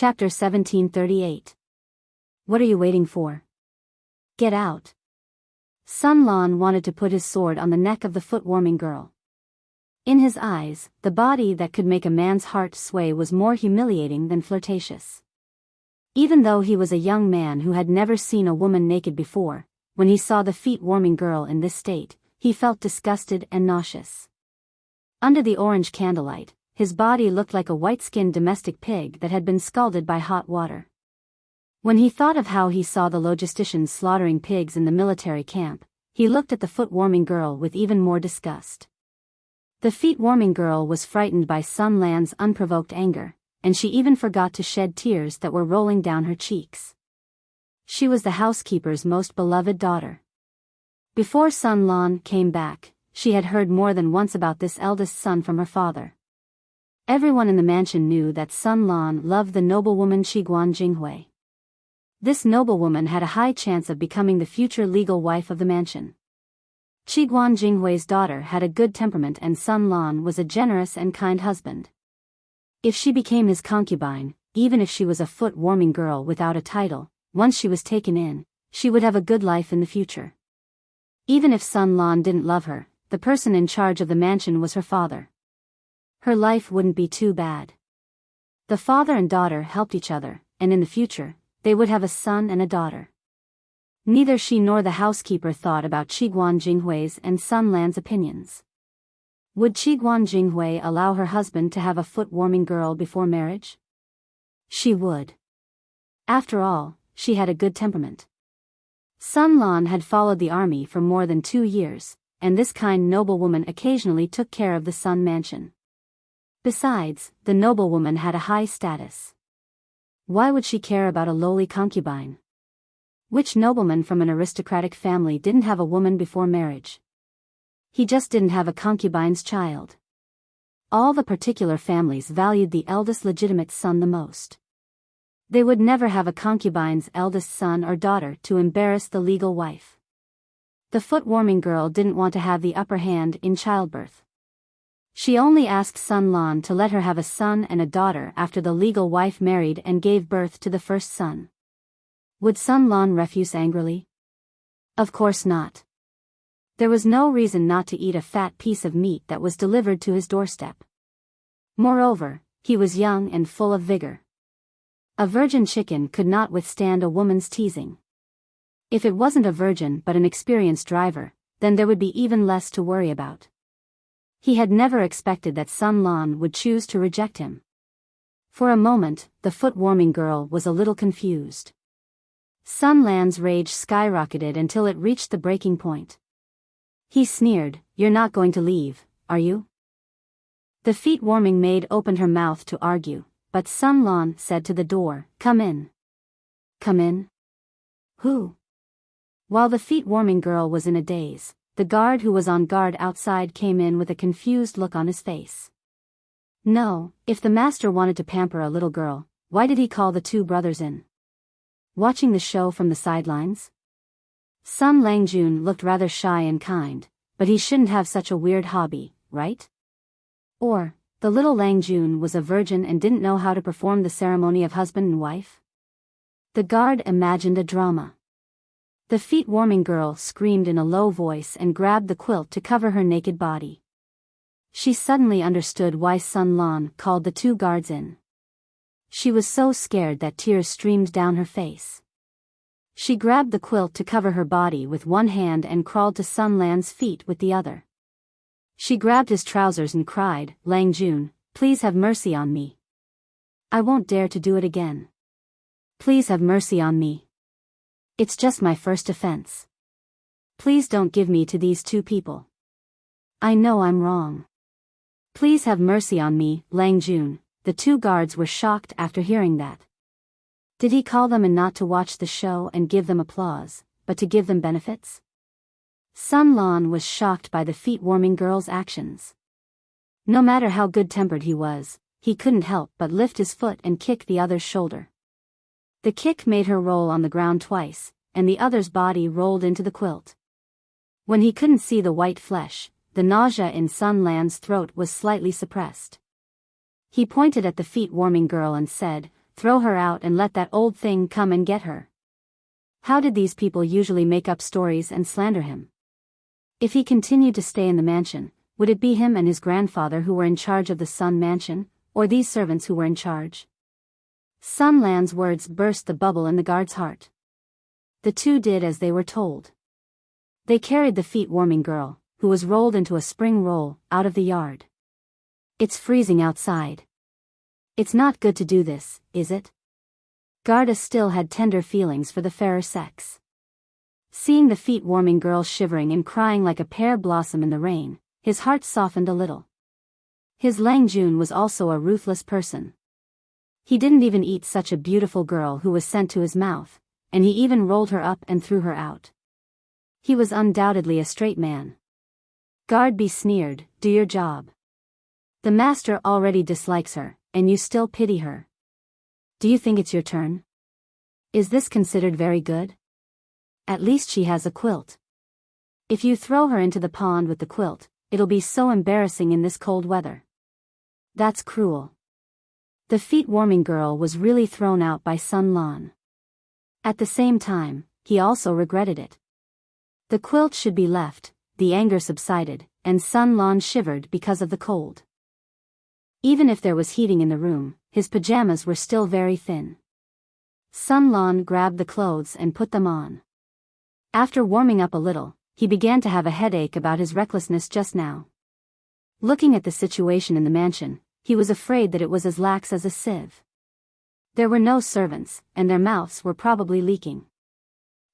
Chapter 1738. What are you waiting for? Get out. Sun Lan wanted to put his sword on the neck of the foot-warming girl. In his eyes, the body that could make a man's heart sway was more humiliating than flirtatious. Even though he was a young man who had never seen a woman naked before, when he saw the feet-warming girl in this state, he felt disgusted and nauseous. Under the orange candlelight, his body looked like a white-skinned domestic pig that had been scalded by hot water. When he thought of how he saw the logisticians slaughtering pigs in the military camp, he looked at the foot-warming girl with even more disgust. The feet-warming girl was frightened by Sun Lan's unprovoked anger, and she even forgot to shed tears that were rolling down her cheeks. She was the housekeeper's most beloved daughter. Before Sun Lan came back, she had heard more than once about this eldest son from her father. Everyone in the mansion knew that Sun Lan loved the noblewoman Qiguan Jinghui. This noblewoman had a high chance of becoming the future legal wife of the mansion. Qiguan Jinghui's daughter had a good temperament and Sun Lan was a generous and kind husband. If she became his concubine, even if she was a foot-warming girl without a title, once she was taken in, she would have a good life in the future. Even if Sun Lan didn't love her, the person in charge of the mansion was her father. Her life wouldn't be too bad. The father and daughter helped each other, and in the future, they would have a son and a daughter. Neither she nor the housekeeper thought about Qiguan Jinghui's and Sun Lan's opinions. Would Qiguan Jinghui allow her husband to have a foot-warming girl before marriage? She would. After all, she had a good temperament. Sun Lan had followed the army for more than 2 years, and this kind noblewoman occasionally took care of the Sun mansion. Besides, the noblewoman had a high status. Why would she care about a lowly concubine? Which nobleman from an aristocratic family didn't have a woman before marriage? He just didn't have a concubine's child. All the particular families valued the eldest legitimate son the most. They would never have a concubine's eldest son or daughter to embarrass the legal wife. The foot-warming girl didn't want to have the upper hand in childbirth. She only asked Sun Lan to let her have a son and a daughter after the legal wife married and gave birth to the first son. Would Sun Lan refuse angrily? Of course not. There was no reason not to eat a fat piece of meat that was delivered to his doorstep. Moreover, he was young and full of vigor. A virgin chicken could not withstand a woman's teasing. If it wasn't a virgin but an experienced driver, then there would be even less to worry about. He had never expected that Sun Lan would choose to reject him. For a moment, the foot-warming girl was a little confused. Sun Lan's rage skyrocketed until it reached the breaking point. He sneered, "You're not going to leave, are you?" The feet-warming maid opened her mouth to argue, but Sun Lan said to the door, "Come in." "Come in? Who?" While the feet-warming girl was in a daze, the guard who was on guard outside came in with a confused look on his face. No, if the master wanted to pamper a little girl, why did he call the 2 brothers in? Watching the show from the sidelines? Sun Langjun looked rather shy and kind, but he shouldn't have such a weird hobby, right? Or, the little Langjun was a virgin and didn't know how to perform the ceremony of husband and wife? The guard imagined a drama. The feet-warming girl screamed in a low voice and grabbed the quilt to cover her naked body. She suddenly understood why Sun Lan called the 2 guards in. She was so scared that tears streamed down her face. She grabbed the quilt to cover her body with one hand and crawled to Sun Lan's feet with the other. She grabbed his trousers and cried, "Langjun, please have mercy on me. I won't dare to do it again. Please have mercy on me. It's just my first offense. Please don't give me to these 2 people. I know I'm wrong. Please have mercy on me, Langjun." The 2 guards were shocked after hearing that. Did he call them in not to watch the show and give them applause, but to give them benefits? Sun Lan was shocked by the feet-warming girl's actions. No matter how good-tempered he was, he couldn't help but lift his foot and kick the other's shoulder. The kick made her roll on the ground twice, and the other's body rolled into the quilt. When he couldn't see the white flesh, the nausea in Sun Lan's throat was slightly suppressed. He pointed at the feet-warming girl and said, throw her out and let that old thing come and get her. How did these people usually make up stories and slander him? If he continued to stay in the mansion, would it be him and his grandfather who were in charge of the Sun Mansion, or these servants who were in charge? Sun Lan's words burst the bubble in the guard's heart. The two did as they were told. They carried the feet-warming girl, who was rolled into a spring roll, out of the yard. It's freezing outside. It's not good to do this, is it? Garda still had tender feelings for the fairer sex. Seeing the feet-warming girl shivering and crying like a pear blossom in the rain, his heart softened a little. His Lang Jun was also a ruthless person. He didn't even eat such a beautiful girl who was sent to his mouth, and he even rolled her up and threw her out. He was undoubtedly a straight man. Guard be sneered, do your job. The master already dislikes her, and you still pity her. Do you think it's your turn? Is this considered very good? At least she has a quilt. If you throw her into the pond with the quilt, it'll be so embarrassing in this cold weather. That's cruel. The feet-warming girl was really thrown out by Sun Lan. At the same time, he also regretted it. The quilt should be left, the anger subsided, and Sun Lan shivered because of the cold. Even if there was heating in the room, his pajamas were still very thin. Sun Lan grabbed the clothes and put them on. After warming up a little, he began to have a headache about his recklessness just now. Looking at the situation in the mansion, he was afraid that it was as lax as a sieve. There were no servants, and their mouths were probably leaking.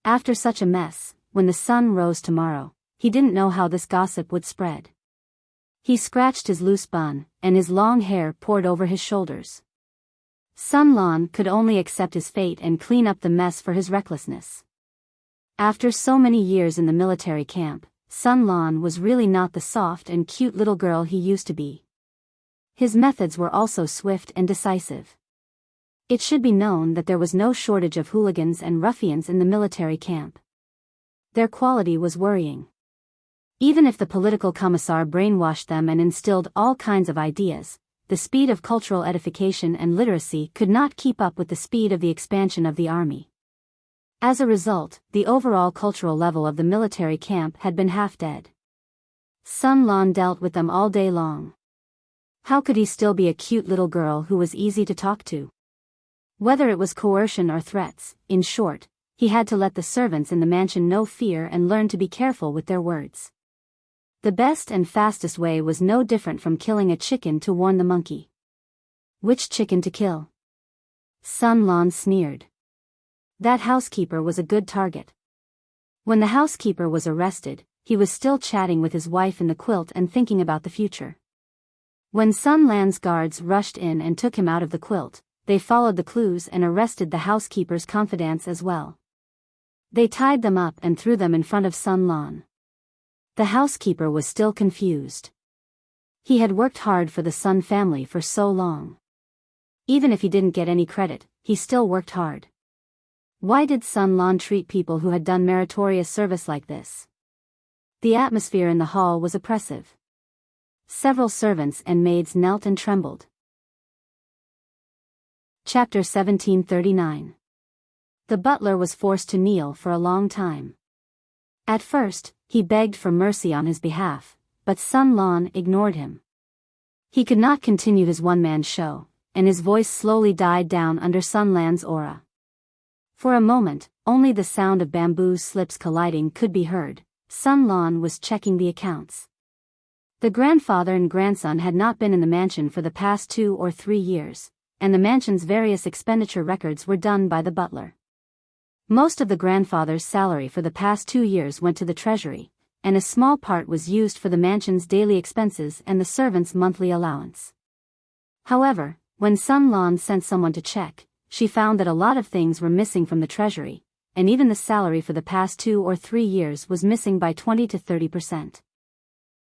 After such a mess, when the sun rose tomorrow, he didn't know how this gossip would spread. He scratched his loose bun, and his long hair poured over his shoulders. Sun Lan could only accept his fate and clean up the mess for his recklessness. After so many years in the military camp, Sun Lan was really not the soft and cute little girl he used to be. His methods were also swift and decisive. It should be known that there was no shortage of hooligans and ruffians in the military camp. Their quality was worrying. Even if the political commissar brainwashed them and instilled all kinds of ideas, the speed of cultural edification and literacy could not keep up with the speed of the expansion of the army. As a result, the overall cultural level of the military camp had been half dead. Sun Lan dealt with them all day long. How could he still be a cute little girl who was easy to talk to? Whether it was coercion or threats, in short, he had to let the servants in the mansion know fear and learn to be careful with their words. The best and fastest way was no different from killing a chicken to warn the monkey. Which chicken to kill? Sun Lan sneered. That housekeeper was a good target. When the housekeeper was arrested, he was still chatting with his wife in the quilt and thinking about the future. When Sun Lan's guards rushed in and took him out of the quilt, they followed the clues and arrested the housekeeper's confidants as well. They tied them up and threw them in front of Sun Lan. The housekeeper was still confused. He had worked hard for the Sun family for so long. Even if he didn't get any credit, he still worked hard. Why did Sun Lan treat people who had done meritorious service like this? The atmosphere in the hall was oppressive. Several servants and maids knelt and trembled. Chapter 1739. The butler was forced to kneel for a long time. At first, he begged for mercy on his behalf, but Sun Lan ignored him. He could not continue his one-man show, and his voice slowly died down under Sun Lan's aura. For a moment, only the sound of bamboo slips colliding could be heard. Sun Lan was checking the accounts. The grandfather and grandson had not been in the mansion for the past 2 or 3 years, and the mansion's various expenditure records were done by the butler. Most of the grandfather's salary for the past 2 years went to the treasury, and a small part was used for the mansion's daily expenses and the servants' monthly allowance. However, when Sun Lan sent someone to check, she found that a lot of things were missing from the treasury, and even the salary for the past 2 or 3 years was missing by 20 to 30%.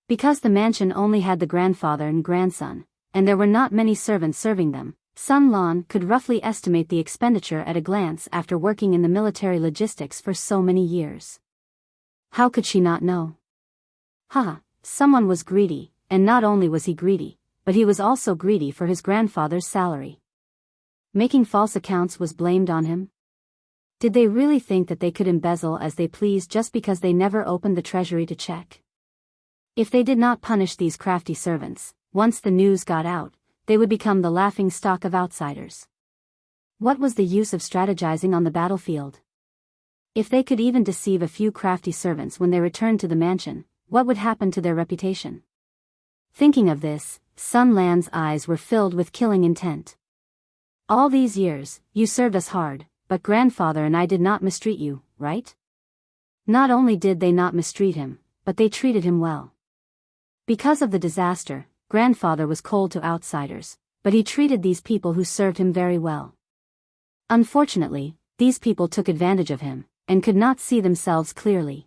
Because the mansion only had the grandfather and grandson, and there were not many servants serving them, Sun Lan could roughly estimate the expenditure at a glance after working in the military logistics for so many years. How could she not know? Someone was greedy, and not only was he greedy, but he was also greedy for his grandfather's salary. Making false accounts was blamed on him? Did they really think that they could embezzle as they pleased just because they never opened the treasury to check? If they did not punish these crafty servants, once the news got out, they would become the laughing stock of outsiders. What was the use of strategizing on the battlefield? If they could even deceive a few crafty servants when they returned to the mansion, what would happen to their reputation? Thinking of this, Sun Lan's eyes were filled with killing intent. All these years, you served us hard, but grandfather and I did not mistreat you, right? Not only did they not mistreat him, but they treated him well. Because of the disaster, grandfather was cold to outsiders, but he treated these people who served him very well. Unfortunately, these people took advantage of him, and could not see themselves clearly.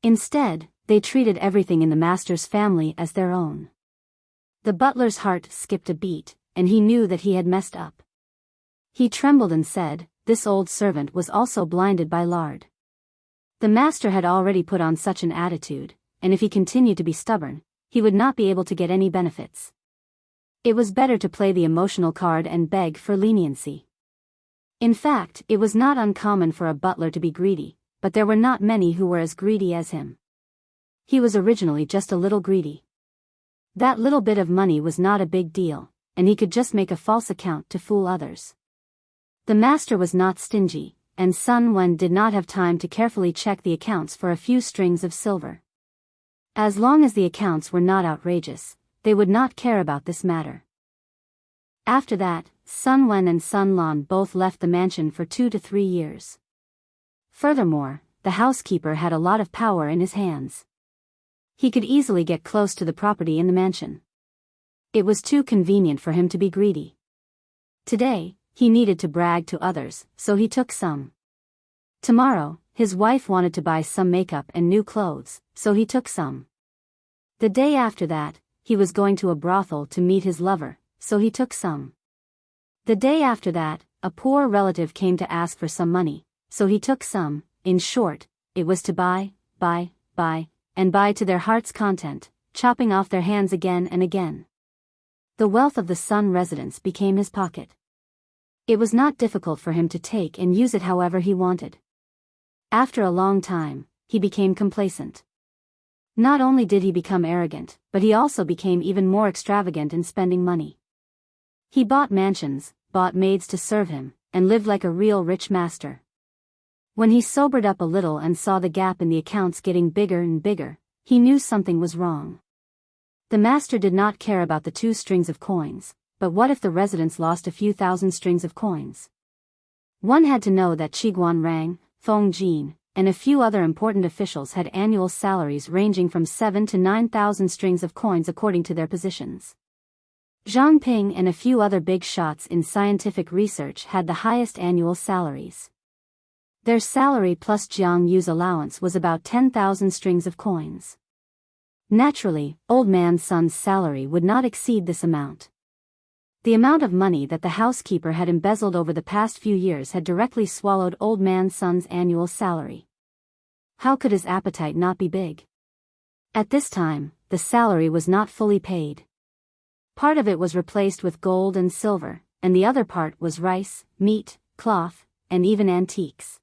Instead, they treated everything in the master's family as their own. The butler's heart skipped a beat, and he knew that he had messed up. He trembled and said, this old servant was also blinded by lard. The master had already put on such an attitude, and if he continued to be stubborn, he would not be able to get any benefits. It was better to play the emotional card and beg for leniency. In fact, it was not uncommon for a butler to be greedy, but there were not many who were as greedy as him. He was originally just a little greedy. That little bit of money was not a big deal, and he could just make a false account to fool others. The master was not stingy, and Sun Wen did not have time to carefully check the accounts for a few strings of silver. As long as the accounts were not outrageous, they would not care about this matter. After that, Sun Wen and Sun Lan both left the mansion for 2 to 3 years. Furthermore, the housekeeper had a lot of power in his hands. He could easily get close to the property in the mansion. It was too convenient for him to be greedy. Today, he needed to brag to others, so he took some. Tomorrow, his wife wanted to buy some makeup and new clothes, so he took some. The day after that, he was going to a brothel to meet his lover, so he took some. The day after that, a poor relative came to ask for some money, so he took some. In short, it was to buy, and buy to their heart's content, chopping off their hands again and again. The wealth of the Sun residence became his pocket. It was not difficult for him to take and use it however he wanted. After a long time, he became complacent. Not only did he become arrogant, but he also became even more extravagant in spending money. He bought mansions, bought maids to serve him, and lived like a real rich master. When he sobered up a little and saw the gap in the accounts getting bigger and bigger, he knew something was wrong. The master did not care about the 2 strings of coins, but what if the residents lost a few thousand strings of coins? One had to know that Qiguan Rang, Feng Jin, and a few other important officials had annual salaries ranging from 7 to 9,000 strings of coins according to their positions. Zhang Ping and a few other big shots in scientific research had the highest annual salaries. Their salary plus Jiang Yu's allowance was about 10,000 strings of coins. Naturally, Old Man Sun's salary would not exceed this amount. The amount of money that the housekeeper had embezzled over the past few years had directly swallowed Old Man Sun's annual salary. How could his appetite not be big? At this time, the salary was not fully paid. Part of it was replaced with gold and silver, and the other part was rice, meat, cloth, and even antiques.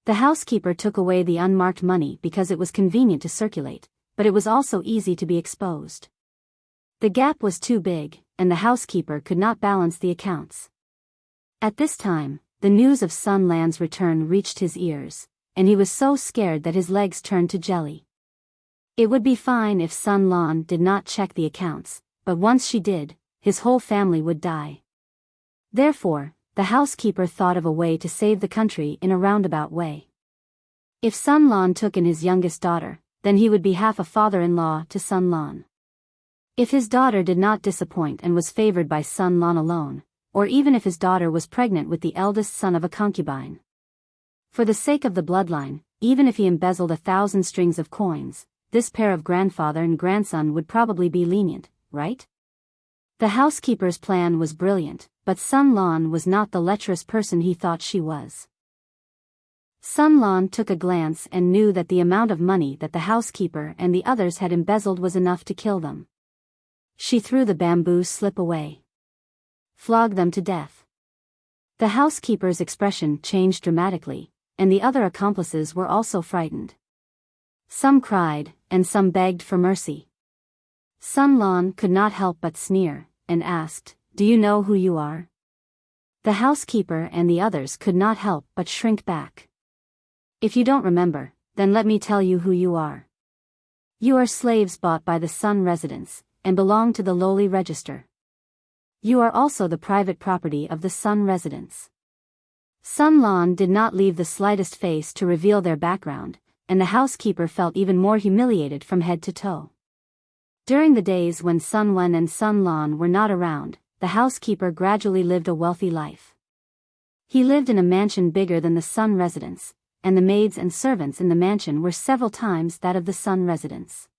The housekeeper took away the unmarked money because it was convenient to circulate, but it was also easy to be exposed. The gap was too big, and the housekeeper could not balance the accounts. At this time, the news of Sun Lan's return reached his ears, and he was so scared that his legs turned to jelly. It would be fine if Sun Lan did not check the accounts, but once she did, his whole family would die. Therefore, the housekeeper thought of a way to save the country in a roundabout way. If Sun Lan took in his youngest daughter, then he would be half a father-in-law to Sun Lan. If his daughter did not disappoint and was favored by Sun Lan alone, or even if his daughter was pregnant with the eldest son of a concubine. For the sake of the bloodline, even if he embezzled 1,000 strings of coins, this pair of grandfather and grandson would probably be lenient, right? The housekeeper's plan was brilliant, but Sun Lan was not the lecherous person he thought she was. Sun Lan took a glance and knew that the amount of money that the housekeeper and the others had embezzled was enough to kill them. She threw the bamboo slip away. Flog them to death. The housekeeper's expression changed dramatically, and the other accomplices were also frightened. Some cried, and some begged for mercy. Sun Lan could not help but sneer, and asked, "Do you know who you are?" The housekeeper and the others could not help but shrink back. "If you don't remember, then let me tell you who you are. You are slaves bought by the Sun residents, and belong to the lowly register. You are also the private property of the Sun residents." Sun Lan did not leave the slightest face to reveal their background, and the housekeeper felt even more humiliated from head to toe. During the days when Sun Wen and Sun Lan were not around, the housekeeper gradually lived a wealthy life. He lived in a mansion bigger than the Sun residence, and the maids and servants in the mansion were several times that of the Sun residence.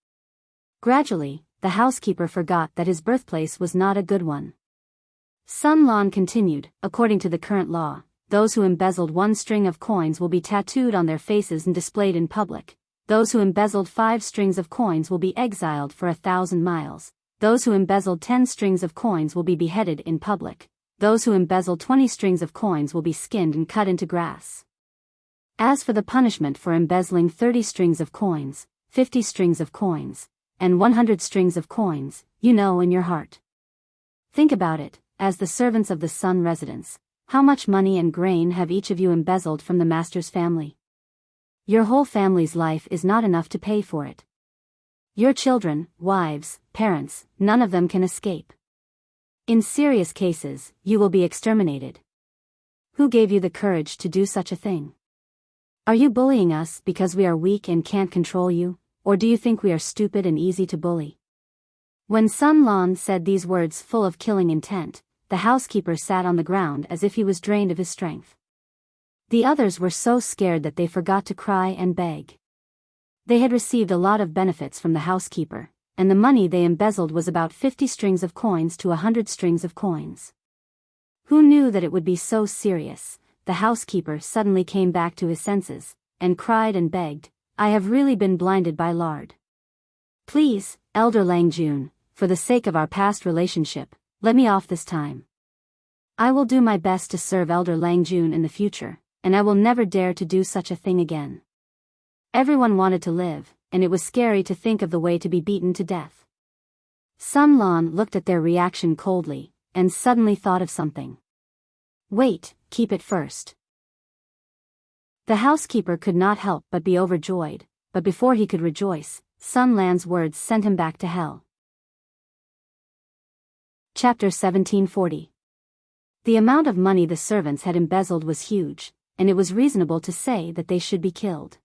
Gradually, the housekeeper forgot that his birthplace was not a good one. Sun Lan continued, "According to the current law, those who embezzled 1 string of coins will be tattooed on their faces and displayed in public. Those who embezzled 5 strings of coins will be exiled for 1,000 miles. Those who embezzled 10 strings of coins will be beheaded in public. Those who embezzled 20 strings of coins will be skinned and cut into grass. As for the punishment for embezzling 30 strings of coins, 50 strings of coins, and 100 strings of coins, you know in your heart. Think about it, as the servants of the Sun residents, how much money and grain have each of you embezzled from the master's family? Your whole family's life is not enough to pay for it. Your children, wives, parents, none of them can escape. In serious cases, you will be exterminated. Who gave you the courage to do such a thing? Are you bullying us because we are weak and can't control you, or do you think we are stupid and easy to bully?" When Sun Lan said these words full of killing intent, the housekeeper sat on the ground as if he was drained of his strength. The others were so scared that they forgot to cry and beg. They had received a lot of benefits from the housekeeper, and the money they embezzled was about 50 strings of coins to 100 strings of coins. Who knew that it would be so serious? The housekeeper suddenly came back to his senses, and cried and begged, "I have really been blinded by lard. Please, Elder Lang Jun, for the sake of our past relationship, let me off this time. I will do my best to serve Elder Lang Jun in the future, and I will never dare to do such a thing again." Everyone wanted to live, and it was scary to think of the way to be beaten to death. Sun Lan looked at their reaction coldly, and suddenly thought of something. "Wait, keep it first." The housekeeper could not help but be overjoyed, but before he could rejoice, Sun Lan's words sent him back to hell. Chapter 1740. The amount of money the servants had embezzled was huge, and it was reasonable to say that they should be killed.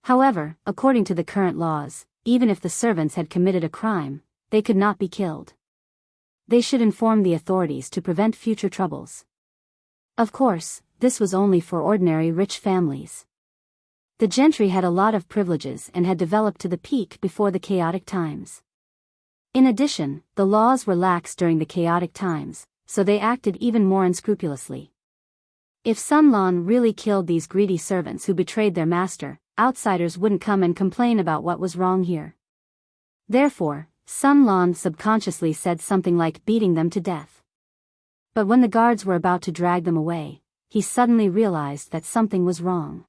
However, according to the current laws, even if the servants had committed a crime, they could not be killed. They should inform the authorities to prevent future troubles. Of course, this was only for ordinary rich families. The gentry had a lot of privileges and had developed to the peak before the chaotic times. In addition, the laws were lax during the chaotic times, so they acted even more unscrupulously. If Sun Lan really killed these greedy servants who betrayed their master, outsiders wouldn't come and complain about what was wrong here. Therefore, Sun Lan subconsciously said something like beating them to death. But when the guards were about to drag them away, he suddenly realized that something was wrong.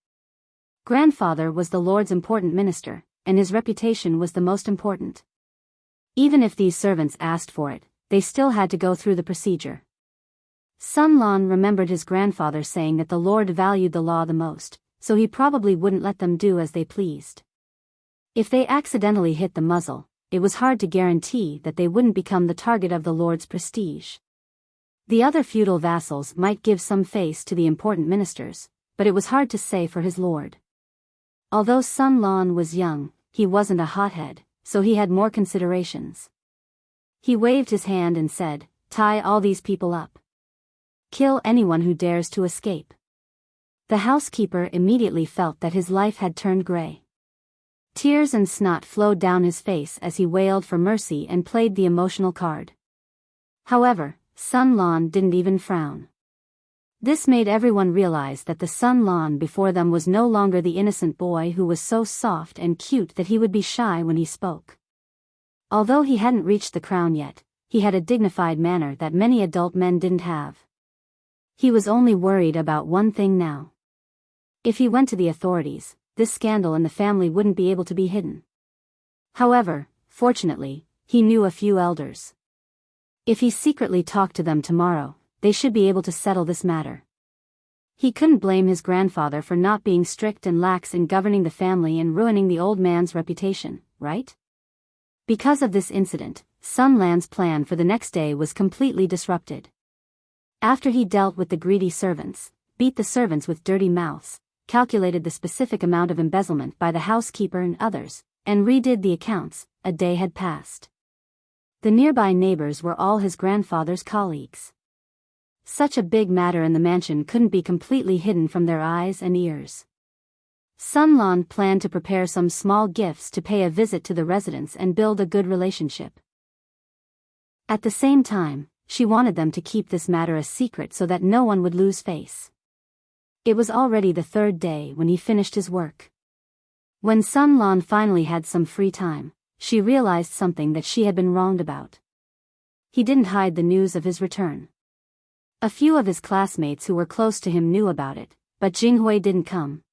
Grandfather was the Lord's important minister, and his reputation was the most important. Even if these servants asked for it, they still had to go through the procedure. Sun Lan remembered his grandfather saying that the Lord valued the law the most, so he probably wouldn't let them do as they pleased. If they accidentally hit the muzzle, it was hard to guarantee that they wouldn't become the target of the Lord's prestige. The other feudal vassals might give some face to the important ministers, but it was hard to say for his lord. Although Sun Lan was young, he wasn't a hothead, so he had more considerations. He waved his hand and said, "Tie all these people up. Kill anyone who dares to escape." The housekeeper immediately felt that his life had turned gray. Tears and snot flowed down his face as he wailed for mercy and played the emotional card. However, Sun Lan didn't even frown. This made everyone realize that the Sun Lan before them was no longer the innocent boy who was so soft and cute that he would be shy when he spoke. Although he hadn't reached the crown yet, he had a dignified manner that many adult men didn't have. He was only worried about one thing now. If he went to the authorities, this scandal in the family wouldn't be able to be hidden. However, fortunately, he knew a few elders. If he secretly talked to them tomorrow, they should be able to settle this matter. He couldn't blame his grandfather for not being strict and lax in governing the family and ruining the old man's reputation, right? Because of this incident, Sun Lan's plan for the next day was completely disrupted. After he dealt with the greedy servants, beat the servants with dirty mouths, calculated the specific amount of embezzlement by the housekeeper and others, and redid the accounts, a day had passed. The nearby neighbors were all his grandfather's colleagues. Such a big matter in the mansion couldn't be completely hidden from their eyes and ears. Sun Lan planned to prepare some small gifts to pay a visit to the residents and build a good relationship. At the same time, she wanted them to keep this matter a secret so that no one would lose face. It was already the third day when he finished his work. When Sun Lan finally had some free time, she realized something that she had been wronged about. He didn't hide the news of his return. A few of his classmates who were close to him knew about it, but Jinghui didn't come.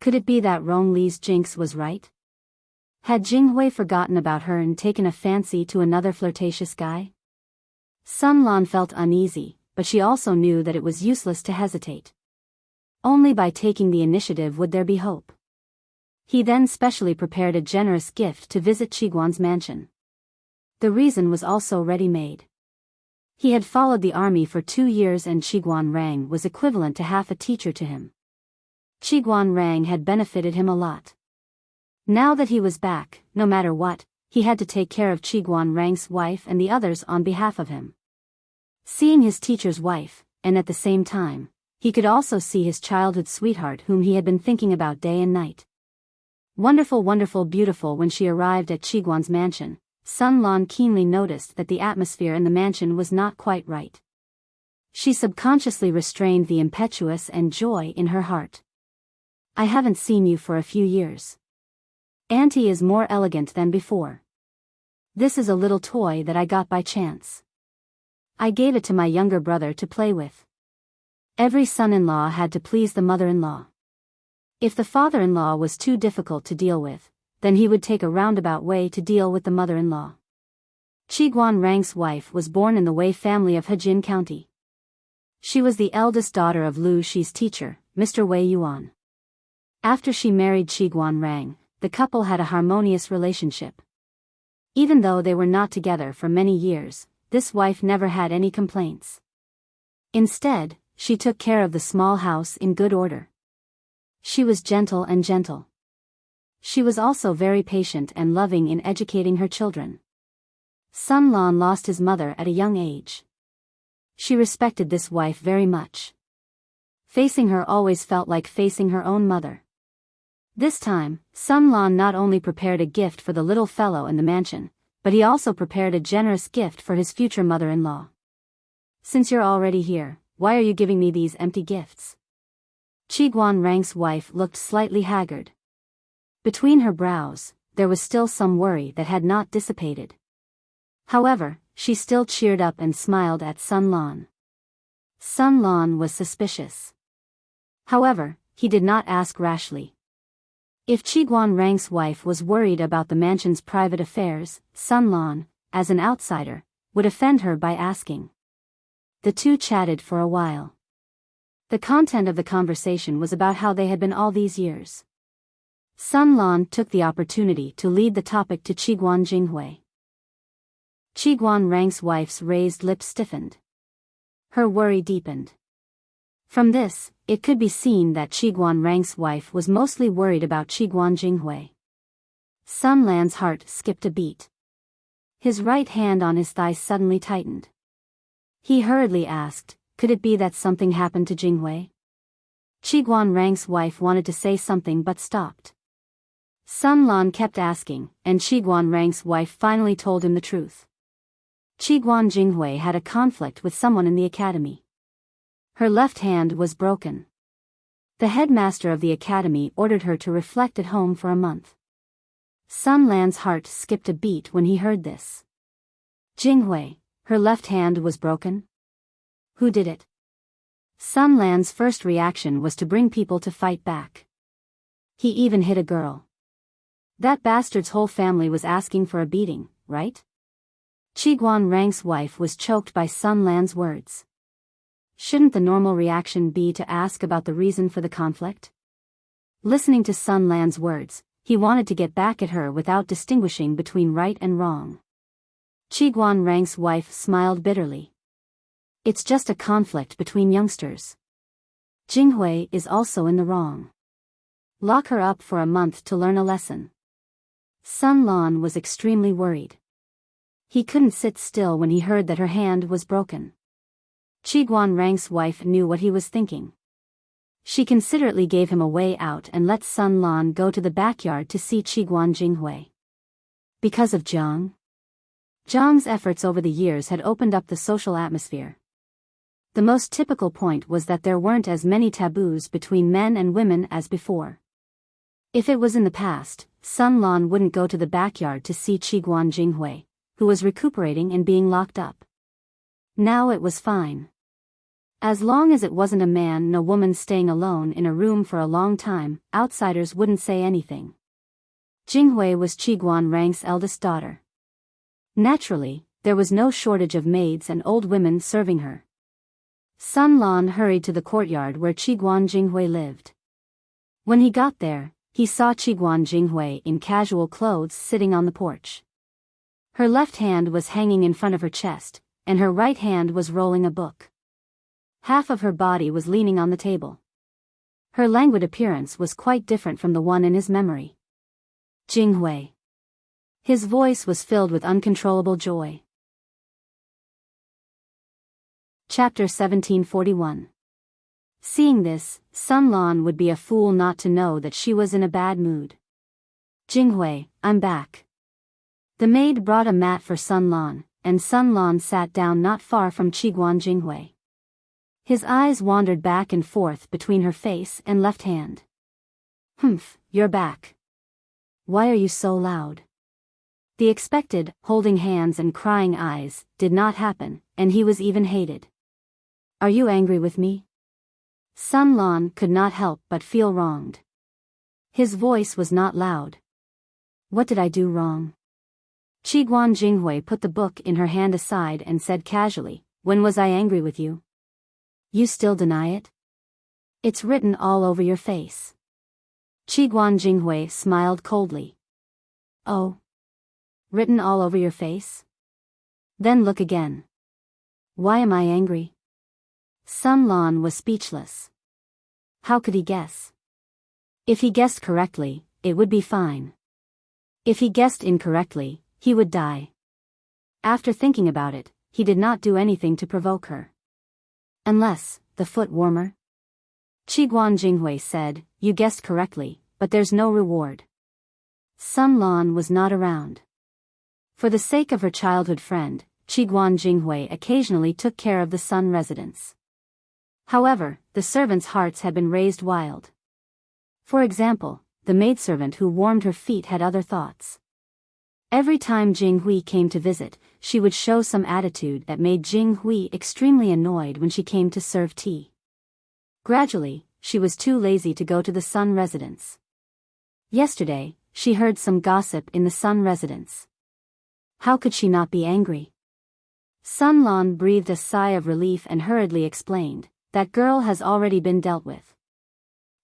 Could it be that Rong Li's jinx was right? Had Jinghui forgotten about her and taken a fancy to another flirtatious guy? Sun Lan felt uneasy, but she also knew that it was useless to hesitate. Only by taking the initiative would there be hope. He then specially prepared a generous gift to visit Qiguan's mansion. The reason was also ready-made. He had followed the army for 2 years and Qiguan Rang was equivalent to half a teacher to him. Qiguan Rang had benefited him a lot. Now that he was back, no matter what, he had to take care of Qiguan Rang's wife and the others on behalf of him. Seeing his teacher's wife, and at the same time, he could also see his childhood sweetheart whom he had been thinking about day and night. Wonderful, wonderful, beautiful. When she arrived at Qiguan's mansion, Sun Lan keenly noticed that the atmosphere in the mansion was not quite right. She subconsciously restrained the impetuous and joy in her heart. I haven't seen you for a few years. Auntie is more elegant than before. This is a little toy that I got by chance. I gave it to my younger brother to play with. Every son-in-law had to please the mother-in-law. If the father-in-law was too difficult to deal with, then he would take a roundabout way to deal with the mother-in-law. Qiguan Rang's wife was born in the Wei family of Hejin County. She was the eldest daughter of Lu Shi's teacher, Mr. Wei Yuan. After she married Qiguan Rang, the couple had a harmonious relationship. Even though they were not together for many years, this wife never had any complaints. Instead, she took care of the small house in good order. She was gentle and gentle. She was also very patient and loving in educating her children. Sun Lan lost his mother at a young age. She respected this wife very much. Facing her always felt like facing her own mother. This time, Sun Lan not only prepared a gift for the little fellow in the mansion, but he also prepared a generous gift for his future mother-in-law. Since you're already here, why are you giving me these empty gifts? Qiguan Rang's wife looked slightly haggard. Between her brows, there was still some worry that had not dissipated. However, she still cheered up and smiled at Sun Lan. Sun Lan was suspicious. However, he did not ask rashly. If Qiguan Rang's wife was worried about the mansion's private affairs, Sun Lan, as an outsider, would offend her by asking. The two chatted for a while. The content of the conversation was about how they had been all these years. Sun Lan took the opportunity to lead the topic to Qiguan Jinghui. Qiguan Rang's wife's raised lips stiffened. Her worry deepened. From this, it could be seen that Qiguan Rang's wife was mostly worried about Qiguan Jinghui. Sun Lan's heart skipped a beat. His right hand on his thigh suddenly tightened. He hurriedly asked, could it be that something happened to Jinghui? Qiguan Rang's wife wanted to say something but stopped. Sun Lan kept asking, and Qiguan Rang's wife finally told him the truth. Qiguan Jinghui had a conflict with someone in the academy. Her left hand was broken. The headmaster of the academy ordered her to reflect at home for a month. Sun Lan's heart skipped a beat when he heard this. Jinghui, her left hand was broken? Who did it? Sun Lan's first reaction was to bring people to fight back. He even hit a girl. That bastard's whole family was asking for a beating, right? Qiguan Rang's wife was choked by Sun Lan's words. Shouldn't the normal reaction be to ask about the reason for the conflict? Listening to Sun Lan's words, he wanted to get back at her without distinguishing between right and wrong. Qiguan Rang's wife smiled bitterly. It's just a conflict between youngsters. Jinghui is also in the wrong. Lock her up for a month to learn a lesson. Sun Lan was extremely worried. He couldn't sit still when he heard that her hand was broken. Qiguan Rang's wife knew what he was thinking. She considerately gave him a way out and let Sun Lan go to the backyard to see Qiguan Jinghui. Because of Zhang. Zhang's efforts over the years had opened up the social atmosphere. The most typical point was that there weren't as many taboos between men and women as before. If it was in the past, Sun Lan wouldn't go to the backyard to see Qiguan Jinghui, who was recuperating and being locked up. Now it was fine. As long as it wasn't a man nor woman staying alone in a room for a long time, outsiders wouldn't say anything. Jinghui was Qiguan Rang's eldest daughter. Naturally, there was no shortage of maids and old women serving her. Sun Lan hurried to the courtyard where Qiguan Jinghui lived. When he got there, he saw Qiguan Jinghui in casual clothes sitting on the porch. Her left hand was hanging in front of her chest, and her right hand was rolling a book. Half of her body was leaning on the table. Her languid appearance was quite different from the one in his memory. Jinghui. His voice was filled with uncontrollable joy. Chapter 1741. Seeing this, Sun Lan would be a fool not to know that she was in a bad mood. Jinghui, I'm back. The maid brought a mat for Sun Lan, and Sun Lan sat down not far from Qiguan Jinghui. His eyes wandered back and forth between her face and left hand. Humph, you're back. Why are you so loud? The expected, holding hands and crying eyes, did not happen, and he was even hated. Are you angry with me? Sun Lan could not help but feel wronged. His voice was not loud. What did I do wrong? Qiguan Jinghui put the book in her hand aside and said casually, when was I angry with you? You still deny it? It's written all over your face. Qiguan Jinghui smiled coldly. Oh. Written all over your face? Then look again. Why am I angry? Sun Lan was speechless. How could he guess? If he guessed correctly, it would be fine. If he guessed incorrectly, he would die. After thinking about it, he did not do anything to provoke her. Unless, the foot warmer? Qiguan Jinghui said, you guessed correctly, but there's no reward. Sun Lan was not around. For the sake of her childhood friend, Qiguan Jinghui occasionally took care of the Sun residents. However, the servants' hearts had been raised wild. For example, the maidservant who warmed her feet had other thoughts. Every time Jinghui came to visit, she would show some attitude that made Jinghui extremely annoyed when she came to serve tea. Gradually, she was too lazy to go to the Sun residence. Yesterday, she heard some gossip in the Sun residence. How could she not be angry? Sun Lan breathed a sigh of relief and hurriedly explained, that girl has already been dealt with.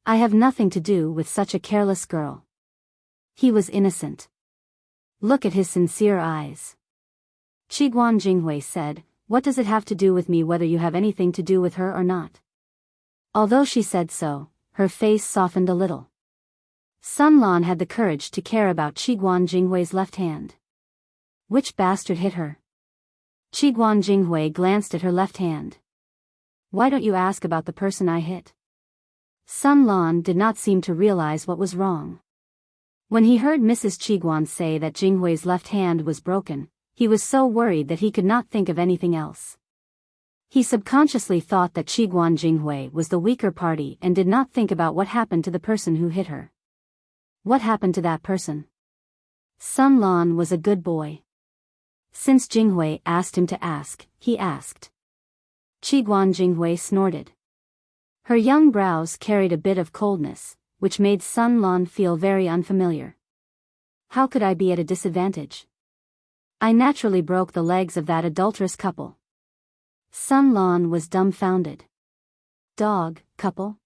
I have nothing to do with such a careless girl. He was innocent. Look at his sincere eyes. Qiguan Jinghui said, what does it have to do with me whether you have anything to do with her or not? Although she said so, her face softened a little. Sun Lan had the courage to care about Qiguan Jinghui's left hand. Which bastard hit her? Qiguan Jinghui glanced at her left hand. Why don't you ask about the person I hit? Sun Lan did not seem to realize what was wrong. When he heard Mrs. Qiguan say that Jinghui's left hand was broken, he was so worried that he could not think of anything else. He subconsciously thought that Qiguan Jinghui was the weaker party and did not think about what happened to the person who hit her. What happened to that person? Sun Lan was a good boy. Since Jinghui asked him to ask, he asked. Qiguan Jinghui snorted. Her young brows carried a bit of coldness, which made Sun Lan feel very unfamiliar. How could I be at a disadvantage? I naturally broke the legs of that adulterous couple. Sun Lan was dumbfounded. Dog, couple?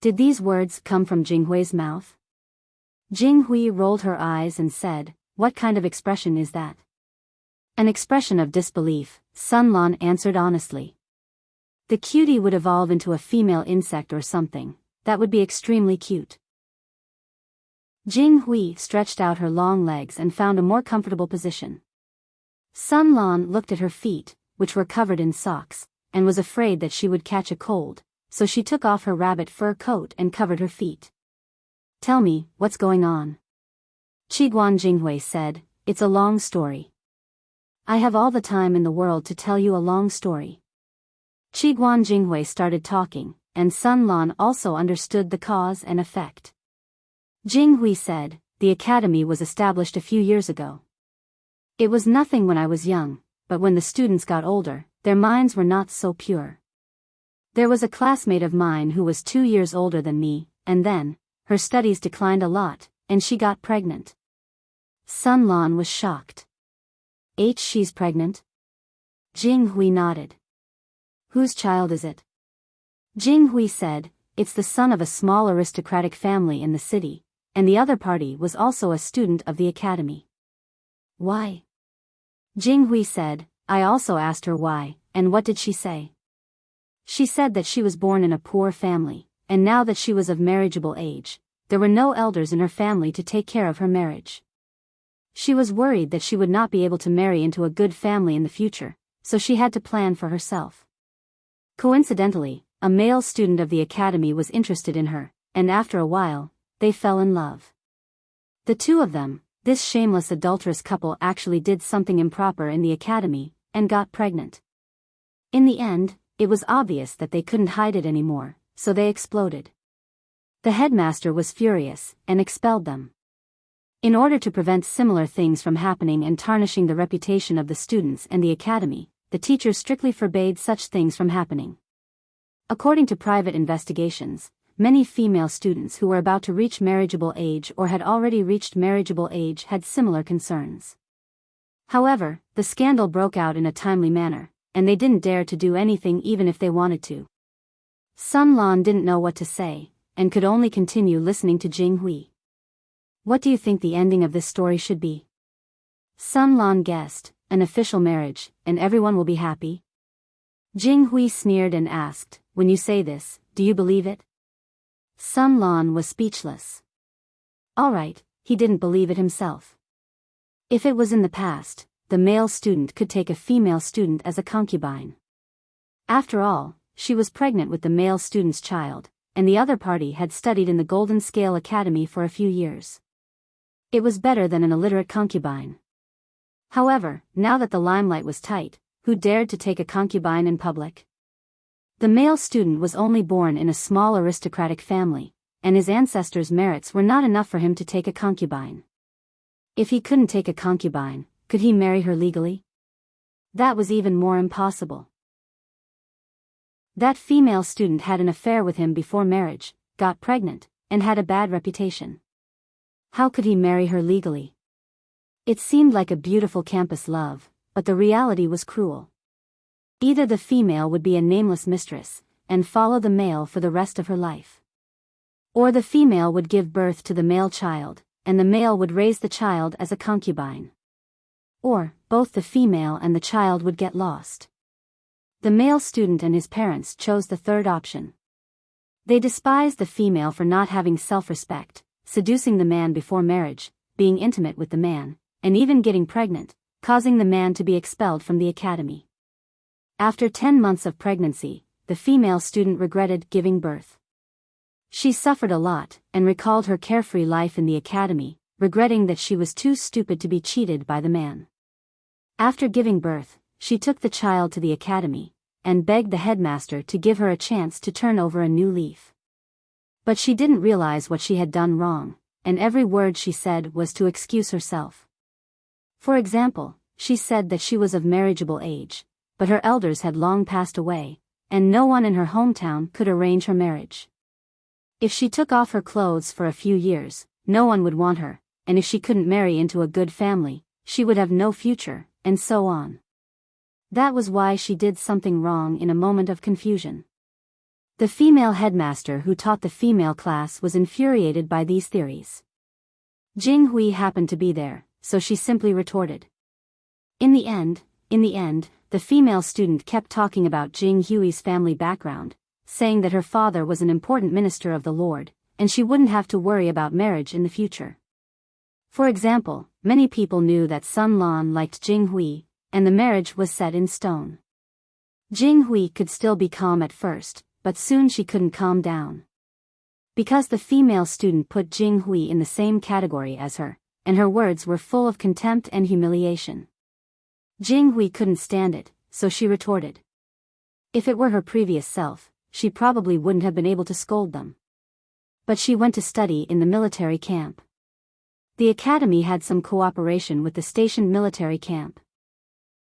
Did these words come from Jinghui's mouth? Jinghui rolled her eyes and said, "What kind of expression is that?" An expression of disbelief, Sun Lan answered honestly. The cutie would evolve into a female insect or something. That would be extremely cute. Jinghui stretched out her long legs and found a more comfortable position. Sun Lan looked at her feet, which were covered in socks, and was afraid that she would catch a cold, so she took off her rabbit fur coat and covered her feet. "Tell me, what's going on?" Qiguan Jinghui said, "It's a long story. I have all the time in the world to tell you a long story." Qiguan Jinghui started talking, and Sun Lan also understood the cause and effect. Jinghui said, "The academy was established a few years ago. It was nothing when I was young, but when the students got older, their minds were not so pure. There was a classmate of mine who was 2 years older than me, and then, her studies declined a lot, and she got pregnant." Sun Lan was shocked. She's pregnant?" Jinghui nodded. "Whose child is it?" Jinghui said, "It's the son of a small aristocratic family in the city, and the other party was also a student of the academy." "Why?" Jinghui said, "I also asked her why, and what did she say?" "She said that she was born in a poor family, and now that she was of marriageable age, there were no elders in her family to take care of her marriage. She was worried that she would not be able to marry into a good family in the future, so she had to plan for herself. Coincidentally, a male student of the academy was interested in her, and after a while, they fell in love. The two of them, this shameless adulterous couple, actually did something improper in the academy, and got pregnant. In the end, it was obvious that they couldn't hide it anymore, so they exploded. The headmaster was furious, and expelled them. In order to prevent similar things from happening and tarnishing the reputation of the students and the academy, the teacher strictly forbade such things from happening. According to private investigations, many female students who were about to reach marriageable age or had already reached marriageable age had similar concerns. However, the scandal broke out in a timely manner, and they didn't dare to do anything even if they wanted to. Sun Lan didn't know what to say, and could only continue listening to Jinghui. "What do you think the ending of this story should be?" Sun Lan guessed, "An official marriage, and everyone will be happy." Jinghui sneered and asked, "When you say this, do you believe it?" Sun Lan was speechless. Alright, he didn't believe it himself. If it was in the past, the male student could take a female student as a concubine. After all, she was pregnant with the male student's child, and the other party had studied in the Golden Scale Academy for a few years. It was better than an illiterate concubine. However, now that the limelight was tight, who dared to take a concubine in public? The male student was only born in a small aristocratic family, and his ancestors' merits were not enough for him to take a concubine. If he couldn't take a concubine, could he marry her legally? That was even more impossible. That female student had an affair with him before marriage, got pregnant, and had a bad reputation. How could he marry her legally? It seemed like a beautiful campus love, but the reality was cruel. Either the female would be a nameless mistress, and follow the male for the rest of her life. Or the female would give birth to the male child, and the male would raise the child as a concubine. Or, both the female and the child would get lost. The male student and his parents chose the third option. They despised the female for not having self-respect, seducing the man before marriage, being intimate with the man, and even getting pregnant, causing the man to be expelled from the academy. After 10 months of pregnancy, the female student regretted giving birth. She suffered a lot, and recalled her carefree life in the academy, regretting that she was too stupid to be cheated by the man. After giving birth, she took the child to the academy, and begged the headmaster to give her a chance to turn over a new leaf. But she didn't realize what she had done wrong, and every word she said was to excuse herself. For example, she said that she was of marriageable age, but her elders had long passed away, and no one in her hometown could arrange her marriage. If she took off her clothes for a few years, no one would want her, and if she couldn't marry into a good family, she would have no future, and so on. That was why she did something wrong in a moment of confusion. The female headmaster who taught the female class was infuriated by these theories. Jing Hui happened to be there, so she simply retorted. In the end, the female student kept talking about Jing Hui's family background, saying that her father was an important minister of the Lord, and she wouldn't have to worry about marriage in the future. For example, many people knew that Sun Lan liked Jing Hui, and the marriage was set in stone. Jing Hui could still be calm at first, but soon she couldn't calm down. Because the female student put Jing Hui in the same category as her, and her words were full of contempt and humiliation. Jing Hui couldn't stand it, so she retorted. If it were her previous self, she probably wouldn't have been able to scold them. But she went to study in the military camp. The academy had some cooperation with the stationed military camp.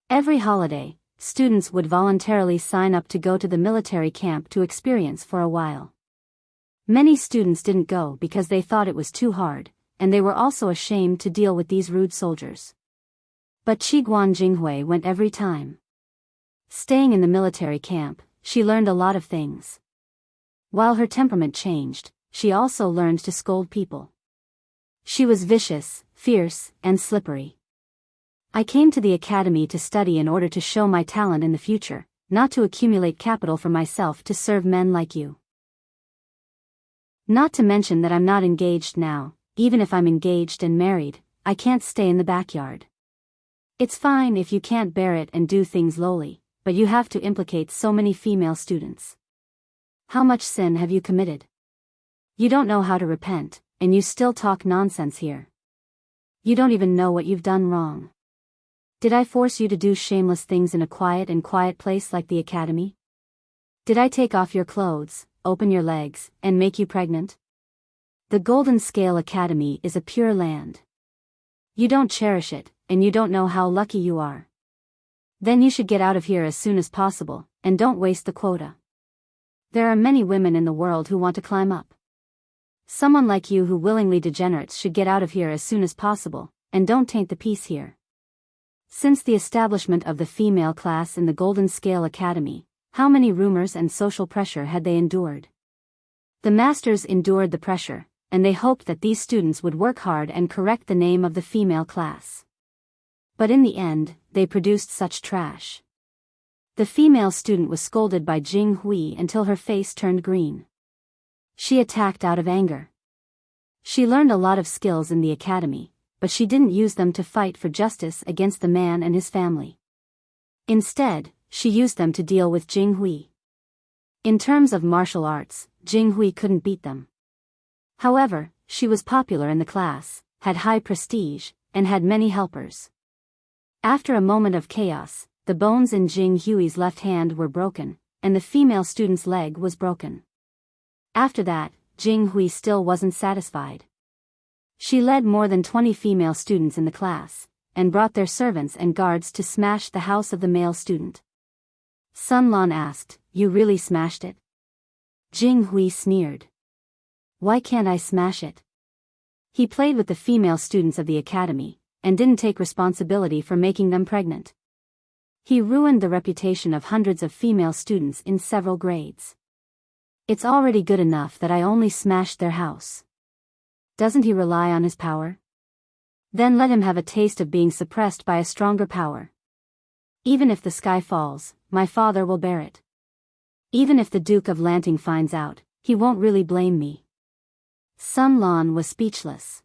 Every holiday, students would voluntarily sign up to go to the military camp to experience for a while. Many students didn't go because they thought it was too hard, and they were also ashamed to deal with these rude soldiers. But Qiguan Jinghui went every time. Staying in the military camp, she learned a lot of things. While her temperament changed, she also learned to scold people. She was vicious, fierce, and slippery. I came to the academy to study in order to show my talent in the future, not to accumulate capital for myself to serve men like you. Not to mention that I'm not engaged now. Even if I'm engaged and married, I can't stay in the backyard. It's fine if you can't bear it and do things lowly, but you have to implicate so many female students. How much sin have you committed? You don't know how to repent, and you still talk nonsense here. You don't even know what you've done wrong. Did I force you to do shameless things in a quiet place like the academy? Did I take off your clothes, open your legs, and make you pregnant? The Golden Scale Academy is a pure land. You don't cherish it, and you don't know how lucky you are. Then you should get out of here as soon as possible, and don't waste the quota. There are many women in the world who want to climb up. Someone like you who willingly degenerates should get out of here as soon as possible, and don't taint the peace here. Since the establishment of the female class in the Golden Scale Academy, how many rumors and social pressure had they endured? The masters endured the pressure, and they hoped that these students would work hard and correct the name of the female class. But in the end, they produced such trash. The female student was scolded by Jing Hui until her face turned green. She attacked out of anger. She learned a lot of skills in the academy, but she didn't use them to fight for justice against the man and his family. Instead, she used them to deal with Jing Hui. In terms of martial arts, Jing Hui couldn't beat them. However, she was popular in the class, had high prestige, and had many helpers. After a moment of chaos, the bones in Jing Hui's left hand were broken, and the female student's leg was broken. After that, Jing Hui still wasn't satisfied. She led more than 20 female students in the class, and brought their servants and guards to smash the house of the male student. Sun Lan asked, "You really smashed it?" Jing Hui sneered. "Why can't I smash it?" He played with the female students of the academy, and didn't take responsibility for making them pregnant. He ruined the reputation of hundreds of female students in several grades. It's already good enough that I only smashed their house. Doesn't he rely on his power? Then let him have a taste of being suppressed by a stronger power. Even if the sky falls, my father will bear it. Even if the Duke of Lanting finds out, he won't really blame me. Sun Lan was speechless.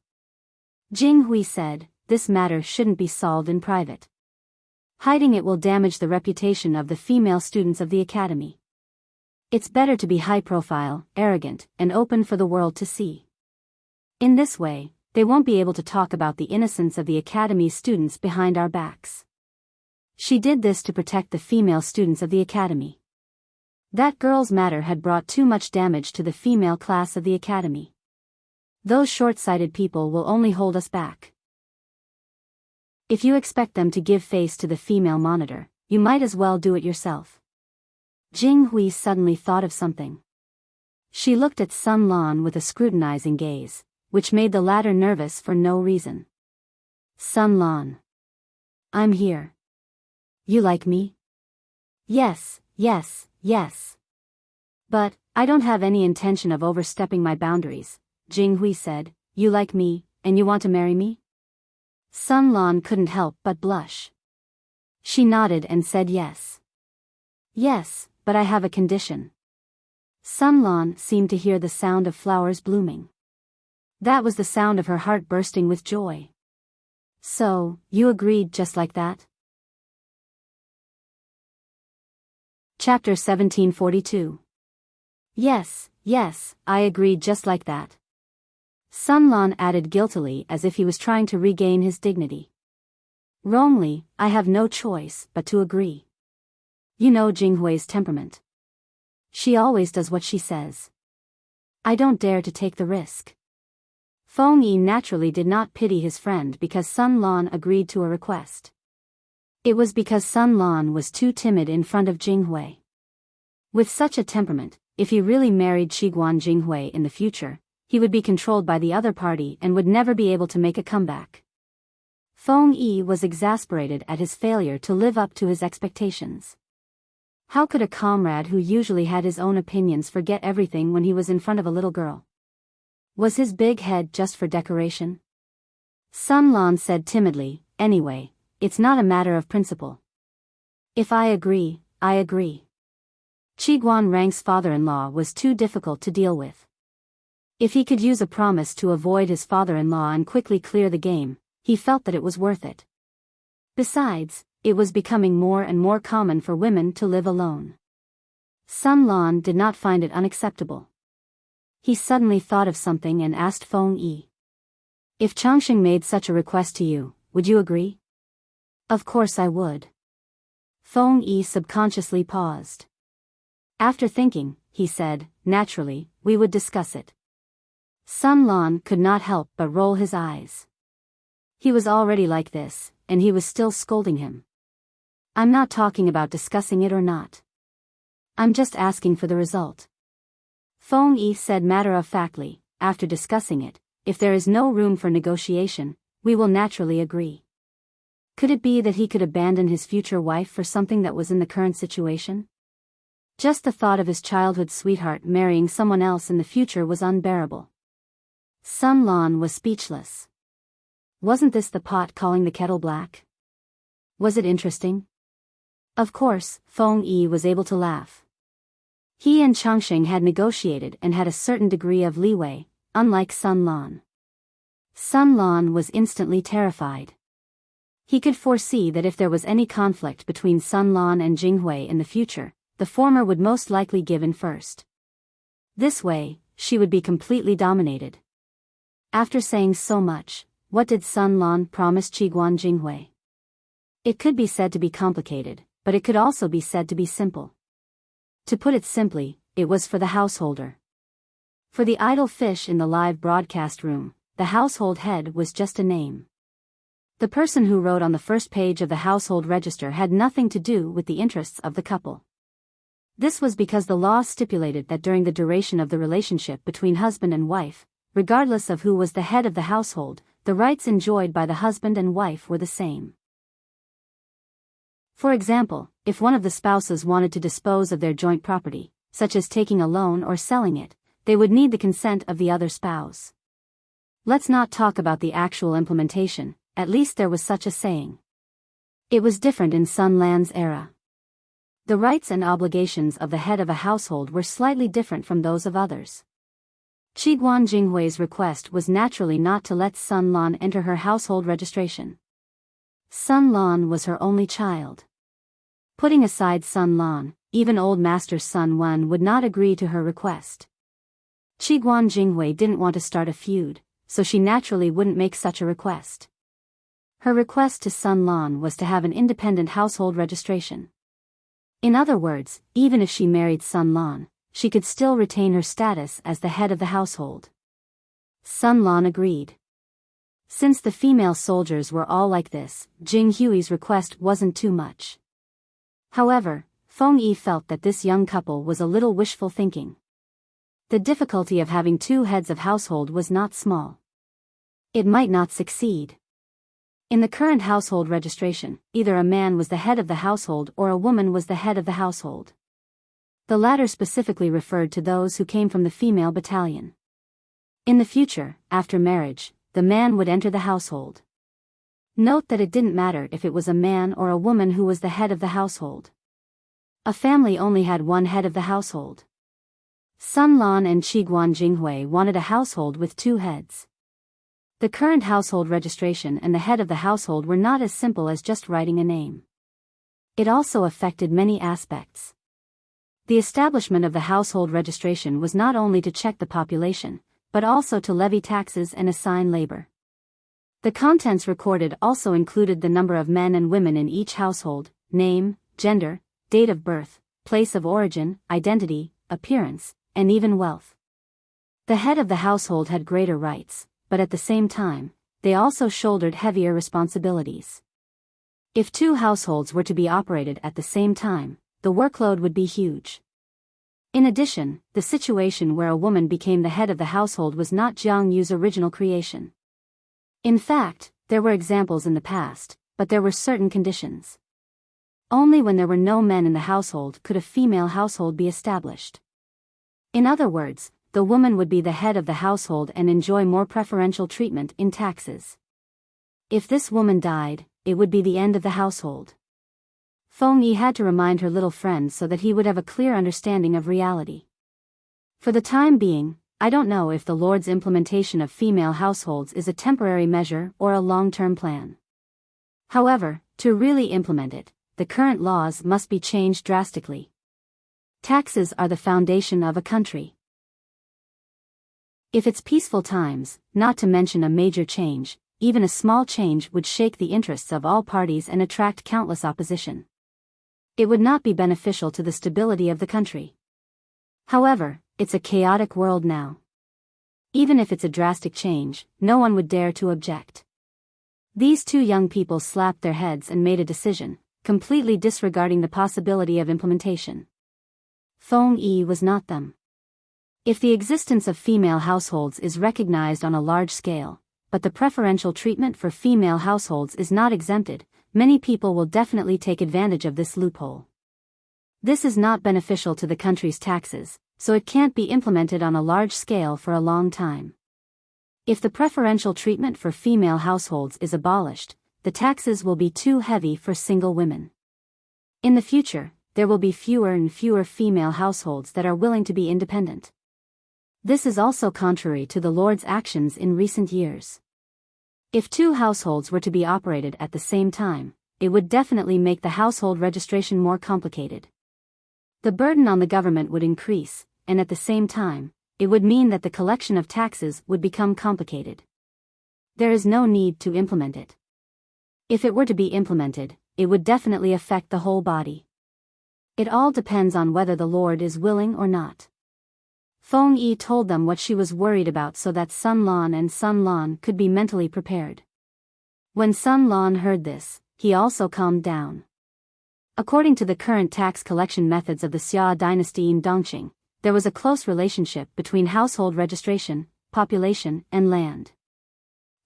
Jing Hui said, "This matter shouldn't be solved in private. Hiding it will damage the reputation of the female students of the academy. It's better to be high profile, arrogant, and open for the world to see. In this way, they won't be able to talk about the innocence of the academy's students behind our backs." She did this to protect the female students of the academy. That girl's matter had brought too much damage to the female class of the academy. Those short-sighted people will only hold us back. If you expect them to give face to the female monitor, you might as well do it yourself. Jing Hui suddenly thought of something. She looked at Sun Lan with a scrutinizing gaze, which made the latter nervous for no reason. Sun Lan. I'm here. You like me? Yes, yes, yes. But, I don't have any intention of overstepping my boundaries, Jing Hui said. You like me, and you want to marry me? Sun Lan couldn't help but blush. She nodded and said yes. Yes, but I have a condition. Sun Lan seemed to hear the sound of flowers blooming. That was the sound of her heart bursting with joy. So, you agreed just like that? Chapter 1742. Yes, yes, I agreed just like that. Sun Lan added guiltily as if he was trying to regain his dignity. Wrongly, I have no choice but to agree. You know Jing Hui's temperament. She always does what she says. I don't dare to take the risk. Feng Yi naturally did not pity his friend because Sun Lan agreed to a request. It was because Sun Lan was too timid in front of Jing Hui. With such a temperament, if he really married Qiguan Jing Hui in the future, he would be controlled by the other party and would never be able to make a comeback. Feng Yi was exasperated at his failure to live up to his expectations. How could a comrade who usually had his own opinions forget everything when he was in front of a little girl? Was his big head just for decoration? Sun Lan said timidly, anyway, it's not a matter of principle. If I agree, I agree. Qiguan Rang's father-in-law was too difficult to deal with. If he could use a promise to avoid his father-in-law and quickly clear the game, he felt that it was worth it. Besides, it was becoming more and more common for women to live alone. Sun Lan did not find it unacceptable. He suddenly thought of something and asked Feng Yi. If Changsheng made such a request to you, would you agree? Of course I would. Feng Yi subconsciously paused. After thinking, he said, naturally, we would discuss it. Sun Lan could not help but roll his eyes. He was already like this, and he was still scolding him. I'm not talking about discussing it or not. I'm just asking for the result. Feng Yi said matter-of-factly, after discussing it, if there is no room for negotiation, we will naturally agree. Could it be that he could abandon his future wife for something that was in the current situation? Just the thought of his childhood sweetheart marrying someone else in the future was unbearable. Sun Lan was speechless. Wasn't this the pot calling the kettle black? Was it interesting? Of course, Feng Yi was able to laugh. He and Changsheng had negotiated and had a certain degree of leeway, unlike Sun Lan. Sun Lan was instantly terrified. He could foresee that if there was any conflict between Sun Lan and Jing Hui in the future, the former would most likely give in first. This way, she would be completely dominated. After saying so much, what did Sun Lan promise Qiguan Jing Hui? It could be said to be complicated, but it could also be said to be simple. To put it simply, it was for the householder. For the idle fish in the live broadcast room, the household head was just a name. The person who wrote on the first page of the household register had nothing to do with the interests of the couple. This was because the law stipulated that during the duration of the relationship between husband and wife, regardless of who was the head of the household, the rights enjoyed by the husband and wife were the same. For example, if one of the spouses wanted to dispose of their joint property, such as taking a loan or selling it, they would need the consent of the other spouse. Let's not talk about the actual implementation, at least there was such a saying. It was different in Sun Lan's era. The rights and obligations of the head of a household were slightly different from those of others. Qiguan Jinghui's request was naturally not to let Sun Lan enter her household registration. Sun Lan was her only child. Putting aside Sun Lan, even old master Sun Wen would not agree to her request. Qiguan Jinghui didn't want to start a feud, so she naturally wouldn't make such a request. Her request to Sun Lan was to have an independent household registration. In other words, even if she married Sun Lan, she could still retain her status as the head of the household. Sun Lan agreed. Since the female soldiers were all like this, Jing Hui's request wasn't too much. However, Feng Yi felt that this young couple was a little wishful thinking. The difficulty of having two heads of household was not small. It might not succeed. In the current household registration, either a man was the head of the household or a woman was the head of the household. The latter specifically referred to those who came from the female battalion. In the future, after marriage, the man would enter the household. Note that it didn't matter if it was a man or a woman who was the head of the household. A family only had one head of the household. Sun Lan and Qiguan Jinghui wanted a household with two heads. The current household registration and the head of the household were not as simple as just writing a name. It also affected many aspects. The establishment of the household registration was not only to check the population, but also to levy taxes and assign labor. The contents recorded also included the number of men and women in each household, name, gender, date of birth, place of origin, identity, appearance, and even wealth. The head of the household had greater rights, but at the same time, they also shouldered heavier responsibilities. If two households were to be operated at the same time, the workload would be huge. In addition, the situation where a woman became the head of the household was not Jiang Yu's original creation. In fact, there were examples in the past, but there were certain conditions. Only when there were no men in the household could a female household be established. In other words, the woman would be the head of the household and enjoy more preferential treatment in taxes. If this woman died, it would be the end of the household. Feng Yi had to remind her little friend so that he would have a clear understanding of reality. For the time being, I don't know if the Lord's implementation of female households is a temporary measure or a long-term plan. However, to really implement it, the current laws must be changed drastically. Taxes are the foundation of a country. If it's peaceful times, not to mention a major change, even a small change would shake the interests of all parties and attract countless opposition. It would not be beneficial to the stability of the country. However, it's a chaotic world now. Even if it's a drastic change, no one would dare to object. These two young people slapped their heads and made a decision, completely disregarding the possibility of implementation. Feng Yi was not them. If the existence of female households is recognized on a large scale, but the preferential treatment for female households is not exempted, many people will definitely take advantage of this loophole. This is not beneficial to the country's taxes, so it can't be implemented on a large scale for a long time. If the preferential treatment for female households is abolished, the taxes will be too heavy for single women. In the future, there will be fewer and fewer female households that are willing to be independent. This is also contrary to the Lord's actions in recent years. If two households were to be operated at the same time, it would definitely make the household registration more complicated. The burden on the government would increase, and at the same time, it would mean that the collection of taxes would become complicated. There is no need to implement it. If it were to be implemented, it would definitely affect the whole body. It all depends on whether the Lord is willing or not. Feng Yi told them what she was worried about so that Sun Lan and Sun Lan could be mentally prepared. When Sun Lan heard this, he also calmed down. According to the current tax collection methods of the Xia dynasty in Dongqing, there was a close relationship between household registration, population, and land.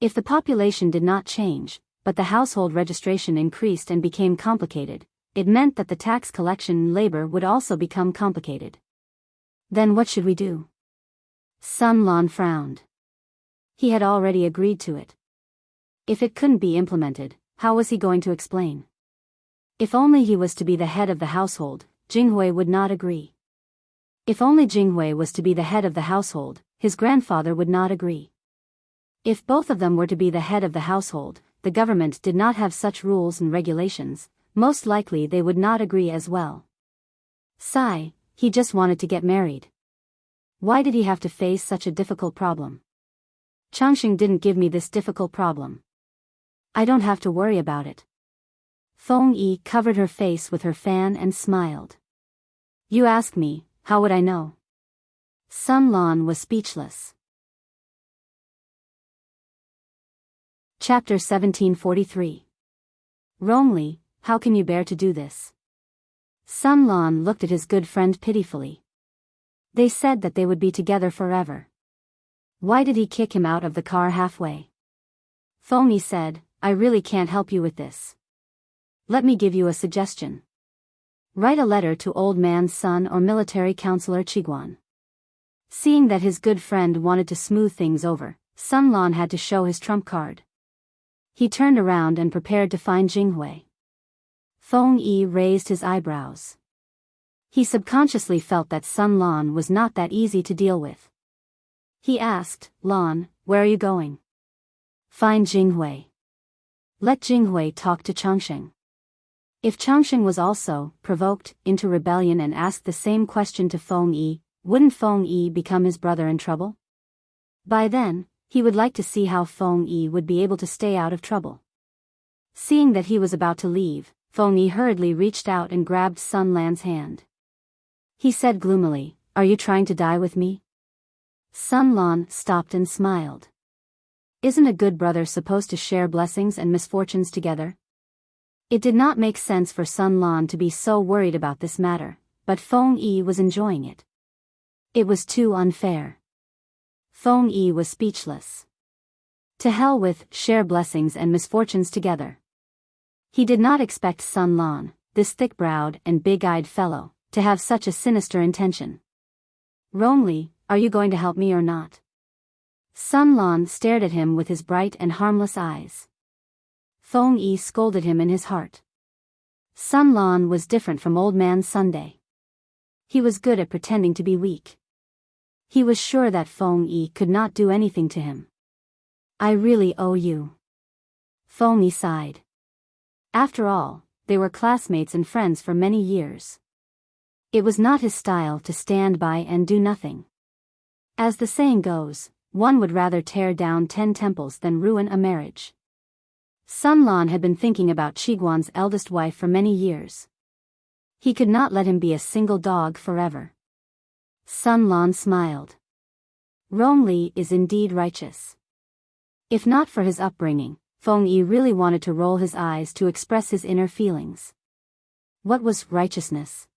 If the population did not change, but the household registration increased and became complicated, it meant that the tax collection and labor would also become complicated. Then what should we do? Sun Lan frowned. He had already agreed to it. If it couldn't be implemented, how was he going to explain? If only he was to be the head of the household, Jinghui would not agree. If only Jinghui was to be the head of the household, his grandfather would not agree. If both of them were to be the head of the household, the government did not have such rules and regulations, most likely they would not agree as well. Sigh, he just wanted to get married. Why did he have to face such a difficult problem? Changxing didn't give me this difficult problem. I don't have to worry about it. Feng Yi covered her face with her fan and smiled. You ask me, how would I know? Sun Lan was speechless. Chapter 1743. Rongli, how can you bear to do this? Sun Lan looked at his good friend pitifully. They said that they would be together forever. Why did he kick him out of the car halfway? Feng Yi said, I really can't help you with this. Let me give you a suggestion. Write a letter to Old Man's son or military counselor Qiguan. Seeing that his good friend wanted to smooth things over, Sun Lan had to show his trump card. He turned around and prepared to find Jinghui. Feng Yi raised his eyebrows. He subconsciously felt that Sun Lan was not that easy to deal with. He asked, Lan, where are you going? Find Jinghui. Let Jinghui talk to Changsheng. If Changsheng was also provoked into rebellion and asked the same question to Feng Yi, wouldn't Feng Yi become his brother in trouble? By then, he would like to see how Feng Yi would be able to stay out of trouble. Seeing that he was about to leave, Feng Yi hurriedly reached out and grabbed Sun Lan's hand. He said gloomily, Are you trying to die with me? Sun Lan stopped and smiled. Isn't a good brother supposed to share blessings and misfortunes together? It did not make sense for Sun Lan to be so worried about this matter, but Feng Yi was enjoying it. It was too unfair. Feng Yi was speechless. To hell with share blessings and misfortunes together. He did not expect Sun Lan, this thick-browed and big-eyed fellow, to have such a sinister intention. Rongli, are you going to help me or not? Sun Lan stared at him with his bright and harmless eyes. Feng Yi scolded him in his heart. Sun Lan was different from Old Man Sunday. He was good at pretending to be weak. He was sure that Feng Yi could not do anything to him. I really owe you. Feng Yi sighed. After all, they were classmates and friends for many years. It was not his style to stand by and do nothing. As the saying goes, one would rather tear down 10 temples than ruin a marriage. Sun Lan had been thinking about Qiguan's eldest wife for many years. He could not let him be a single dog forever. Sun Lan smiled. Rongli is indeed righteous. If not for his upbringing, Feng Yi really wanted to roll his eyes to express his inner feelings. What was righteousness?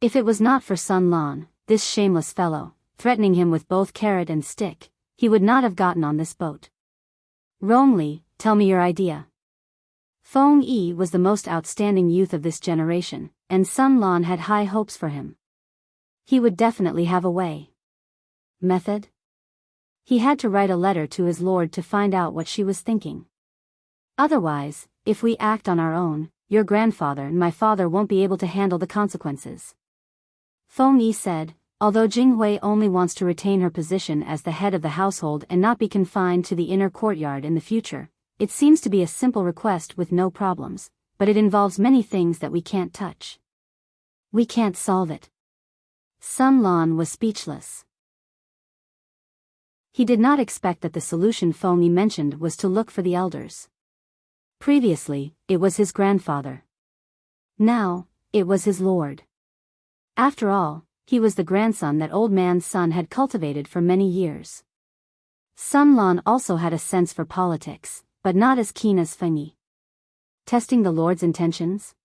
If it was not for Sun Lan, this shameless fellow, threatening him with both carrot and stick, he would not have gotten on this boat. Rongli, tell me your idea. Feng Yi was the most outstanding youth of this generation, and Sun Lan had high hopes for him. He would definitely have a way. Method? He had to write a letter to his lord to find out what she was thinking. Otherwise, if we act on our own, your grandfather and my father won't be able to handle the consequences. Feng Yi said, although Jinghui only wants to retain her position as the head of the household and not be confined to the inner courtyard in the future, it seems to be a simple request with no problems, but it involves many things that we can't touch. We can't solve it. Sun Lan was speechless. He did not expect that the solution Feng Yi mentioned was to look for the elders. Previously, it was his grandfather. Now, it was his lord. After all, he was the grandson that Old Man's son had cultivated for many years. Sun Lan also had a sense for politics, but not as keen as Feng Yi. Testing the lord's intentions?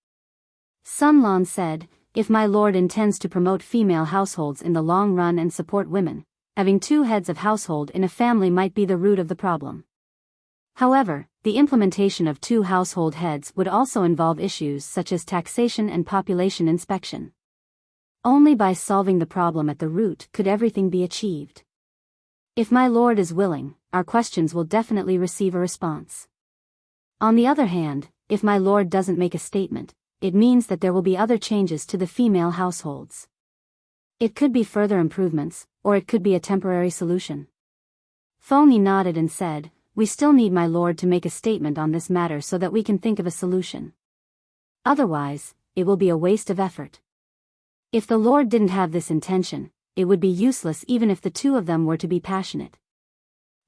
Sun Lan said, if my lord intends to promote female households in the long run and support women, having 2 heads of household in a family might be the root of the problem. However, the implementation of 2 household heads would also involve issues such as taxation and population inspection. Only by solving the problem at the root could everything be achieved. If my lord is willing, our questions will definitely receive a response. On the other hand, if my lord doesn't make a statement, it means that there will be other changes to the female households. It could be further improvements, or it could be a temporary solution. Feng Yi nodded and said, we still need my lord to make a statement on this matter so that we can think of a solution. Otherwise, it will be a waste of effort. If the lord didn't have this intention, it would be useless even if the 2 of them were to be passionate.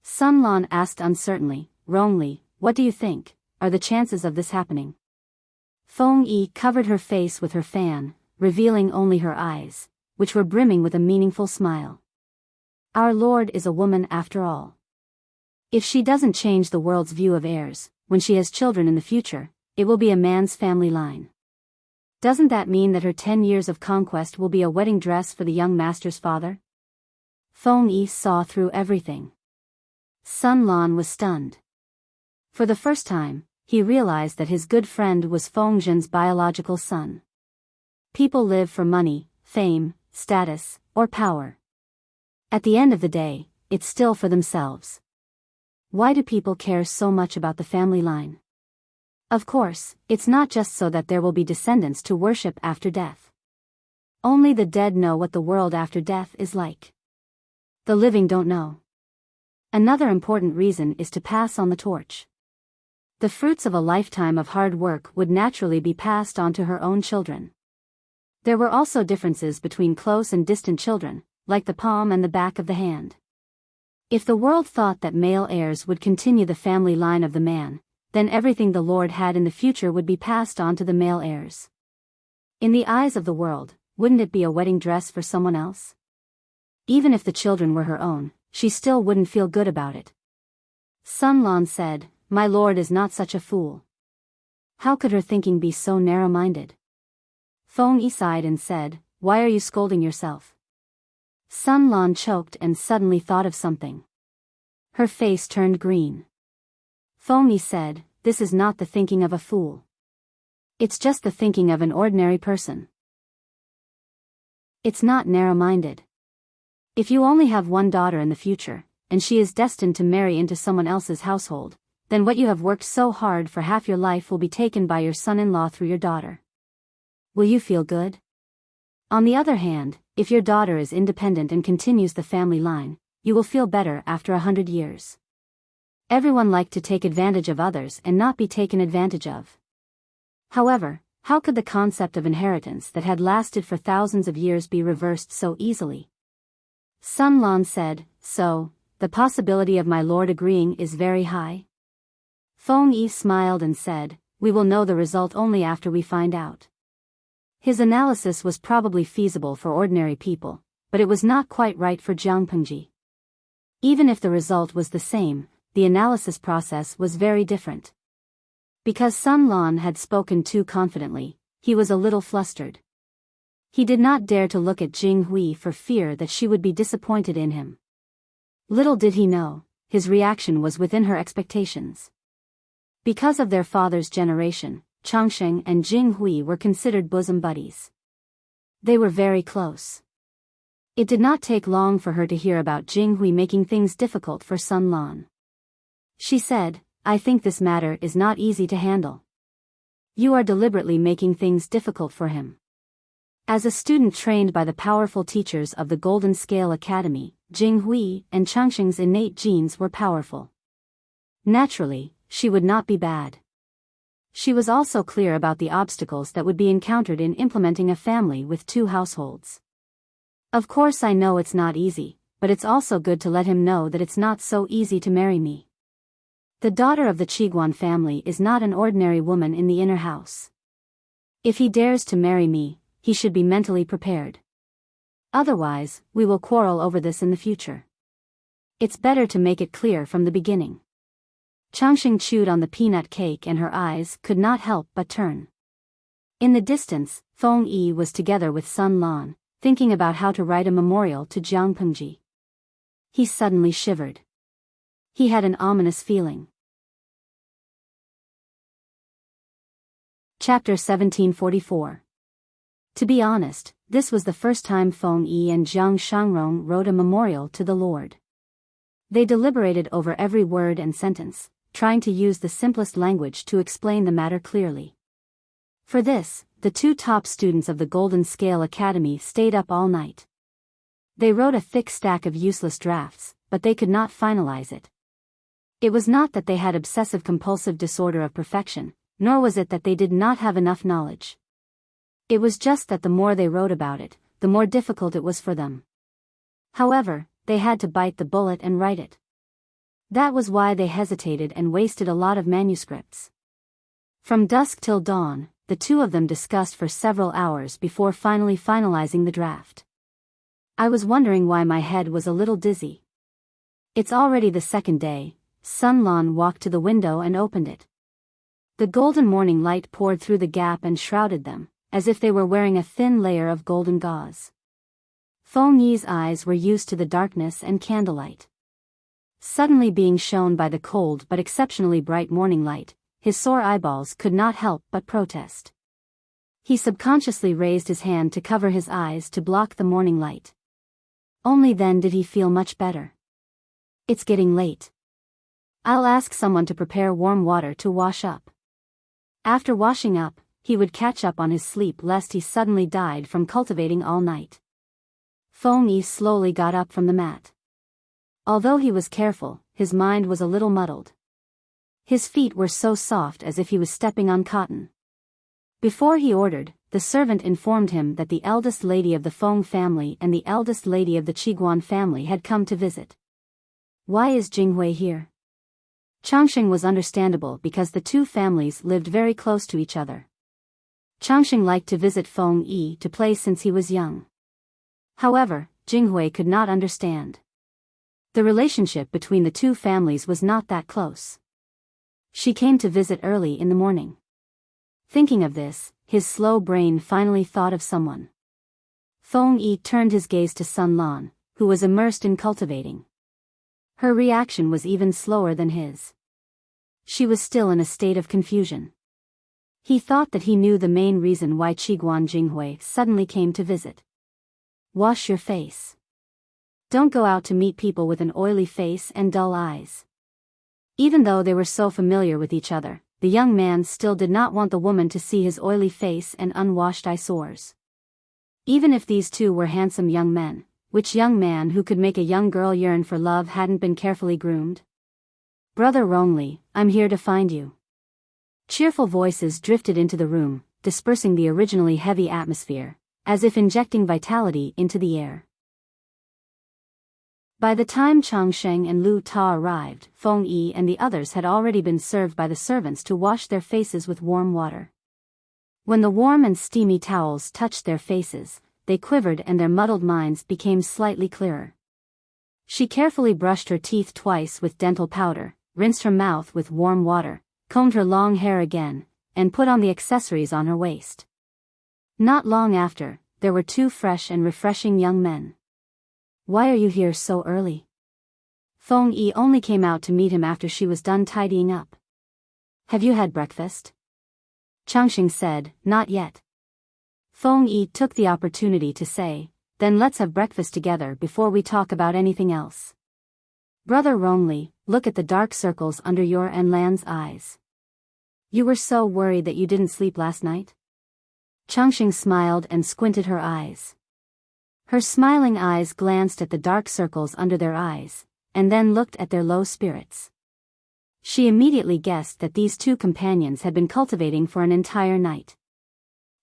Sun Lan asked uncertainly, Rongli, what do you think, are the chances of this happening? Feng Yi covered her face with her fan, revealing only her eyes, which were brimming with a meaningful smile. Our lord is a woman after all. If she doesn't change the world's view of heirs, when she has children in the future, it will be a man's family line. Doesn't that mean that her 10 years of conquest will be a wedding dress for the young master's father? Feng Yi saw through everything. Sun Lan was stunned. For the first time, he realized that his good friend was Feng Zhen's biological son. People live for money, fame, status, or power. At the end of the day, it's still for themselves. Why do people care so much about the family line? Of course, it's not just so that there will be descendants to worship after death. Only the dead know what the world after death is like. The living don't know. Another important reason is to pass on the torch. The fruits of a lifetime of hard work would naturally be passed on to her own children. There were also differences between close and distant children, like the palm and the back of the hand. If the world thought that male heirs would continue the family line of the man, then everything the Lord had in the future would be passed on to the male heirs. In the eyes of the world, wouldn't it be a wedding dress for someone else? Even if the children were her own, she still wouldn't feel good about it. Sun Lan said, "My lord is not such a fool. How could her thinking be so narrow-minded?" Feng Yi sighed and said, "Why are you scolding yourself?" Sun Lan choked and suddenly thought of something. Her face turned green. Feng Yi said, "This is not the thinking of a fool. It's just the thinking of an ordinary person. It's not narrow-minded. If you only have one daughter in the future, and she is destined to marry into someone else's household, then what you have worked so hard for half your life will be taken by your son-in-law through your daughter. Will you feel good? On the other hand, if your daughter is independent and continues the family line, you will feel better after 100 years. Everyone likes to take advantage of others and not be taken advantage of. However, how could the concept of inheritance that had lasted for thousands of years be reversed so easily?" Sun Lan said, "So, the possibility of my lord agreeing is very high?" Feng Yi smiled and said, "We will know the result only after we find out." His analysis was probably feasible for ordinary people, but it was not quite right for Jiang Pengji. Even if the result was the same, the analysis process was very different. Because Sun Lan had spoken too confidently, he was a little flustered. He did not dare to look at Jing Hui for fear that she would be disappointed in him. Little did he know, his reaction was within her expectations. Because of their father's generation, Changsheng and Jing Hui were considered bosom buddies. They were very close. It did not take long for her to hear about Jing Hui making things difficult for Sun Lan. She said, "I think this matter is not easy to handle. You are deliberately making things difficult for him." As a student trained by the powerful teachers of the Golden Scale Academy, Jing Hui and Changsheng's innate genes were powerful. Naturally, she would not be bad. She was also clear about the obstacles that would be encountered in implementing a family with 2 households. "Of course I know it's not easy, but it's also good to let him know that it's not so easy to marry me. The daughter of the Qiguan family is not an ordinary woman in the inner house. If he dares to marry me, he should be mentally prepared. Otherwise, we will quarrel over this in the future. It's better to make it clear from the beginning." Changsheng chewed on the peanut cake and her eyes could not help but turn. In the distance, Feng Yi was together with Sun Lan, thinking about how to write a memorial to Jiang Pengji. He suddenly shivered. He had an ominous feeling. Chapter 1744. To be honest, this was the first time Feng Yi and Jiang Shangrong wrote a memorial to the Lord. They deliberated over every word and sentence, trying to use the simplest language to explain the matter clearly. For this, the 2 top students of the Golden Scale Academy stayed up all night. They wrote a thick stack of useless drafts, but they could not finalize it. It was not that they had obsessive-compulsive disorder of perfection, nor was it that they did not have enough knowledge. It was just that the more they wrote about it, the more difficult it was for them. However, they had to bite the bullet and write it. That was why they hesitated and wasted a lot of manuscripts. From dusk till dawn, the 2 of them discussed for several hours before finally finalizing the draft. I was wondering why my head was a little dizzy. It's already the 2nd day. Sun Lan walked to the window and opened it. The golden morning light poured through the gap and shrouded them, as if they were wearing a thin layer of golden gauze. Feng Yi's eyes were used to the darkness and candlelight. Suddenly being shown by the cold but exceptionally bright morning light, his sore eyeballs could not help but protest. He subconsciously raised his hand to cover his eyes to block the morning light. Only then did he feel much better. It's getting late. I'll ask someone to prepare warm water to wash up. After washing up, he would catch up on his sleep lest he suddenly died from cultivating all night. Feng Yi slowly got up from the mat. Although he was careful, his mind was a little muddled. His feet were so soft as if he was stepping on cotton. Before he ordered, the servant informed him that the eldest lady of the Feng family and the eldest lady of the Qiguan family had come to visit. Why is Jinghui here? Changxing was understandable because the two families lived very close to each other. Changxing liked to visit Feng Yi to play since he was young. However, Jinghui could not understand. The relationship between the two families was not that close. She came to visit early in the morning. Thinking of this, his slow brain finally thought of someone. Feng Yi turned his gaze to Sun Lan, who was immersed in cultivating. Her reaction was even slower than his. She was still in a state of confusion. He thought that he knew the main reason why Qiguan Jinghui suddenly came to visit. Wash your face. Don't go out to meet people with an oily face and dull eyes. Even though they were so familiar with each other, the young man still did not want the woman to see his oily face and unwashed eye sores. Even if these two were handsome young men, which young man who could make a young girl yearn for love hadn't been carefully groomed? Brother Rongli, I'm here to find you. Cheerful voices drifted into the room, dispersing the originally heavy atmosphere, as if injecting vitality into the air. By the time Changsheng and Lu Ta arrived, Feng Yi and the others had already been served by the servants to wash their faces with warm water. When the warm and steamy towels touched their faces, they quivered and their muddled minds became slightly clearer. She carefully brushed her teeth twice with dental powder, rinsed her mouth with warm water, combed her long hair again, and put on the accessories on her waist. Not long after, there were two fresh and refreshing young men. Why are you here so early? Feng Yi only came out to meet him after she was done tidying up. Have you had breakfast? Changxing said, not yet. Feng Yi took the opportunity to say, then let's have breakfast together before we talk about anything else. Brother Rongli, look at the dark circles under your and Lan's eyes. You were so worried that you didn't sleep last night? Changxing smiled and squinted her eyes. Her smiling eyes glanced at the dark circles under their eyes, and then looked at their low spirits. She immediately guessed that these two companions had been cultivating for an entire night.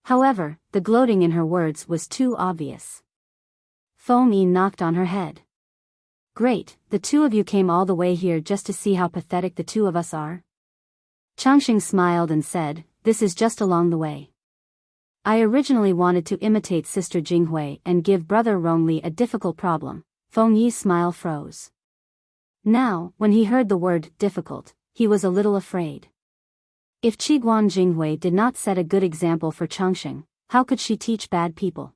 However, the gloating in her words was too obvious. Feng Yi knocked on her head. Great, the two of you came all the way here just to see how pathetic the two of us are? Changxing smiled and said, this is just along the way. I originally wanted to imitate Sister Jinghui and give Brother Rongli a difficult problem. Feng Yi's smile froze. Now, when he heard the word difficult, he was a little afraid. If Qiguan Jinghui did not set a good example for Changxing, how could she teach bad people?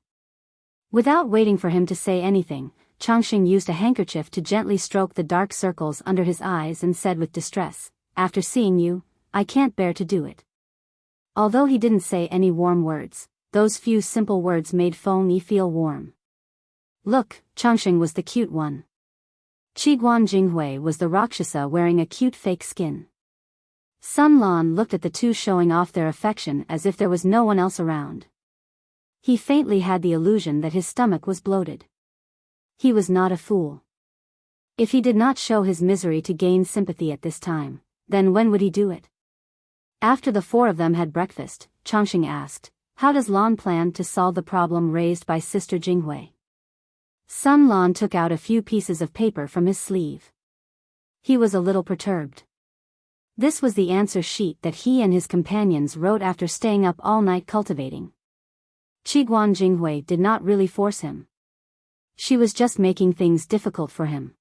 Without waiting for him to say anything, Changxing used a handkerchief to gently stroke the dark circles under his eyes and said with distress, after seeing you, I can't bear to do it. Although he didn't say any warm words, those few simple words made Feng Yi feel warm. Look, Changxing was the cute one. Qiguan Jinghui was the Rakshasa wearing a cute fake skin. Sun Lan looked at the two showing off their affection as if there was no one else around. He faintly had the illusion that his stomach was bloated. He was not a fool. If he did not show his misery to gain sympathy at this time, then when would he do it? After the four of them had breakfast, Changxing asked, how does Lan plan to solve the problem raised by Sister Jinghui? Sun Lan took out a few pieces of paper from his sleeve. He was a little perturbed. This was the answer sheet that he and his companions wrote after staying up all night cultivating. Qiguan Jinghui did not really force him. She was just making things difficult for him.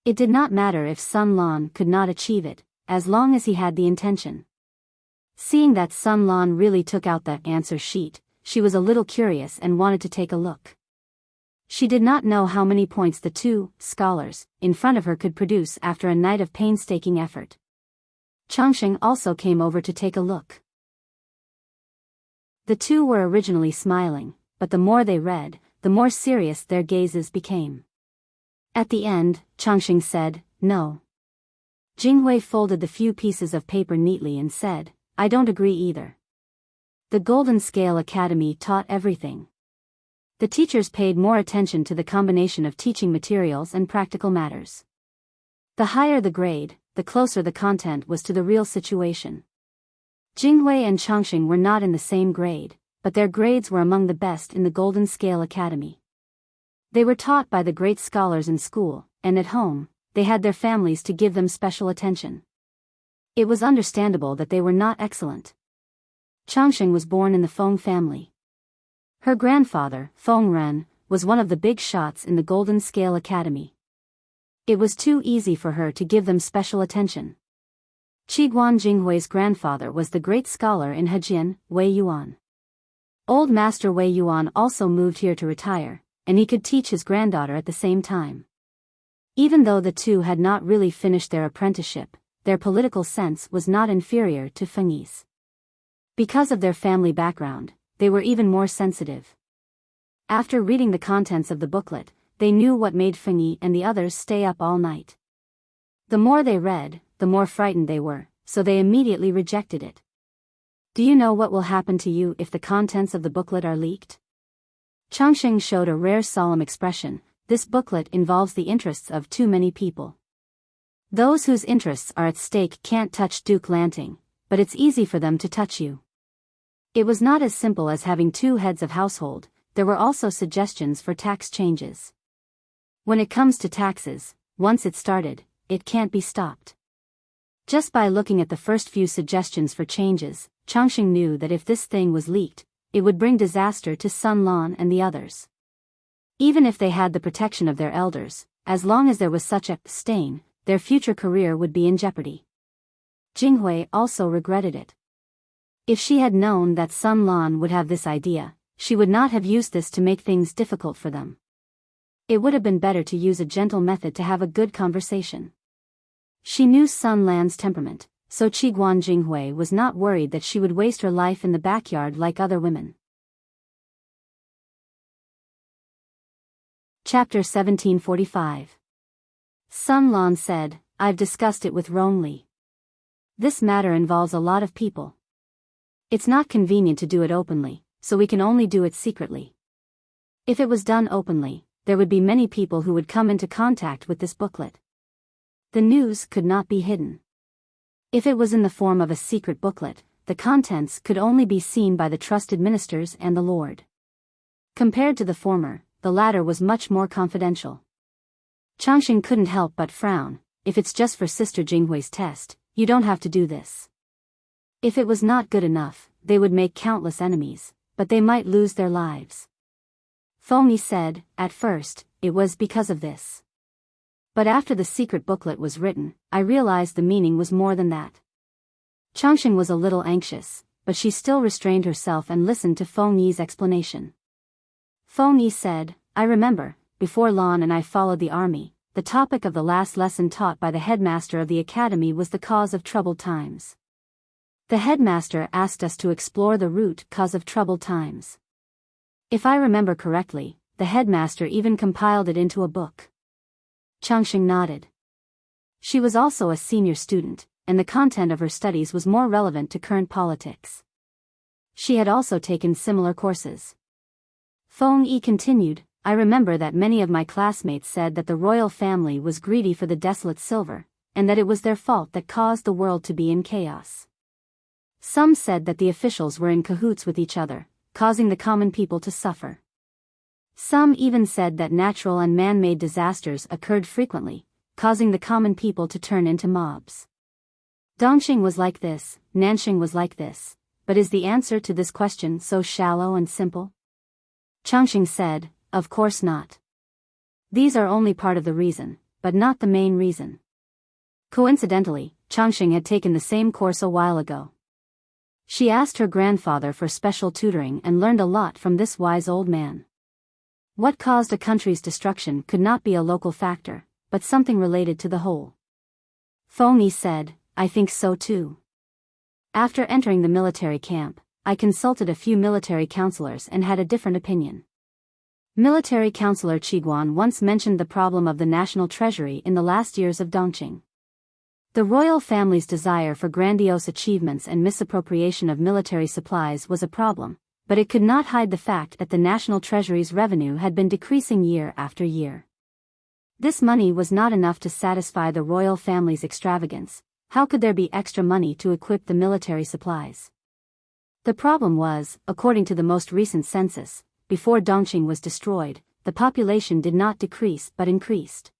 It did not matter if Sun Lan could not achieve it, as long as he had the intention. Seeing that Sun Lan really took out that answer sheet, she was a little curious and wanted to take a look. She did not know how many points the two scholars in front of her could produce after a night of painstaking effort. Changxing also came over to take a look. The two were originally smiling, but the more they read, the more serious their gazes became. At the end, Changxing said, "No." Jinghui folded the few pieces of paper neatly and said, "I don't agree either. The Golden Scale Academy taught everything. The teachers paid more attention to the combination of teaching materials and practical matters. The higher the grade, the closer the content was to the real situation. Jinghui and Changxing were not in the same grade, but their grades were among the best in the Golden Scale Academy. They were taught by the great scholars in school, and at home, they had their families to give them special attention. It was understandable that they were not excellent. Changxing was born in the Feng family. Her grandfather, Feng Ren, was one of the big shots in the Golden Scale Academy. It was too easy for her to give them special attention. Qiguan Jinghui's grandfather was the great scholar in Hejian, Wei Yuan. Old Master Wei Yuan also moved here to retire, and he could teach his granddaughter at the same time. Even though the two had not really finished their apprenticeship, their political sense was not inferior to Feng Yi's. Because of their family background, they were even more sensitive. After reading the contents of the booklet, they knew what made Feng Yi and the others stay up all night. The more they read, the more frightened they were, so they immediately rejected it. Do you know what will happen to you if the contents of the booklet are leaked? Changxing showed a rare solemn expression. This booklet involves the interests of too many people. Those whose interests are at stake can't touch Duke Lanting, but it's easy for them to touch you. It was not as simple as having two heads of household, there were also suggestions for tax changes. When it comes to taxes, once it started, it can't be stopped. Just by looking at the first few suggestions for changes, Changxing knew that if this thing was leaked, it would bring disaster to Sun Lan and the others. Even if they had the protection of their elders, as long as there was such a stain, their future career would be in jeopardy. Jinghui also regretted it. If she had known that Sun Lan would have this idea, she would not have used this to make things difficult for them. It would have been better to use a gentle method to have a good conversation. She knew Sun Lan's temperament, so Qiguan Jinghui was not worried that she would waste her life in the backyard like other women. Chapter 1745. Sun Lan said, "I've discussed it with Rong Li. This matter involves a lot of people. It's not convenient to do it openly, so we can only do it secretly. If it was done openly, there would be many people who would come into contact with this booklet. The news could not be hidden. If it was in the form of a secret booklet, the contents could only be seen by the trusted ministers and the Lord. Compared to the former, the latter was much more confidential." Changxing couldn't help but frown. If it's just for Sister Jinghui's test, you don't have to do this. If it was not good enough, they would make countless enemies, but they might lose their lives. Feng Yi said, "At first, it was because of this. But after the secret booklet was written, I realized the meaning was more than that." Changxing was a little anxious, but she still restrained herself and listened to Feng Yi's explanation. Feng Yi said, "I remember, before Lan and I followed the army, the topic of the last lesson taught by the headmaster of the academy was the cause of troubled times. The headmaster asked us to explore the root cause of troubled times. If I remember correctly, the headmaster even compiled it into a book." Changxing nodded. She was also a senior student, and the content of her studies was more relevant to current politics. She had also taken similar courses. Feng Yi continued, "I remember that many of my classmates said that the royal family was greedy for the desolate silver, and that it was their fault that caused the world to be in chaos. Some said that the officials were in cahoots with each other, causing the common people to suffer. Some even said that natural and man-made disasters occurred frequently, causing the common people to turn into mobs. Dongxing was like this, Nanxing was like this, but is the answer to this question so shallow and simple?" Changxing said, "Of course not. These are only part of the reason, but not the main reason." Coincidentally, Changxing had taken the same course a while ago. She asked her grandfather for special tutoring and learned a lot from this wise old man. What caused a country's destruction could not be a local factor, but something related to the whole. Feng Yi said, I think so too. After entering the military camp, I consulted a few military counselors and had a different opinion. Military counselor Qiguan once mentioned the problem of the national treasury in the last years of Dongqing. The royal family's desire for grandiose achievements and misappropriation of military supplies was a problem, but it could not hide the fact that the national treasury's revenue had been decreasing year after year. This money was not enough to satisfy the royal family's extravagance. How could there be extra money to equip the military supplies? The problem was, according to the most recent census, before Dongqing was destroyed, the population did not decrease but increased.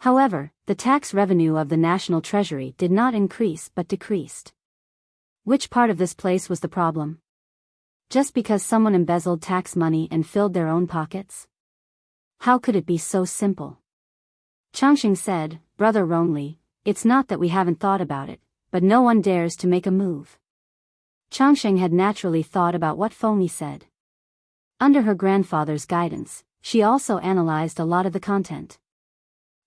However, the tax revenue of the national treasury did not increase but decreased. Which part of this place was the problem? Just because someone embezzled tax money and filled their own pockets? How could it be so simple? Changxing said, Brother Ronli, it's not that we haven't thought about it, but no one dares to make a move. Changxing had naturally thought about what Feng Yi said. Under her grandfather's guidance, she also analyzed a lot of the content.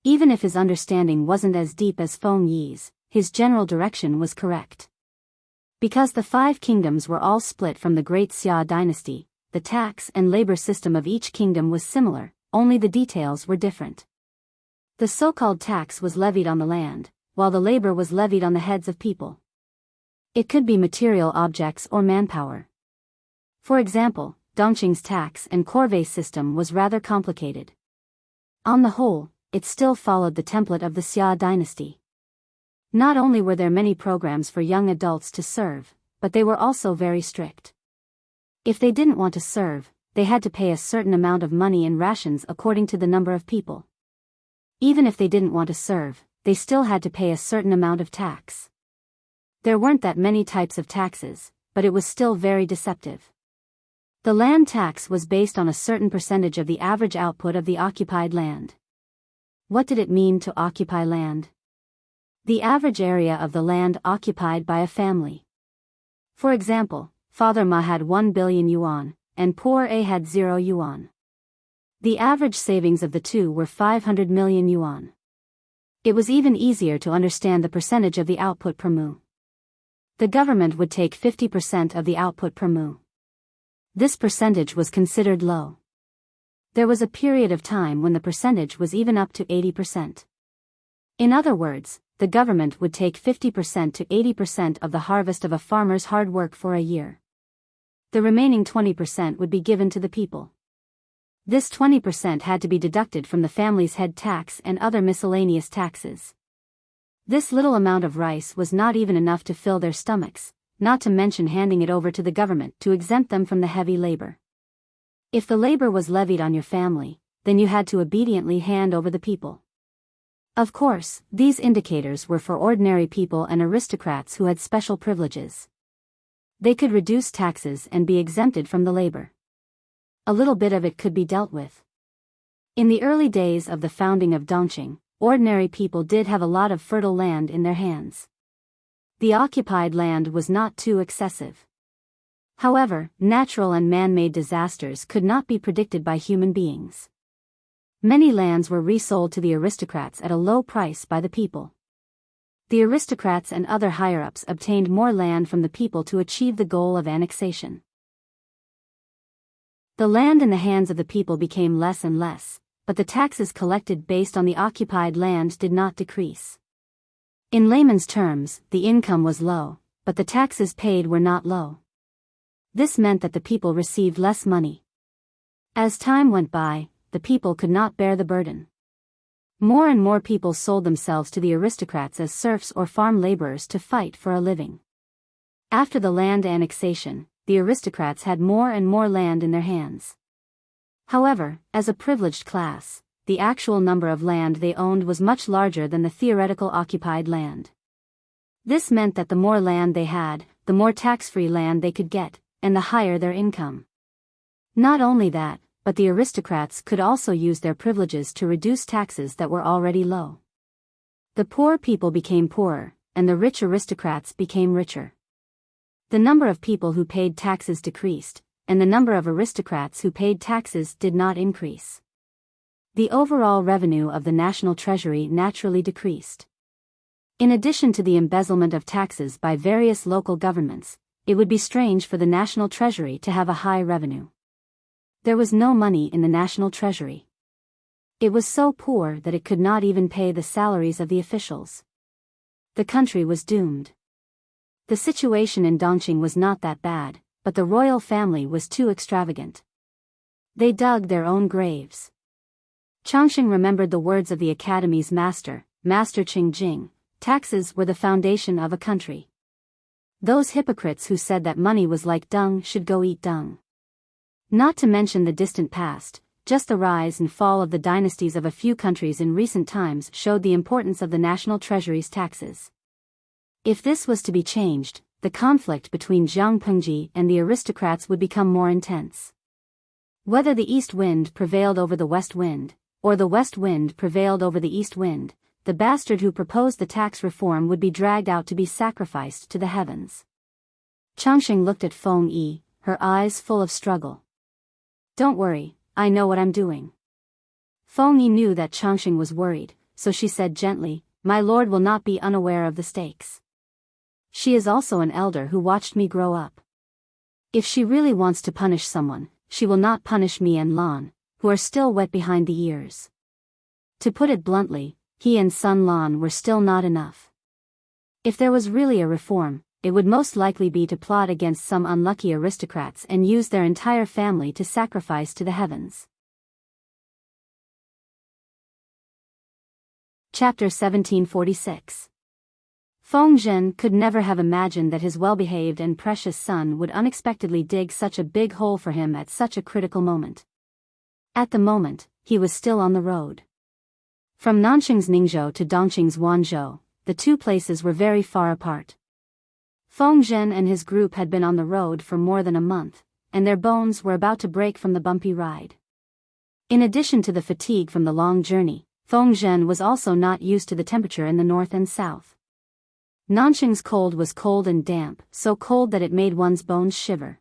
Even if his understanding wasn't as deep as Feng Yi's, his general direction was correct. Because the 5 kingdoms were all split from the Great Xia dynasty, the tax and labor system of each kingdom was similar, only the details were different. The so-called tax was levied on the land, while the labor was levied on the heads of people. It could be material objects or manpower. For example, Dongqing's tax and corvée system was rather complicated. On the whole, it still followed the template of the Xia dynasty. Not only were there many programs for young adults to serve, but they were also very strict. If they didn't want to serve, they had to pay a certain amount of money in rations according to the number of people. Even if they didn't want to serve, they still had to pay a certain amount of tax. There weren't that many types of taxes, but it was still very deceptive. The land tax was based on a certain percentage of the average output of the occupied land. What did it mean to occupy land? The average area of the land occupied by a family. For example, Father Ma had 1 billion yuan, and poor A had 0 yuan. The average savings of the two were 500 million yuan. It was even easier to understand the percentage of the output per mu. The government would take 50% of the output per mu. This percentage was considered low. There was a period of time when the percentage was even up to 80%. In other words, the government would take 50% to 80% of the harvest of a farmer's hard work for a year. The remaining 20% would be given to the people. This 20% had to be deducted from the family's head tax and other miscellaneous taxes. This little amount of rice was not even enough to fill their stomachs, not to mention handing it over to the government to exempt them from the heavy labor. If the labor was levied on your family, then you had to obediently hand over the people. Of course, these indicators were for ordinary people and aristocrats who had special privileges. They could reduce taxes and be exempted from the labor. A little bit of it could be dealt with. In the early days of the founding of Dongqing, ordinary people did have a lot of fertile land in their hands. The occupied land was not too excessive. However, natural and man-made disasters could not be predicted by human beings. Many lands were resold to the aristocrats at a low price by the people. The aristocrats and other higher-ups obtained more land from the people to achieve the goal of annexation. The land in the hands of the people became less and less, but the taxes collected based on the occupied land did not decrease. In layman's terms, the income was low, but the taxes paid were not low. This meant that the people received less money. As time went by, the people could not bear the burden. More and more people sold themselves to the aristocrats as serfs or farm laborers to fight for a living. After the land annexation, the aristocrats had more and more land in their hands. However, as a privileged class, the actual number of land they owned was much larger than the theoretical occupied land. This meant that the more land they had, the more tax-free land they could get, and the higher their income. Not only that, but the aristocrats could also use their privileges to reduce taxes that were already low. The poor people became poorer, and the rich aristocrats became richer. The number of people who paid taxes decreased, and the number of aristocrats who paid taxes did not increase. The overall revenue of the national treasury naturally decreased. In addition to the embezzlement of taxes by various local governments, it would be strange for the national treasury to have a high revenue. There was no money in the national treasury. It was so poor that it could not even pay the salaries of the officials. The country was doomed. The situation in Dongqing was not that bad, but the royal family was too extravagant. They dug their own graves. Chongqing remembered the words of the academy's master, Master Qingjing, taxes were the foundation of a country. Those hypocrites who said that money was like dung should go eat dung. Not to mention the distant past, just the rise and fall of the dynasties of a few countries in recent times showed the importance of the national treasury's taxes. If this was to be changed, the conflict between Jiang Pengji and the aristocrats would become more intense. Whether the east wind prevailed over the west wind, or the west wind prevailed over the east wind, the bastard who proposed the tax reform would be dragged out to be sacrificed to the heavens. Chongqing looked at Feng Yi, her eyes full of struggle. Don't worry, I know what I'm doing. Feng Yi knew that Chongqing was worried, so she said gently, my lord will not be unaware of the stakes. She is also an elder who watched me grow up. If she really wants to punish someone, she will not punish me and Lan, who are still wet behind the ears. To put it bluntly, he and Sun Lan were still not enough. If there was really a reform, it would most likely be to plot against some unlucky aristocrats and use their entire family to sacrifice to the heavens. Chapter 1746. Feng Zhen could never have imagined that his well-behaved and precious son would unexpectedly dig such a big hole for him at such a critical moment. At the moment, he was still on the road. From Nanqing's Ningzhou to Dongqing's Wanzhou, the two places were very far apart. Feng Zhen and his group had been on the road for more than a month, and their bones were about to break from the bumpy ride. In addition to the fatigue from the long journey, Feng Zhen was also not used to the temperature in the north and south. Nanqing's cold was cold and damp, so cold that it made one's bones shiver.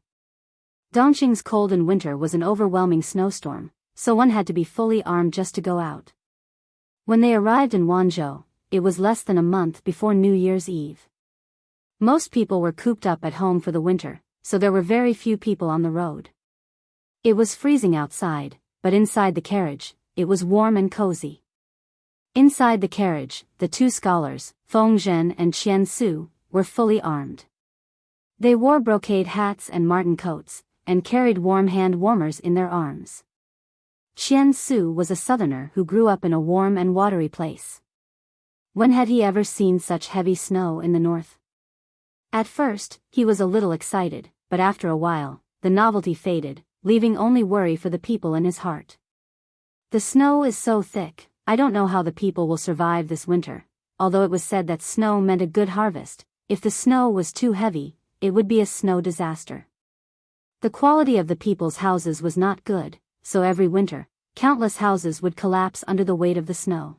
Dongqing's cold in winter was an overwhelming snowstorm, so one had to be fully armed just to go out. When they arrived in Wanzhou, it was less than a month before New Year's Eve. Most people were cooped up at home for the winter, so there were very few people on the road. It was freezing outside, but inside the carriage, it was warm and cozy. Inside the carriage, the two scholars, Feng Zhen and Qian Su, were fully armed. They wore brocade hats and marten coats, and carried warm hand warmers in their arms. Qian Su was a southerner who grew up in a warm and watery place. When had he ever seen such heavy snow in the north? At first, he was a little excited, but after a while, the novelty faded, leaving only worry for the people in his heart. The snow is so thick, I don't know how the people will survive this winter. Although it was said that snow meant a good harvest, if the snow was too heavy, it would be a snow disaster. The quality of the people's houses was not good, so every winter, countless houses would collapse under the weight of the snow.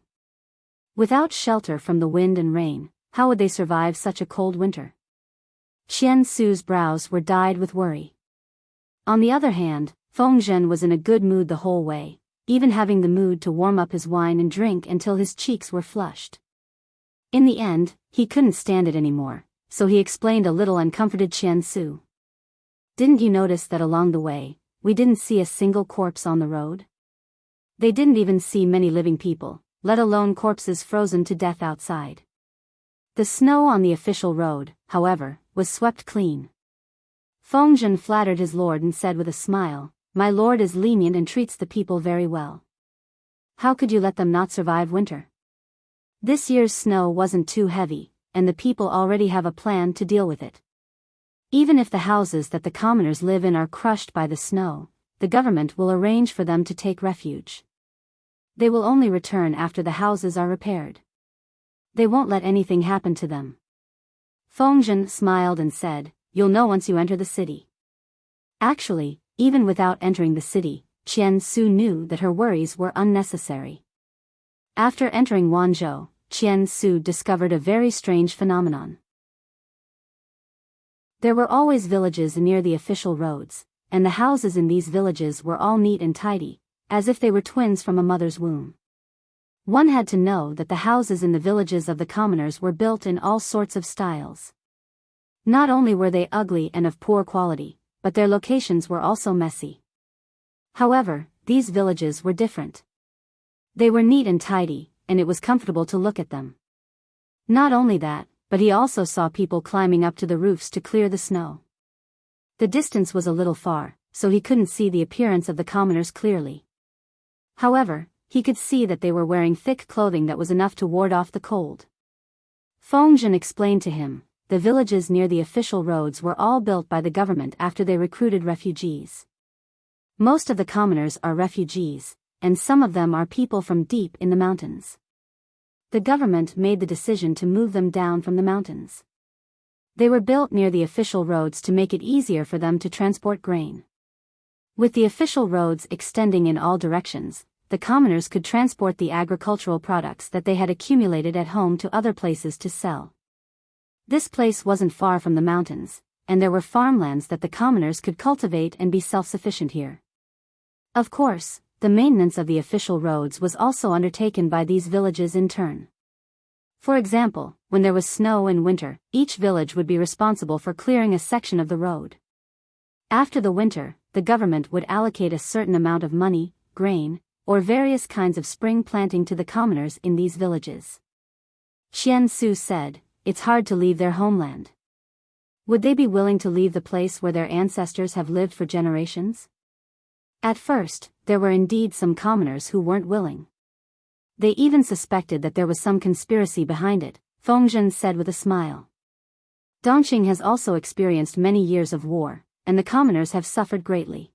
Without shelter from the wind and rain, how would they survive such a cold winter? Qian Su's brows were dyed with worry. On the other hand, Feng Zhen was in a good mood the whole way, even having the mood to warm up his wine and drink until his cheeks were flushed. In the end, he couldn't stand it anymore, so he explained a little and comforted Qian Su. Didn't you notice that along the way, we didn't see a single corpse on the road? They didn't even see many living people, let alone corpses frozen to death outside. The snow on the official road, however, was swept clean. Feng Zhen flattered his lord and said with a smile, my lord is lenient and treats the people very well. How could you let them not survive winter? This year's snow wasn't too heavy, and the people already have a plan to deal with it. Even if the houses that the commoners live in are crushed by the snow, the government will arrange for them to take refuge. They will only return after the houses are repaired. They won't let anything happen to them. Feng Zhen smiled and said, you'll know once you enter the city. Actually, even without entering the city, Qian Su knew that her worries were unnecessary. After entering Wanzhou, Qian Su discovered a very strange phenomenon. There were always villages near the official roads, and the houses in these villages were all neat and tidy, as if they were twins from a mother's womb. One had to know that the houses in the villages of the commoners were built in all sorts of styles. Not only were they ugly and of poor quality, but their locations were also messy. However, these villages were different. They were neat and tidy, and it was comfortable to look at them. Not only that, but he also saw people climbing up to the roofs to clear the snow. The distance was a little far, so he couldn't see the appearance of the commoners clearly. However, he could see that they were wearing thick clothing that was enough to ward off the cold. Fengzhen explained to him, the villages near the official roads were all built by the government after they recruited refugees. Most of the commoners are refugees, and some of them are people from deep in the mountains. The government made the decision to move them down from the mountains. They were built near the official roads to make it easier for them to transport grain. With the official roads extending in all directions, the commoners could transport the agricultural products that they had accumulated at home to other places to sell. This place wasn't far from the mountains, and there were farmlands that the commoners could cultivate and be self-sufficient here. Of course, the maintenance of the official roads was also undertaken by these villages in turn. For example, when there was snow in winter, each village would be responsible for clearing a section of the road. After the winter, the government would allocate a certain amount of money, grain, or various kinds of spring planting to the commoners in these villages. Qian Su said, "It's hard to leave their homeland. Would they be willing to leave the place where their ancestors have lived for generations?" At first, there were indeed some commoners who weren't willing. They even suspected that there was some conspiracy behind it, Fengzhen said with a smile. Dongqing has also experienced many years of war, and the commoners have suffered greatly.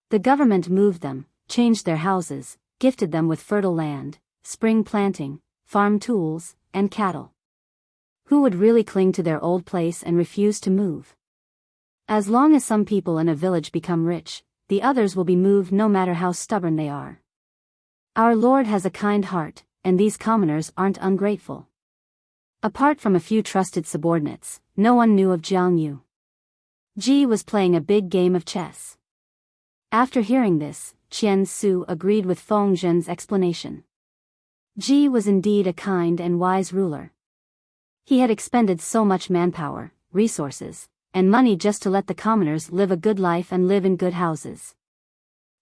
The government moved them, changed their houses, gifted them with fertile land, spring planting, farm tools, and cattle. Who would really cling to their old place and refuse to move? As long as some people in a village become rich, the others will be moved no matter how stubborn they are. Our Lord has a kind heart, and these commoners aren't ungrateful. Apart from a few trusted subordinates, no one knew of Jiang Yu. Ji was playing a big game of chess. After hearing this, Qian Su agreed with Fengzhen's explanation. Ji was indeed a kind and wise ruler. He had expended so much manpower, resources, and money just to let the commoners live a good life and live in good houses.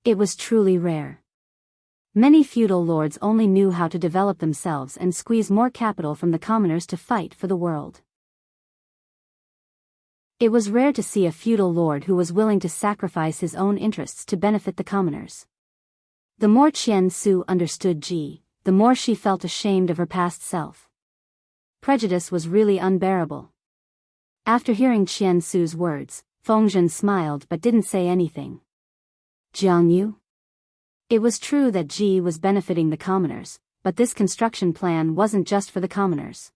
It was truly rare. Many feudal lords only knew how to develop themselves and squeeze more capital from the commoners to fight for the world. It was rare to see a feudal lord who was willing to sacrifice his own interests to benefit the commoners. The more Qian Su understood Ji, the more she felt ashamed of her past self. Prejudice was really unbearable. After hearing Qian Su's words, Fengzhen smiled but didn't say anything. Jiang Yu? It was true that Ji was benefiting the commoners, but this construction plan wasn't just for the commoners.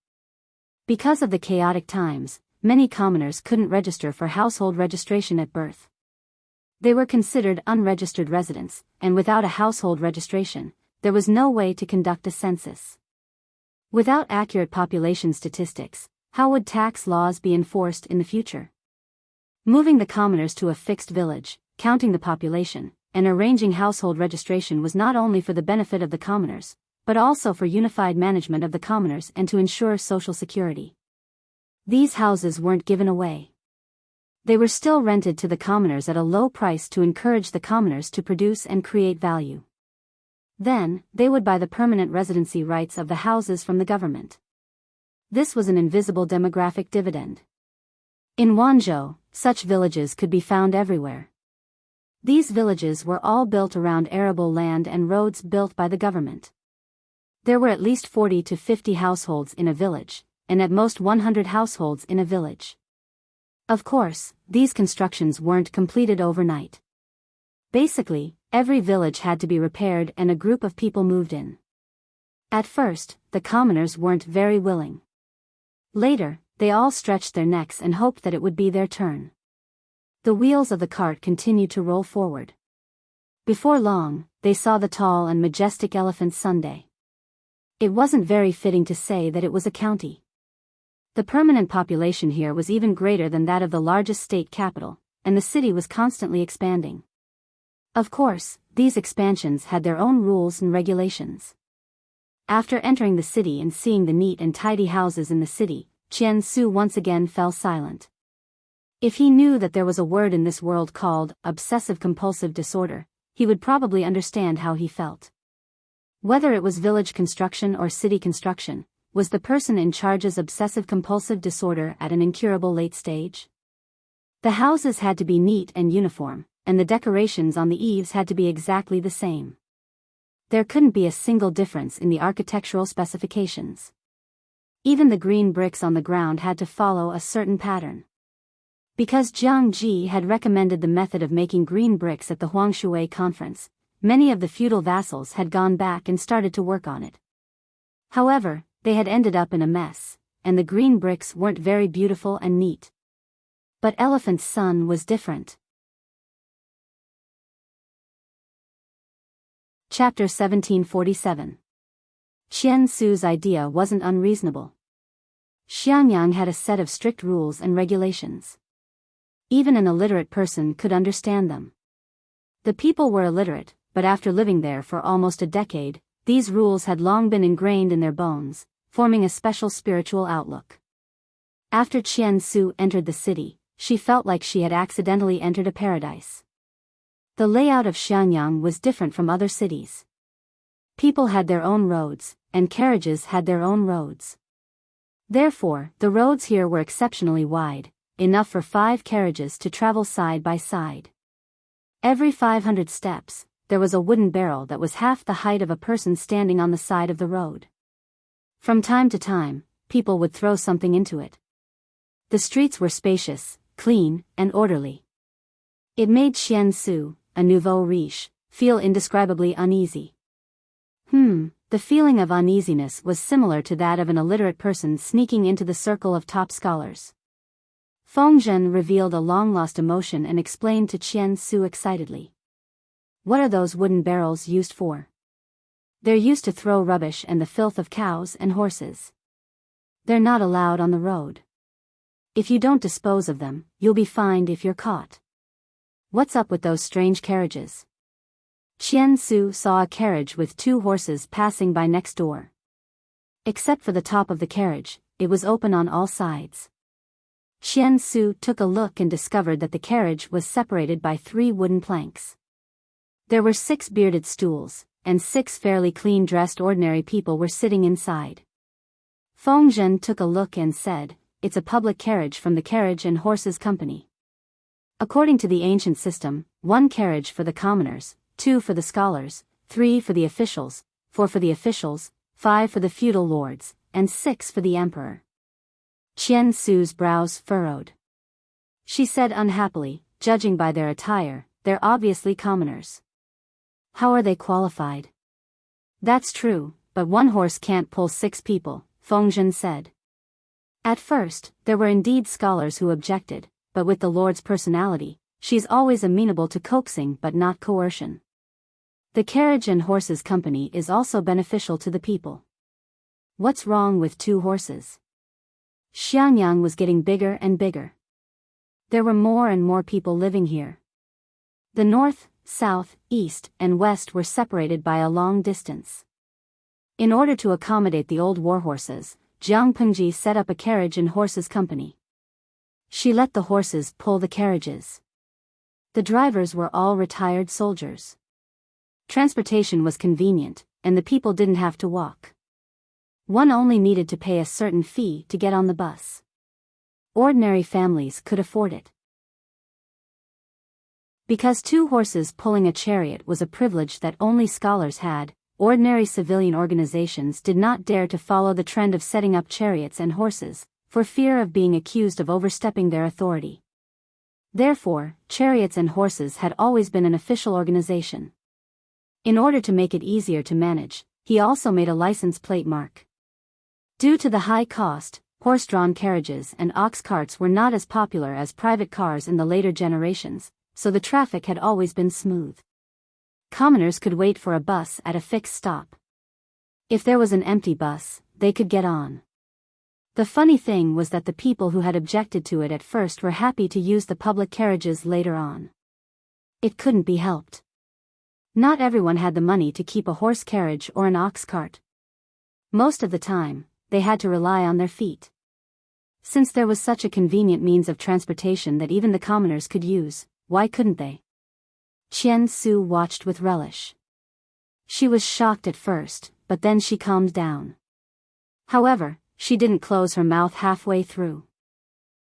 Because of the chaotic times, many commoners couldn't register for household registration at birth. They were considered unregistered residents, and without a household registration, there was no way to conduct a census. Without accurate population statistics, how would tax laws be enforced in the future? Moving the commoners to a fixed village, counting the population, and arranging household registration was not only for the benefit of the commoners, but also for unified management of the commoners and to ensure social security. These houses weren't given away. They were still rented to the commoners at a low price to encourage the commoners to produce and create value. Then, they would buy the permanent residency rights of the houses from the government. This was an invisible demographic dividend. In Wanzhou, such villages could be found everywhere. These villages were all built around arable land and roads built by the government. There were at least 40 to 50 households in a village, and at most 100 households in a village. Of course, these constructions weren't completed overnight. Basically, every village had to be repaired and a group of people moved in. At first, the commoners weren't very willing. Later, they all stretched their necks and hoped that it would be their turn. The wheels of the cart continued to roll forward. Before long, they saw the tall and majestic elephant Sunday. It wasn't very fitting to say that it was a county. The permanent population here was even greater than that of the largest state capital, and the city was constantly expanding. Of course, these expansions had their own rules and regulations. After entering the city and seeing the neat and tidy houses in the city, Qian Su once again fell silent. If he knew that there was a word in this world called obsessive-compulsive disorder, he would probably understand how he felt. Whether it was village construction or city construction, was the person in charge's obsessive-compulsive disorder at an incurable late stage? The houses had to be neat and uniform, and the decorations on the eaves had to be exactly the same. There couldn't be a single difference in the architectural specifications. Even the green bricks on the ground had to follow a certain pattern. Because Jiang Ji had recommended the method of making green bricks at the Huangshui conference, many of the feudal vassals had gone back and started to work on it. However, they had ended up in a mess, and the green bricks weren't very beautiful and neat. But Elephant's son was different. Chapter 1747. Qian Su's idea wasn't unreasonable. Xiangyang had a set of strict rules and regulations. Even an illiterate person could understand them. The people were illiterate, but after living there for almost a decade, these rules had long been ingrained in their bones, forming a special spiritual outlook. After Qian Su entered the city, she felt like she had accidentally entered a paradise. The layout of Xianyang was different from other cities. People had their own roads, and carriages had their own roads. Therefore, the roads here were exceptionally wide, enough for 5 carriages to travel side by side. Every 500 steps, there was a wooden barrel that was half the height of a person standing on the side of the road. From time to time, people would throw something into it. The streets were spacious, clean, and orderly. It made Qian Su, a nouveau riche, feel indescribably uneasy. The feeling of uneasiness was similar to that of an illiterate person sneaking into the circle of top scholars. Fengzhen revealed a long-lost emotion and explained to Qian Su excitedly. What are those wooden barrels used for? They're used to throw rubbish and the filth of cows and horses. They're not allowed on the road. If you don't dispose of them, you'll be fined if you're caught. What's up with those strange carriages? Qian Su saw a carriage with 2 horses passing by next door. Except for the top of the carriage, it was open on all sides. Qian Su took a look and discovered that the carriage was separated by 3 wooden planks. There were 6 bearded stools, and 6 fairly clean-dressed ordinary people were sitting inside. Fengzhen took a look and said, "It's a public carriage from the Carriage and Horses Company." According to the ancient system, 1 carriage for the commoners, 2 for the scholars, 3 for the officials, 4 for the officials, 5 for the feudal lords, and 6 for the emperor. Qian Su's brows furrowed. She said unhappily, "Judging by their attire, they're obviously commoners. How are they qualified?" "That's true, but 1 horse can't pull 6 people," Fengzhen said. At first, there were indeed scholars who objected, but with the Lord's personality, she's always amenable to coaxing but not coercion. The Carriage and Horses Company is also beneficial to the people. What's wrong with 2 horses? Xiangyang was getting bigger and bigger. There were more and more people living here. The north, south, east, and west were separated by a long distance. In order to accommodate the old warhorses, Jiang Pengji set up a Carriage and Horses Company. She let the horses pull the carriages. The drivers were all retired soldiers. Transportation was convenient, and the people didn't have to walk. One only needed to pay a certain fee to get on the bus. Ordinary families could afford it. Because 2 horses pulling a chariot was a privilege that only scholars had, ordinary civilian organizations did not dare to follow the trend of setting up chariots and horses, for fear of being accused of overstepping their authority. Therefore, chariots and horses had always been an official organization. In order to make it easier to manage, he also made a license plate mark. Due to the high cost, horse-drawn carriages and ox carts were not as popular as private cars in the later generations, so the traffic had always been smooth. Commoners could wait for a bus at a fixed stop. If there was an empty bus, they could get on. The funny thing was that the people who had objected to it at first were happy to use the public carriages later on. It couldn't be helped. Not everyone had the money to keep a horse carriage or an ox cart. Most of the time, they had to rely on their feet. Since there was such a convenient means of transportation that even the commoners could use, why couldn't they? Qian Su watched with relish. She was shocked at first, but then she calmed down. However, she didn't close her mouth halfway through.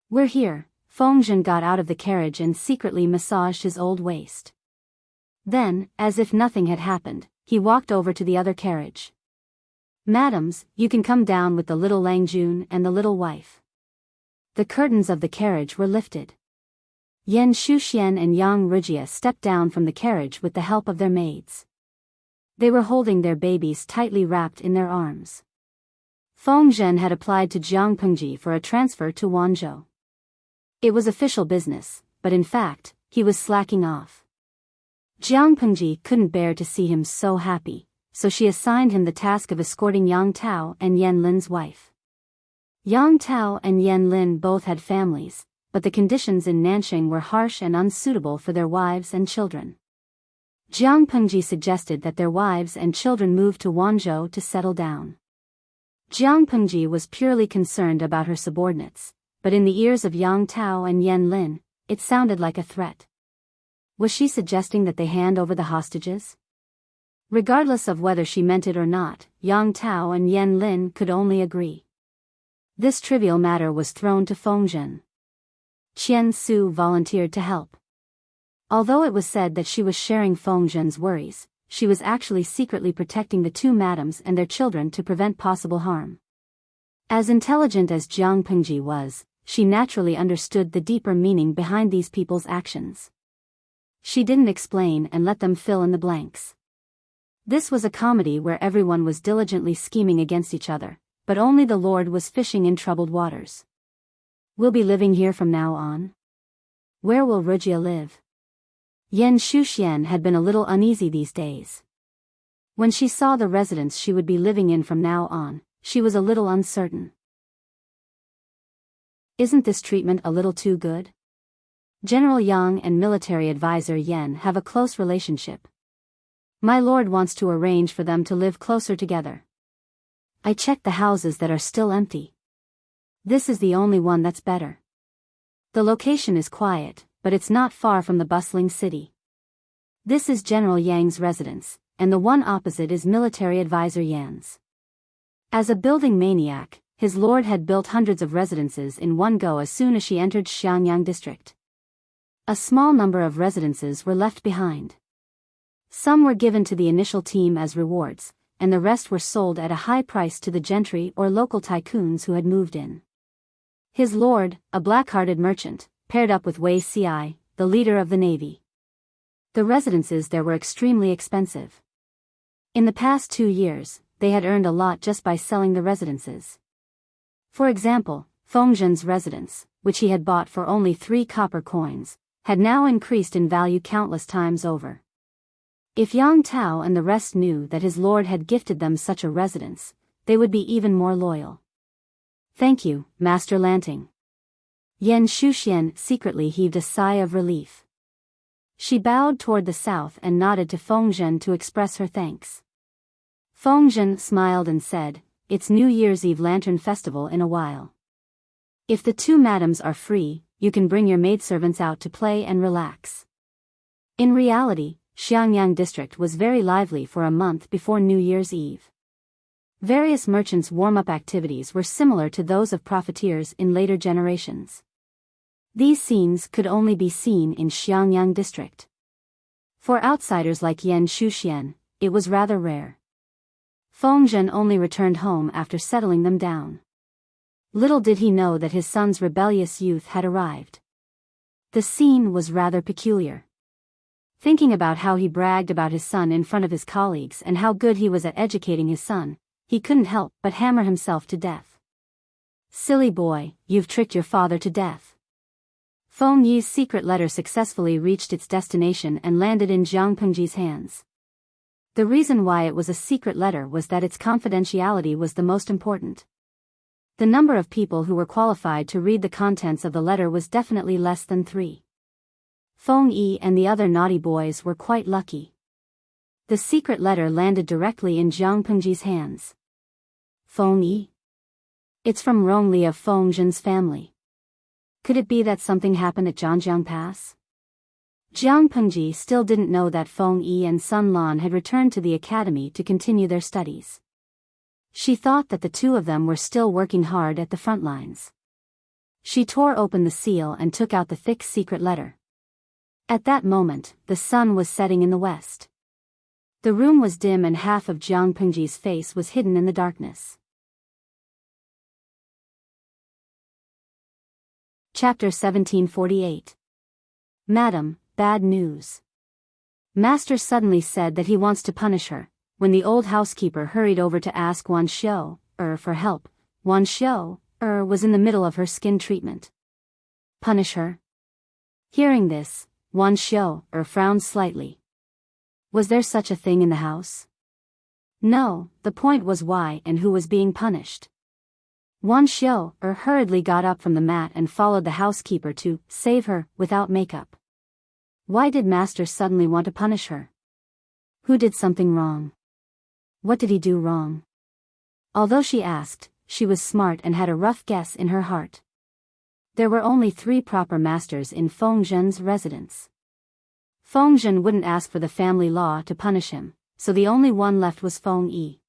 "We're here." Fengzhen got out of the carriage and secretly massaged his old waist. Then, as if nothing had happened, he walked over to the other carriage. "Madams, you can come down with the little Langjun and the little wife." The curtains of the carriage were lifted. Yan Shuxian and Yang Ruijia stepped down from the carriage with the help of their maids. They were holding their babies tightly wrapped in their arms. Fengzhen had applied to Jiang Pengji for a transfer to Wanzhou. It was official business, but in fact, he was slacking off. Jiang Pengji couldn't bear to see him so happy, so she assigned him the task of escorting Yang Tao and Yan Lin's wife. Yang Tao and Yan Lin both had families, but the conditions in Nanxing were harsh and unsuitable for their wives and children. Jiang Pengji suggested that their wives and children move to Wanzhou to settle down. Jiang Pengji was purely concerned about her subordinates, but in the ears of Yang Tao and Yan Lin, it sounded like a threat. Was she suggesting that they hand over the hostages? Regardless of whether she meant it or not, Yang Tao and Yan Lin could only agree. This trivial matter was thrown to Fengzhen. Qian Su volunteered to help. Although it was said that she was sharing Fengzhen's worries, she was actually secretly protecting the two madams and their children to prevent possible harm. As intelligent as Jiang Pengji was, she naturally understood the deeper meaning behind these people's actions. She didn't explain and let them fill in the blanks. This was a comedy where everyone was diligently scheming against each other, but only the Lord was fishing in troubled waters. "We'll be living here from now on? Where will Ruijia live?" Yan Shuxian had been a little uneasy these days. When she saw the residence she would be living in from now on, she was a little uncertain. Isn't this treatment a little too good? General Yang and military advisor Yan have a close relationship. My lord wants to arrange for them to live closer together. I checked the houses that are still empty. This is the only one that's better. The location is quiet, but it's not far from the bustling city. This is General Yang's residence, and the one opposite is military advisor Yan's. As a building maniac, his lord had built hundreds of residences in one go as soon as she entered Xiangyang district. A small number of residences were left behind. Some were given to the initial team as rewards, and the rest were sold at a high price to the gentry or local tycoons who had moved in. His lord, a black-hearted merchant, paired up with Wei Ci, the leader of the navy. The residences there were extremely expensive. In the past 2 years, they had earned a lot just by selling the residences. For example, Fengzhen's residence, which he had bought for only 3 copper coins, had now increased in value countless times over. If Yang Tao and the rest knew that his lord had gifted them such a residence, they would be even more loyal. "Thank you, Master Lanting." Yan Shuxian secretly heaved a sigh of relief. She bowed toward the south and nodded to Fengzhen to express her thanks. Fengzhen smiled and said, "It's New Year's Eve Lantern Festival in a while. If the two madams are free, you can bring your maidservants out to play and relax." In reality, Xiangyang district was very lively for a month before New Year's Eve. Various merchants' warm-up activities were similar to those of profiteers in later generations. These scenes could only be seen in Xiangyang district. For outsiders like Yan Shuxian, it was rather rare. Fengzhen only returned home after settling them down. Little did he know that his son's rebellious youth had arrived. The scene was rather peculiar. Thinking about how he bragged about his son in front of his colleagues and how good he was at educating his son, he couldn't help but hammer himself to death. "Silly boy, you've tricked your father to death." Feng Yi's secret letter successfully reached its destination and landed in Jiang Pengji's hands. The reason why it was a secret letter was that its confidentiality was the most important. The number of people who were qualified to read the contents of the letter was definitely less than 3. Feng Yi and the other naughty boys were quite lucky. The secret letter landed directly in Jiang Pengji's hands. Feng Yi? It's from Rongli of Feng Zhen's family. Could it be that something happened at Zhangjiang Pass? Jiang Pengji still didn't know that Feng Yi and Sun Lan had returned to the academy to continue their studies. She thought that the two of them were still working hard at the front lines. She tore open the seal and took out the thick secret letter. At that moment, the sun was setting in the west. The room was dim and half of Jiang Pengji's face was hidden in the darkness. Chapter 1748. Madam, bad news. Master suddenly said that he wants to punish her. When the old housekeeper hurried over to ask Wan Xiu for help, Wan Xiu was in the middle of her skin treatment. Punish her? Hearing this, Wan Xiu frowned slightly. Was there such a thing in the house? No, the point was why and who was being punished. Wan Xiu hurriedly got up from the mat and followed the housekeeper to save her without makeup. Why did Master suddenly want to punish her? Who did something wrong? What did he do wrong? Although she asked, she was smart and had a rough guess in her heart. There were only 3 proper masters in Feng Zhen's residence. Feng Zhen wouldn't ask for the family law to punish him, so the only one left was Feng Yi.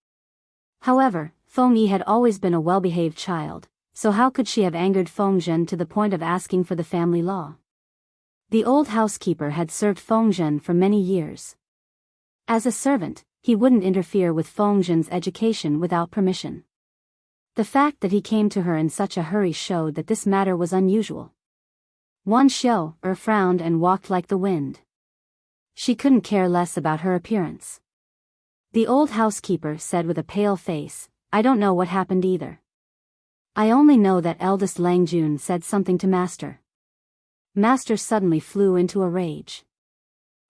However, Feng Yi had always been a well-behaved child, so how could she have angered Feng Zhen to the point of asking for the family law? The old housekeeper had served Feng Zhen for many years. As a servant, he wouldn't interfere with Feng Zhen's education without permission. The fact that he came to her in such a hurry showed that this matter was unusual. Wan Xiu frowned and walked like the wind. She couldn't care less about her appearance. The old housekeeper said with a pale face, I don't know what happened either. I only know that eldest Lang Jun said something to Master. Master suddenly flew into a rage.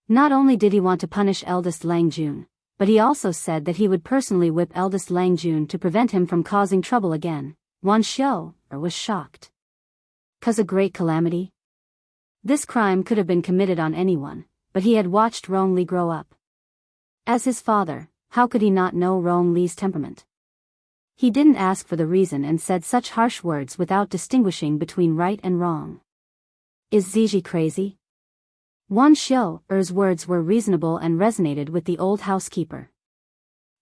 Not only did he want to punish eldest Lang Jun, but he also said that he would personally whip eldest Lang Jun to prevent him from causing trouble again. Wan Xiu was shocked. 'Cause a great calamity? This crime could have been committed on anyone, but he had watched Rong Li grow up. As his father, how could he not know Rong Li's temperament? He didn't ask for the reason and said such harsh words without distinguishing between right and wrong. Is Ziji crazy? Wan Xiu's words were reasonable and resonated with the old housekeeper.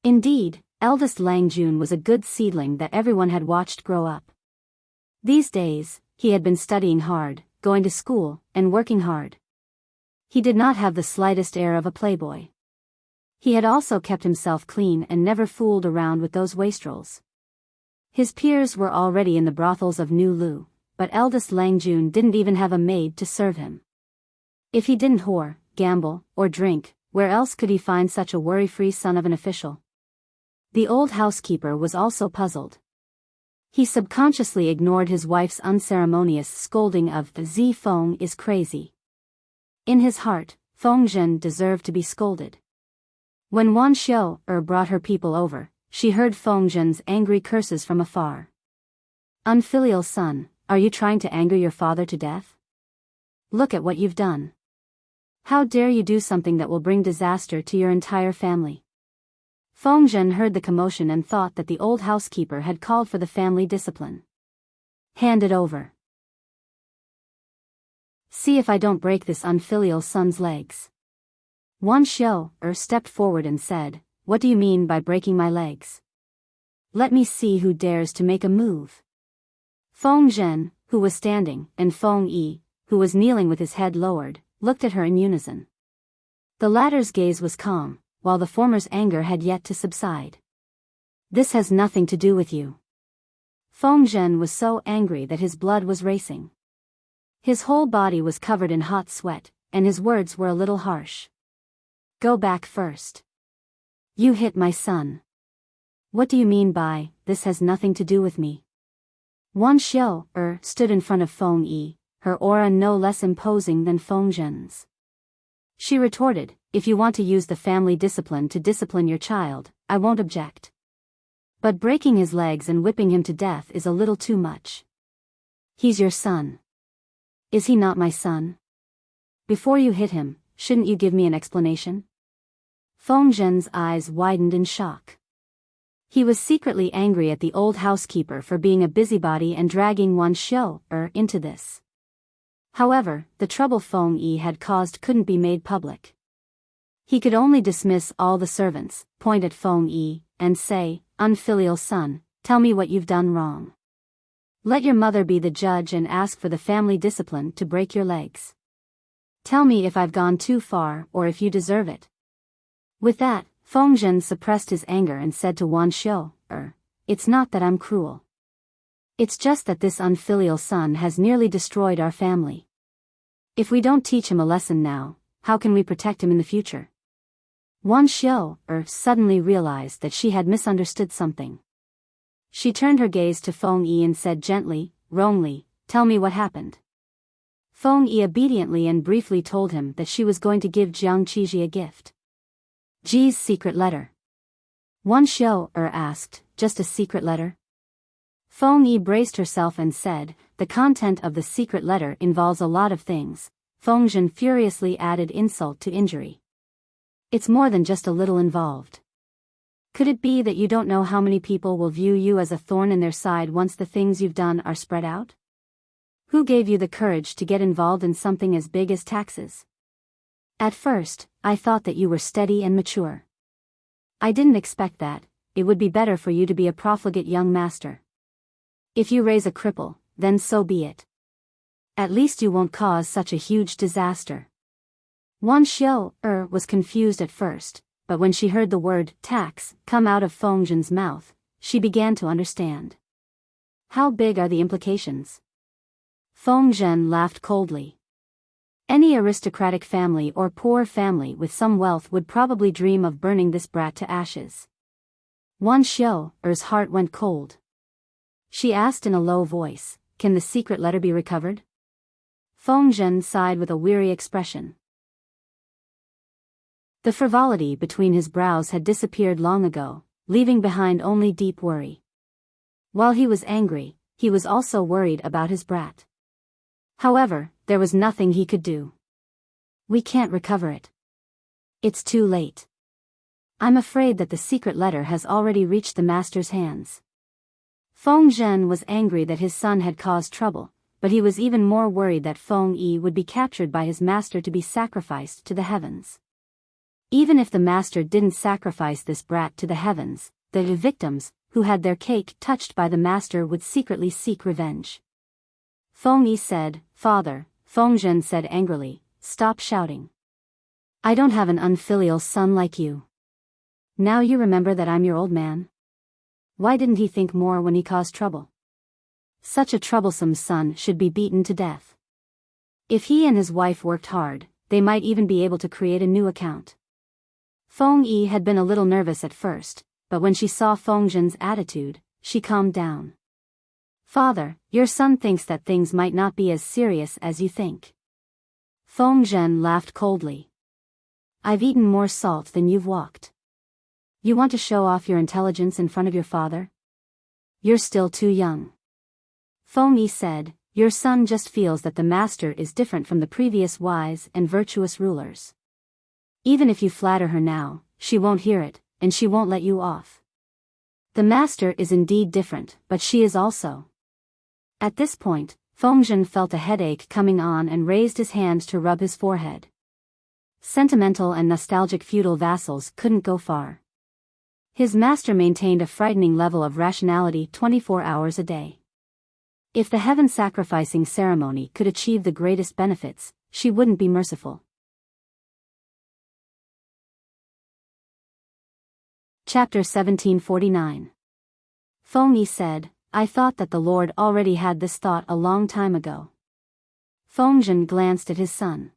Indeed, eldest Lang Jun was a good seedling that everyone had watched grow up. These days, he had been studying hard, going to school, and working hard. He did not have the slightest air of a playboy. He had also kept himself clean and never fooled around with those wastrels. His peers were already in the brothels of New Lu, but eldest Lang Jun didn't even have a maid to serve him. If he didn't whore, gamble, or drink, where else could he find such a worry-free son of an official? The old housekeeper was also puzzled. He subconsciously ignored his wife's unceremonious scolding of Zi Feng is crazy. In his heart, Feng Zhen deserved to be scolded. When Wan Xiu brought her people over, she heard Feng Zhen's angry curses from afar. Unfilial son, are you trying to anger your father to death? Look at what you've done. How dare you do something that will bring disaster to your entire family? Feng Zhen heard the commotion and thought that the old housekeeper had called for the family discipline. Hand it over. See if I don't break this unfilial son's legs. Wan Xiu stepped forward and said, What do you mean by breaking my legs? Let me see who dares to make a move. Feng Zhen, who was standing, and Feng Yi, who was kneeling with his head lowered, looked at her in unison. The latter's gaze was calm, while the former's anger had yet to subside. This has nothing to do with you. Feng Zhen was so angry that his blood was racing. His whole body was covered in hot sweat, and his words were a little harsh. Go back first. You hit my son. What do you mean by, this has nothing to do with me? Wan Xiu stood in front of Feng Yi, her aura no less imposing than Feng Zhen's. She retorted, if you want to use the family discipline to discipline your child, I won't object. But breaking his legs and whipping him to death is a little too much. He's your son. Is he not my son? Before you hit him, shouldn't you give me an explanation? Feng Zhen's eyes widened in shock. He was secretly angry at the old housekeeper for being a busybody and dragging Wan Xiu into this. However, the trouble Feng Yi had caused couldn't be made public. He could only dismiss all the servants, point at Feng Yi, and say, "Unfilial son, tell me what you've done wrong. Let your mother be the judge and ask for the family discipline to break your legs. Tell me if I've gone too far or if you deserve it." With that, Feng Zhen suppressed his anger and said to Wan Xiu, "It's not that I'm cruel. It's just that this unfilial son has nearly destroyed our family. If we don't teach him a lesson now, how can we protect him in the future?" Wan Xiu suddenly realized that she had misunderstood something. She turned her gaze to Feng Yi and said gently, "Rongli, tell me what happened." Feng Yi obediently and briefly told him that she was going to give Jiang Qiji a gift. Ji's secret letter. Wan Xiu asked, "Just a secret letter?" Feng Yi braced herself and said, "The content of the secret letter involves a lot of things." Feng Zhen furiously added insult to injury. "It's more than just a little involved. Could it be that you don't know how many people will view you as a thorn in their side once the things you've done are spread out? Who gave you the courage to get involved in something as big as taxes? At first, I thought that you were steady and mature. I didn't expect that. It would be better for you to be a profligate young master. If you raise a cripple, then so be it. At least you won't cause such a huge disaster." Wan Xiu was confused at first, but when she heard the word tax come out of Feng Zhen's mouth, she began to understand. "How big are the implications?" Feng Zhen laughed coldly. Any aristocratic family or poor family with some wealth would probably dream of burning this brat to ashes. Wan Xiu's heart went cold. She asked in a low voice, "Can the secret letter be recovered?" Feng Zhen sighed with a weary expression. The frivolity between his brows had disappeared long ago, leaving behind only deep worry. While he was angry, he was also worried about his brat. However, there was nothing he could do. "We can't recover it. It's too late. I'm afraid that the secret letter has already reached the master's hands." Feng Zhen was angry that his son had caused trouble, but he was even more worried that Feng Yi would be captured by his master to be sacrificed to the heavens. Even if the master didn't sacrifice this brat to the heavens, the victims, who had their cake touched by the master, would secretly seek revenge. Feng Yi said, "Father," Feng Zhen said angrily, "Stop shouting. I don't have an unfilial son like you. Now you remember that I'm your old man? Why didn't he think more when he caused trouble? Such a troublesome son should be beaten to death. If he and his wife worked hard, they might even be able to create a new account." Feng Yi had been a little nervous at first, but when she saw Feng Zhen's attitude, she calmed down. "Father, your son thinks that things might not be as serious as you think." Feng Zhen laughed coldly. "I've eaten more salt than you've walked. You want to show off your intelligence in front of your father? You're still too young." Feng Yi said, "Your son just feels that the master is different from the previous wise and virtuous rulers. Even if you flatter her now, she won't hear it, and she won't let you off. The master is indeed different, but she is also." At this point, Feng Zhen felt a headache coming on and raised his hands to rub his forehead. Sentimental and nostalgic feudal vassals couldn't go far. His master maintained a frightening level of rationality 24 hours a day. If the heaven sacrificing ceremony could achieve the greatest benefits, she wouldn't be merciful. Chapter 1749. Feng Yi said, "I thought that the Lord already had this thought a long time ago." Feng Zhen glanced at his son.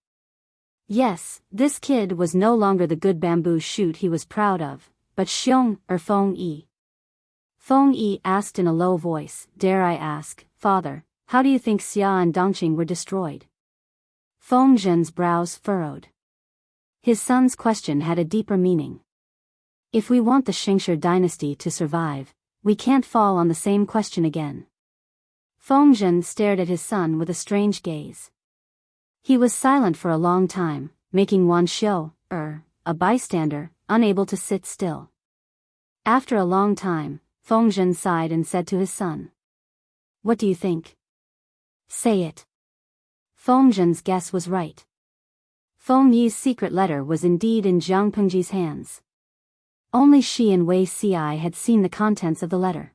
Yes, this kid was no longer the good bamboo shoot he was proud of, but Xiong Feng Yi. Feng Yi asked in a low voice, "Dare I ask, Father, how do you think Xia and Dongqing were destroyed?" Feng Zhen's brows furrowed. His son's question had a deeper meaning. If we want the Xingshi dynasty to survive, we can't fall on the same question again. Fengzhen stared at his son with a strange gaze. He was silent for a long time, making Wan Xiu, a bystander, unable to sit still. After a long time, Fengzhen sighed and said to his son, "What do you think?" "Say it." Fengzhen's guess was right. Feng Yi's secret letter was indeed in Jiang Pengji's hands. Only she and Wei Ci had seen the contents of the letter.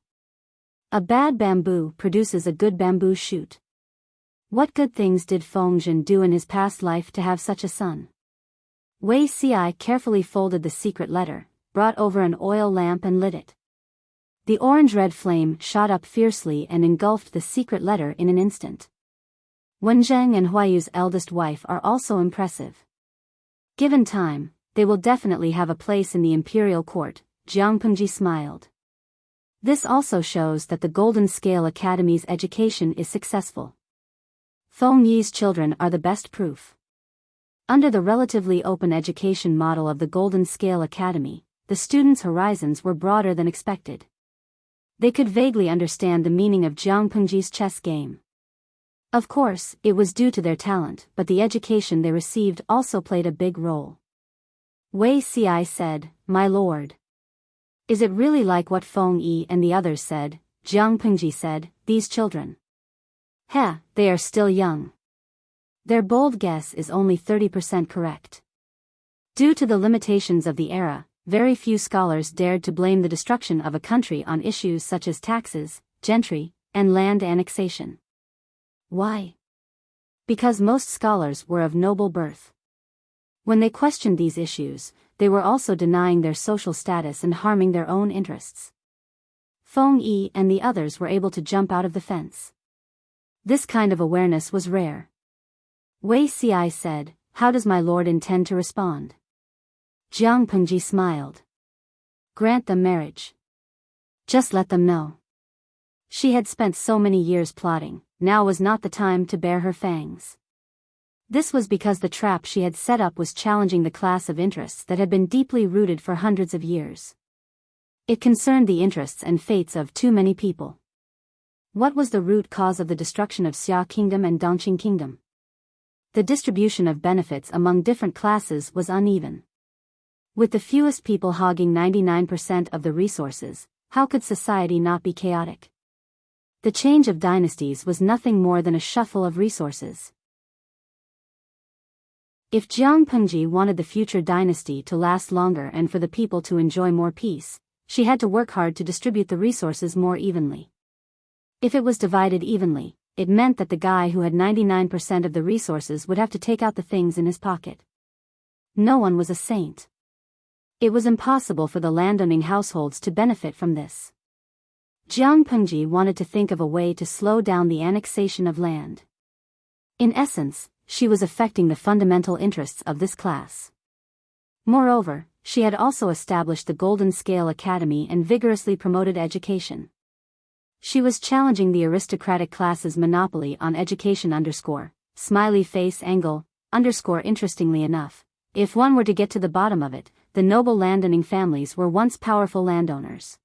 A bad bamboo produces a good bamboo shoot. What good things did Fengzhen do in his past life to have such a son? Wei Ci carefully folded the secret letter, brought over an oil lamp and lit it. The orange-red flame shot up fiercely and engulfed the secret letter in an instant. Wenzheng and Huayu's eldest wife are also impressive. Given time, they will definitely have a place in the imperial court, Jiang Pengji smiled. This also shows that the Golden Scale Academy's education is successful. Feng Yi's children are the best proof. Under the relatively open education model of the Golden Scale Academy, the students' horizons were broader than expected. They could vaguely understand the meaning of Jiang Pengji's chess game. Of course, it was due to their talent, but the education they received also played a big role. Wei Ci said, "My lord. Is it really like what Feng Yi and the others said?" Jiang Pengji said, "These children. They are still young. Their bold guess is only 30% correct." Due to the limitations of the era, very few scholars dared to blame the destruction of a country on issues such as taxes, gentry, and land annexation. Why? Because most scholars were of noble birth. When they questioned these issues, they were also denying their social status and harming their own interests. Feng Yi and the others were able to jump out of the fence. This kind of awareness was rare. Wei Ci said, "How does my lord intend to respond?" Jiang Pengji smiled. "Grant them marriage. Just let them know." She had spent so many years plotting, now was not the time to bare her fangs. This was because the trap she had set up was challenging the class of interests that had been deeply rooted for hundreds of years. It concerned the interests and fates of too many people. What was the root cause of the destruction of Xia Kingdom and Dongqing Kingdom? The distribution of benefits among different classes was uneven. With the fewest people hogging 99% of the resources, how could society not be chaotic? The change of dynasties was nothing more than a shuffle of resources. If Jiang Pengji wanted the future dynasty to last longer and for the people to enjoy more peace, she had to work hard to distribute the resources more evenly. If it was divided evenly, it meant that the guy who had 99% of the resources would have to take out the things in his pocket. No one was a saint. It was impossible for the landowning households to benefit from this. Jiang Pengji wanted to think of a way to slow down the annexation of land. In essence, she was affecting the fundamental interests of this class. Moreover, she had also established the Golden Scale Academy and vigorously promoted education. She was challenging the aristocratic class's monopoly on education smiley face angle, interestingly enough, if one were to get to the bottom of it, the noble landowning families were once powerful landowners.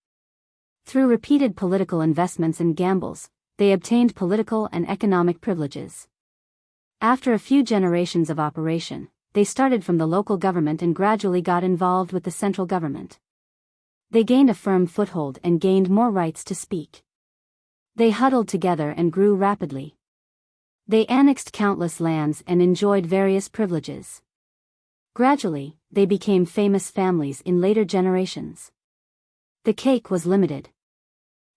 Through repeated political investments and gambles, they obtained political and economic privileges. After a few generations of operation, they started from the local government and gradually got involved with the central government. They gained a firm foothold and gained more rights to speak. They huddled together and grew rapidly. They annexed countless lands and enjoyed various privileges. Gradually, they became famous families in later generations. The cake was limited.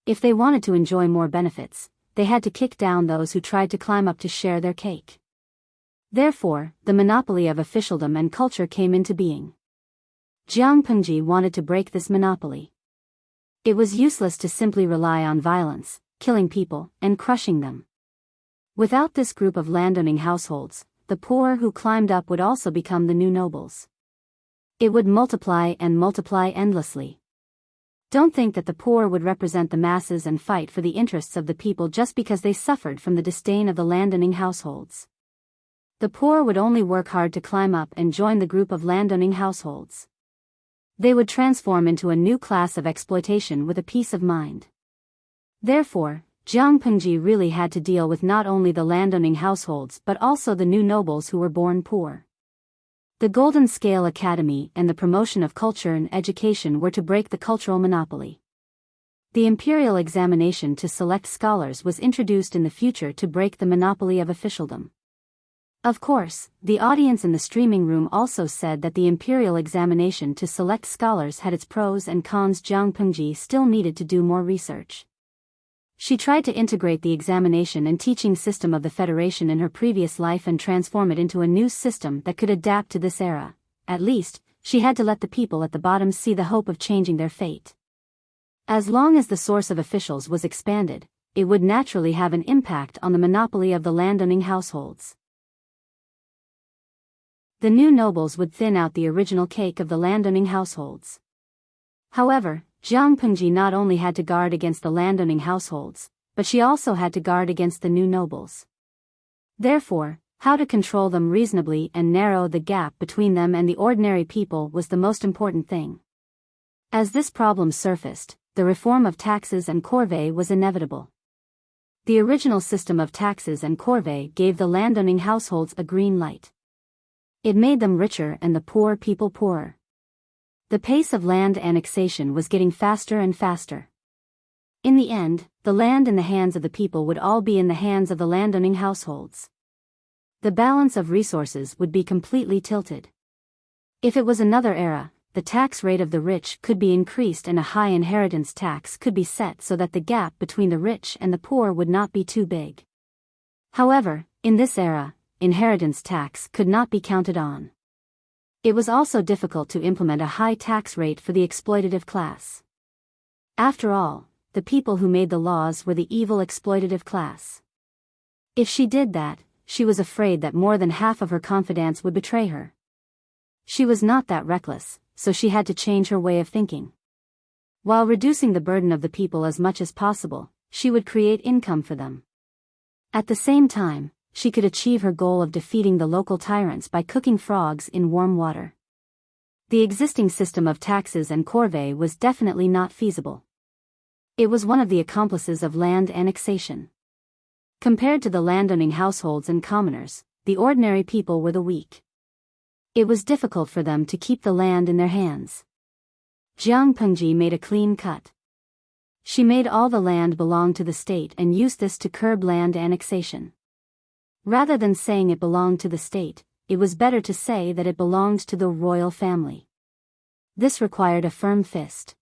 If they wanted to enjoy more benefits, they had to kick down those who tried to climb up to share their cake. Therefore, the monopoly of officialdom and culture came into being. Jiang Pengji wanted to break this monopoly. It was useless to simply rely on violence, killing people, and crushing them. Without this group of landowning households, the poor who climbed up would also become the new nobles. It would multiply and multiply endlessly. Don't think that the poor would represent the masses and fight for the interests of the people just because they suffered from the disdain of the landowning households. The poor would only work hard to climb up and join the group of landowning households. They would transform into a new class of exploitation with a peace of mind. Therefore, Jiang Pengji really had to deal with not only the landowning households but also the new nobles who were born poor. The Golden Scale Academy and the promotion of culture and education were to break the cultural monopoly. The imperial examination to select scholars was introduced in the future to break the monopoly of officialdom. Of course, the audience in the streaming room also said that the imperial examination to select scholars had its pros and cons. Jiang Pengji still needed to do more research. She tried to integrate the examination and teaching system of the Federation in her previous life and transform it into a new system that could adapt to this era. At least, she had to let the people at the bottom see the hope of changing their fate. As long as the source of officials was expanded, it would naturally have an impact on the monopoly of the landowning households. The new nobles would thin out the original cake of the landowning households. However, Jiang Pengji not only had to guard against the landowning households, but she also had to guard against the new nobles. Therefore, how to control them reasonably and narrow the gap between them and the ordinary people was the most important thing. As this problem surfaced, the reform of taxes and corvée was inevitable. The original system of taxes and corvée gave the landowning households a green light. It made them richer and the poor people poorer. The pace of land annexation was getting faster and faster. In the end, the land in the hands of the people would all be in the hands of the landowning households. The balance of resources would be completely tilted. If it was another era, the tax rate of the rich could be increased and a high inheritance tax could be set so that the gap between the rich and the poor would not be too big. However, in this era, inheritance tax could not be counted on. It was also difficult to implement a high tax rate for the exploitative class. After all, the people who made the laws were the evil exploitative class. If she did that, she was afraid that more than half of her confidants would betray her. She was not that reckless, so she had to change her way of thinking. While reducing the burden of the people as much as possible, she would create income for them. At the same time, she could achieve her goal of defeating the local tyrants by cooking frogs in warm water. The existing system of taxes and corvée was definitely not feasible. It was one of the accomplices of land annexation. Compared to the landowning households and commoners, the ordinary people were the weak. It was difficult for them to keep the land in their hands. Jiang Pengji made a clean cut. She made all the land belong to the state and used this to curb land annexation. Rather than saying it belonged to the state, it was better to say that it belonged to the royal family. This required a firm fist.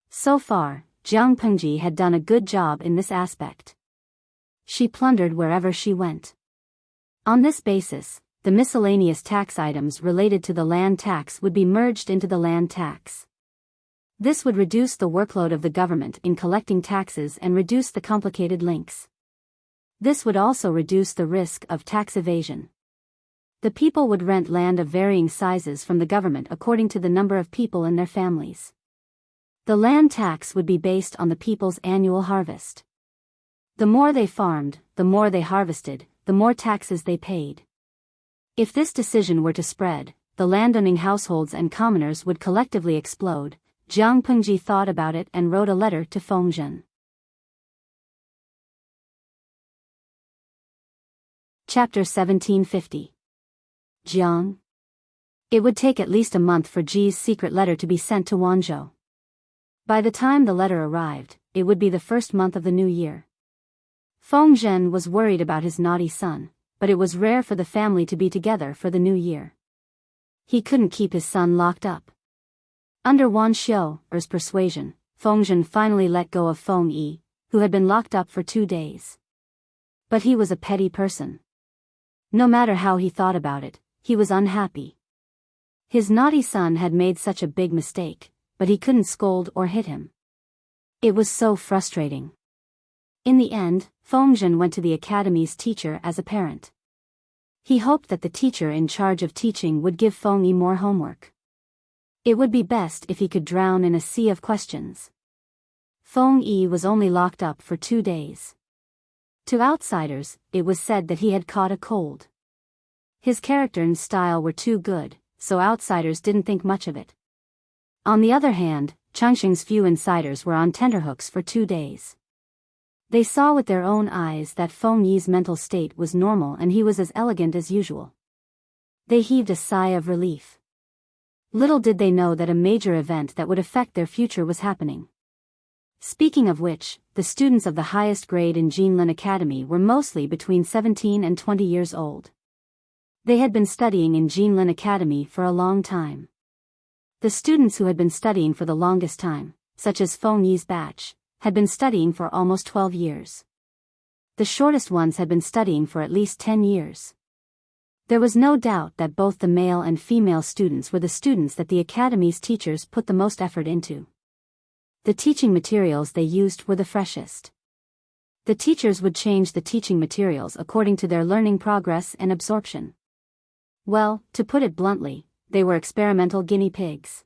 So far, Jiang Pengji had done a good job in this aspect. She plundered wherever she went. On this basis, the miscellaneous tax items related to the land tax would be merged into the land tax. This would reduce the workload of the government in collecting taxes and reduce the complicated links. This would also reduce the risk of tax evasion. The people would rent land of varying sizes from the government according to the number of people in their families. The land tax would be based on the people's annual harvest. The more they farmed, the more they harvested, the more taxes they paid. If this decision were to spread, the landowning households and commoners would collectively explode. Jiang Pengji thought about it and wrote a letter to Fengzhen. Chapter 1750. Jiang. It would take at least a month for Ji's secret letter to be sent to Wanzhou. By the time the letter arrived, it would be the first month of the new year. Fengzhen was worried about his naughty son, but it was rare for the family to be together for the new year. He couldn't keep his son locked up. Under Wan Xiu's persuasion, Fengzhen finally let go of Feng Yi, who had been locked up for 2 days. But he was a petty person. No matter how he thought about it, he was unhappy. His naughty son had made such a big mistake, but he couldn't scold or hit him. It was so frustrating. In the end, Fengzhen went to the academy's teacher as a parent. He hoped that the teacher in charge of teaching would give Feng Yi more homework. It would be best if he could drown in a sea of questions. Feng Yi was only locked up for 2 days. To outsiders, it was said that he had caught a cold. His character and style were too good, so outsiders didn't think much of it. On the other hand, Changxing's few insiders were on tenterhooks for 2 days. They saw with their own eyes that Feng Yi's mental state was normal and he was as elegant as usual. They heaved a sigh of relief. Little did they know that a major event that would affect their future was happening. Speaking of which, the students of the highest grade in Jinlin Academy were mostly between 17 and 20 years old. They had been studying in Jinlin Academy for a long time. The students who had been studying for the longest time, such as Feng Yi's batch, had been studying for almost 12 years. The shortest ones had been studying for at least 10 years. There was no doubt that both the male and female students were the students that the academy's teachers put the most effort into. The teaching materials they used were the freshest. The teachers would change the teaching materials according to their learning progress and absorption. Well, to put it bluntly, they were experimental guinea pigs.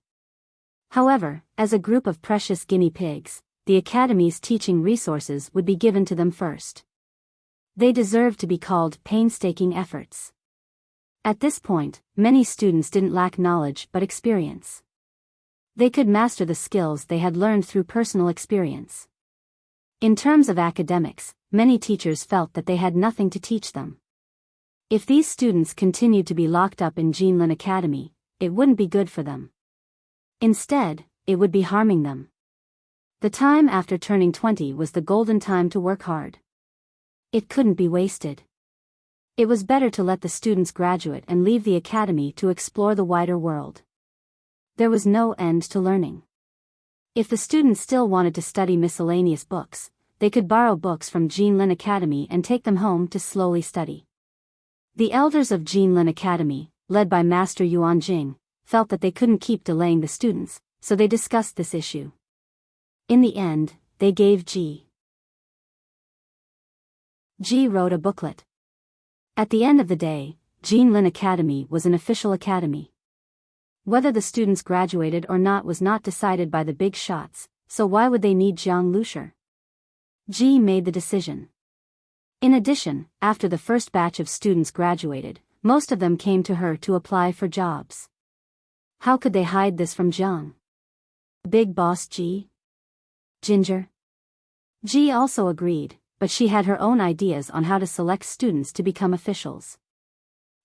However, as a group of precious guinea pigs, the academy's teaching resources would be given to them first. They deserved to be called painstaking efforts. At this point, many students didn't lack knowledge but experience. They could master the skills they had learned through personal experience. In terms of academics, many teachers felt that they had nothing to teach them. If these students continued to be locked up in Jinlin Academy, it wouldn't be good for them. Instead, it would be harming them. The time after turning 20 was the golden time to work hard. It couldn't be wasted. It was better to let the students graduate and leave the academy to explore the wider world. There was no end to learning. If the students still wanted to study miscellaneous books, they could borrow books from Jinlin Academy and take them home to slowly study. The elders of Jinlin Academy, led by Master Yuan Jing, felt that they couldn't keep delaying the students, so they discussed this issue. In the end, they gave Ji wrote a booklet. At the end of the day, Jinlin Academy was an official academy. Whether the students graduated or not was not decided by the big shots, so why would they need Jiang Lushi? Ji made the decision. In addition, after the first batch of students graduated, most of them came to her to apply for jobs. How could they hide this from Jiang? Big boss Ji? Ginger? Ji also agreed, but she had her own ideas on how to select students to become officials.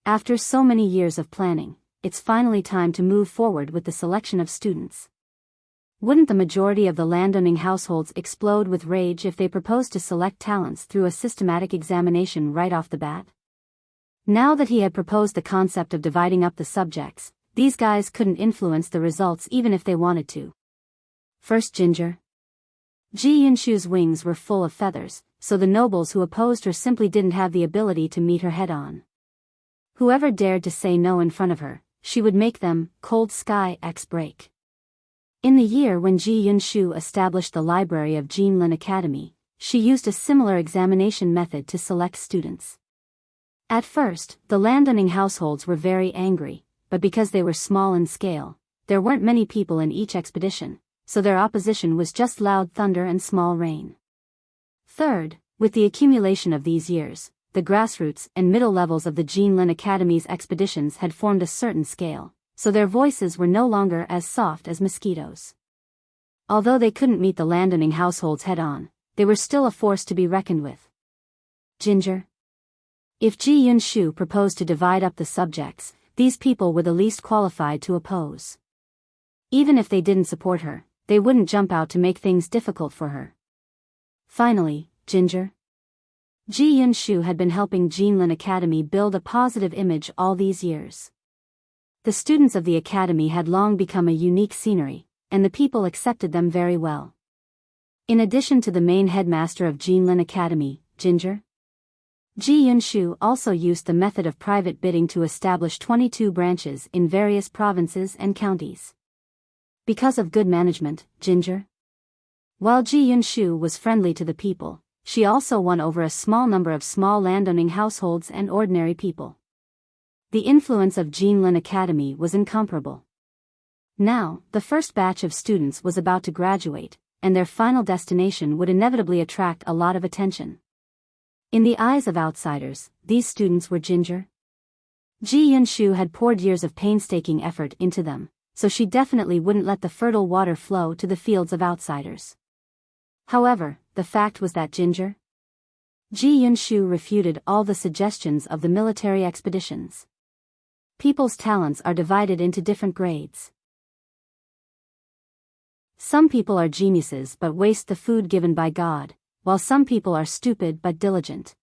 After so many years of planning, it's finally time to move forward with the selection of students. Wouldn't the majority of the landowning households explode with rage if they proposed to select talents through a systematic examination right off the bat? Now that he had proposed the concept of dividing up the subjects, these guys couldn't influence the results even if they wanted to. First Ginger. Ji Yunshu's wings were full of feathers, so the nobles who opposed her simply didn't have the ability to meet her head-on. Whoever dared to say no in front of her, she would make them cold sky X break. In the year when Ji Yunshu established the library of Jinlin Academy, she used a similar examination method to select students. At first, the landowning households were very angry, but because they were small in scale, there weren't many people in each expedition, so their opposition was just loud thunder and small rain. Third, with the accumulation of these years, the grassroots and middle levels of the Jinlin Academy's expeditions had formed a certain scale, so their voices were no longer as soft as mosquitoes. Although they couldn't meet the landowning households head-on, they were still a force to be reckoned with. Ginger. If Ji Yunshu proposed to divide up the subjects, these people were the least qualified to oppose. Even if they didn't support her, they wouldn't jump out to make things difficult for her. Finally, Ginger. Ji Yunshu had been helping Jinlin Academy build a positive image all these years. The students of the academy had long become a unique scenery, and the people accepted them very well. In addition to the main headmaster of Jinlin Academy, Ginger, Ji Yunshu also used the method of private bidding to establish 22 branches in various provinces and counties. Because of good management, Ginger. While Ji Yunshu was friendly to the people, she also won over a small number of small landowning households and ordinary people. The influence of Jinlin Academy was incomparable. Now, the first batch of students was about to graduate, and their final destination would inevitably attract a lot of attention. In the eyes of outsiders, these students were Ginger. Ji Yunshu had poured years of painstaking effort into them, so she definitely wouldn't let the fertile water flow to the fields of outsiders. However, the fact was that Ji Yunshu refuted all the suggestions of the military expeditions. People's talents are divided into different grades. Some people are geniuses but waste the food given by God, while some people are stupid but diligent.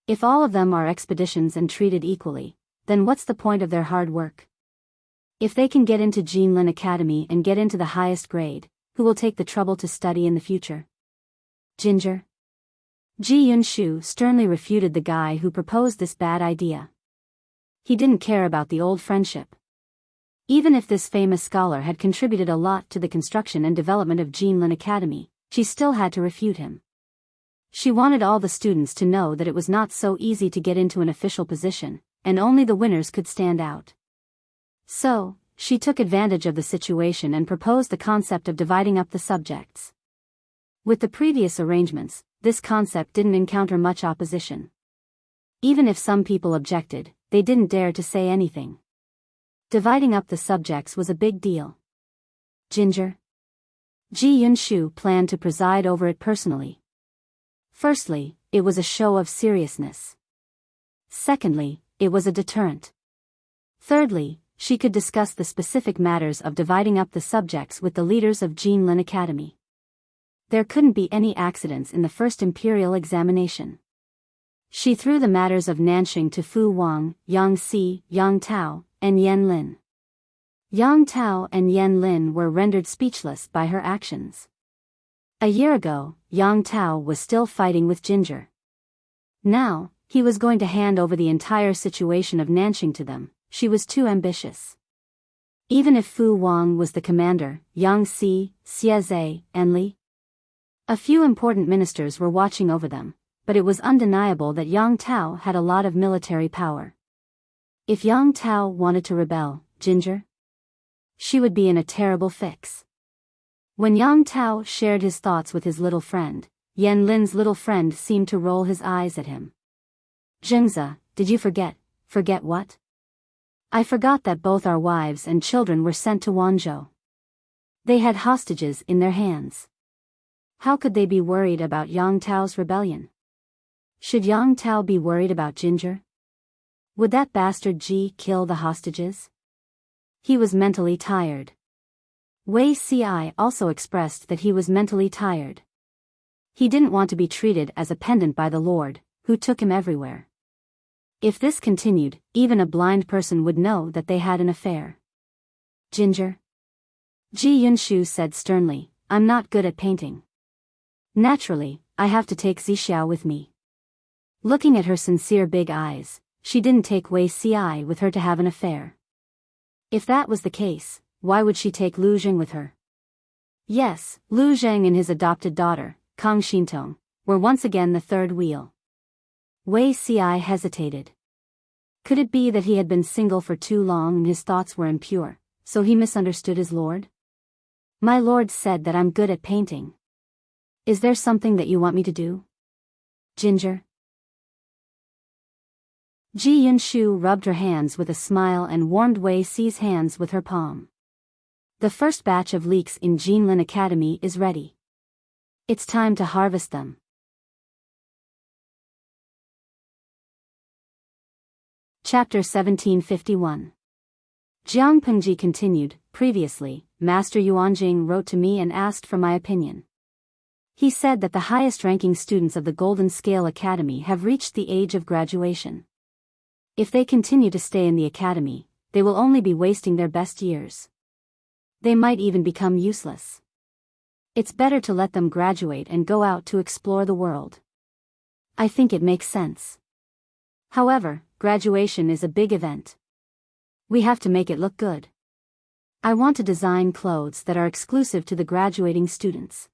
If all of them are expeditions and treated equally, then what's the point of their hard work? If they can get into Jinlin Academy and get into the highest grade, who will take the trouble to study in the future? Ginger. Ji Yunshu sternly refuted the guy who proposed this bad idea. He didn't care about the old friendship. Even if this famous scholar had contributed a lot to the construction and development of Jinlin Academy, she still had to refute him. She wanted all the students to know that it was not so easy to get into an official position, and only the winners could stand out. So, she took advantage of the situation and proposed the concept of dividing up the subjects. With the previous arrangements, this concept didn't encounter much opposition. Even if some people objected, they didn't dare to say anything. Dividing up the subjects was a big deal. Ginger. Ji Yunshu planned to preside over it personally. Firstly, it was a show of seriousness. Secondly, it was a deterrent. Thirdly, she could discuss the specific matters of dividing up the subjects with the leaders of Jinlin Academy. There couldn't be any accidents in the first imperial examination. She threw the matters of Nanxing to Fu Wang, Yang Si, Yang Tao, and Yan Lin. Yang Tao and Yan Lin were rendered speechless by her actions. A year ago, Yang Tao was still fighting with Ginger. Now, he was going to hand over the entire situation of Nanxing to them. She was too ambitious. Even if Fu Wang was the commander, Yang Si, Xieze, and Li. A few important ministers were watching over them, but it was undeniable that Yang Tao had a lot of military power. If Yang Tao wanted to rebel, Ginger, she would be in a terrible fix. When Yang Tao shared his thoughts with his little friend, Yan Lin's little friend seemed to roll his eyes at him. Zhengzi, did you forget? Forget what? I forgot that both our wives and children were sent to Wanzhou. They had hostages in their hands. How could they be worried about Yang Tao's rebellion? Should Yang Tao be worried about Ginger? Would that bastard Ji kill the hostages? He was mentally tired. Wei Ci also expressed that he was mentally tired. He didn't want to be treated as a pendant by the Lord, who took him everywhere. If this continued, even a blind person would know that they had an affair. Ginger. Ji Yunshu said sternly, I'm not good at painting. Naturally, I have to take Zixiao with me. Looking at her sincere big eyes, she didn't take Wei Ci with her to have an affair. If that was the case, why would she take Lu Zheng with her? Yes, Lu Zheng and his adopted daughter, Kang Xintong, were once again the third wheel. Wei Ci hesitated. Could it be that he had been single for too long and his thoughts were impure, so he misunderstood his lord? My lord said that I'm good at painting. Is there something that you want me to do? Ginger. Ji Yunshu rubbed her hands with a smile and warmed Wei Ci's hands with her palm. The first batch of leeks in Jinlin Academy is ready. It's time to harvest them. Chapter 1751. Jiang Pengji continued, previously, Master Yuanjing wrote to me and asked for my opinion. He said that the highest-ranking students of the Golden Scale Academy have reached the age of graduation. If they continue to stay in the academy, they will only be wasting their best years. They might even become useless. It's better to let them graduate and go out to explore the world. I think it makes sense. However, graduation is a big event. We have to make it look good. I want to design clothes that are exclusive to the graduating students.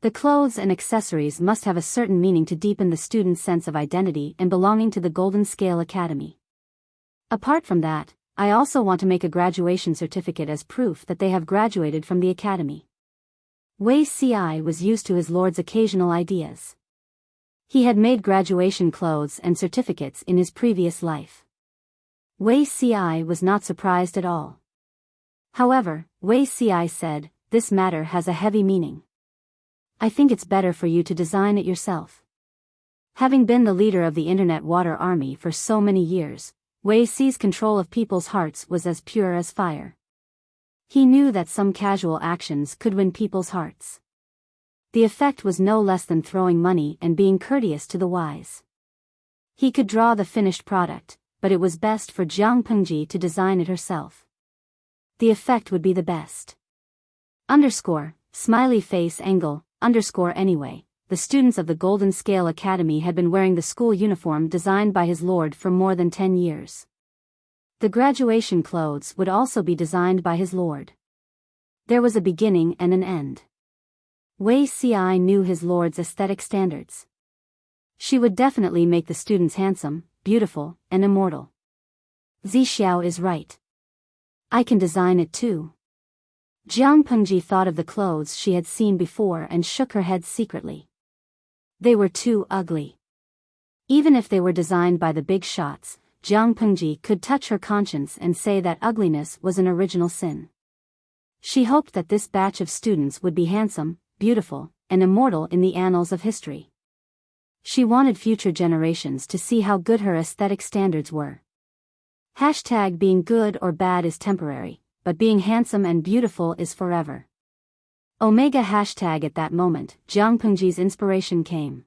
The clothes and accessories must have a certain meaning to deepen the student's sense of identity and belonging to the Golden Scale Academy. Apart from that, I also want to make a graduation certificate as proof that they have graduated from the academy. Wei Ci was used to his lord's occasional ideas. He had made graduation clothes and certificates in his previous life. Wei Ci was not surprised at all. However, Wei Ci said, "This matter has a heavy meaning. I think it's better for you to design it yourself." Having been the leader of the Internet Water Army for so many years, Wei Ci's control of people's hearts was as pure as fire. He knew that some casual actions could win people's hearts. The effect was no less than throwing money and being courteous to the wise. He could draw the finished product, but it was best for Jiang Pengji to design it herself. The effect would be the best. Smiley face angle, anyway. The students of the Golden Scale Academy had been wearing the school uniform designed by his lord for more than 10 years. The graduation clothes would also be designed by his lord. There was a beginning and an end. Wei Ci knew his lord's aesthetic standards. She would definitely make the students handsome, beautiful, and immortal. Zixiao is right. I can design it too. Jiang Pengji thought of the clothes she had seen before and shook her head secretly. They were too ugly. Even if they were designed by the big shots, Jiang Pengji could touch her conscience and say that ugliness was an original sin. She hoped that this batch of students would be handsome, beautiful, and immortal in the annals of history. She wanted future generations to see how good her aesthetic standards were. Being good or bad is temporary, but being handsome and beautiful is forever. At that moment, Jiang Pengji's inspiration came.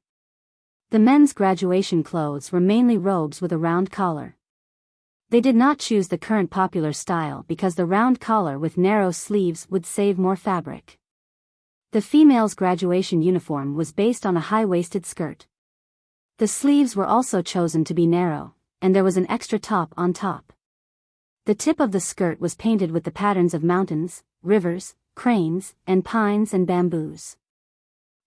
The men's graduation clothes were mainly robes with a round collar. They did not choose the current popular style because the round collar with narrow sleeves would save more fabric. The female's graduation uniform was based on a high-waisted skirt. The sleeves were also chosen to be narrow, and there was an extra top on top. The tip of the skirt was painted with the patterns of mountains, rivers, cranes, and pines and bamboos.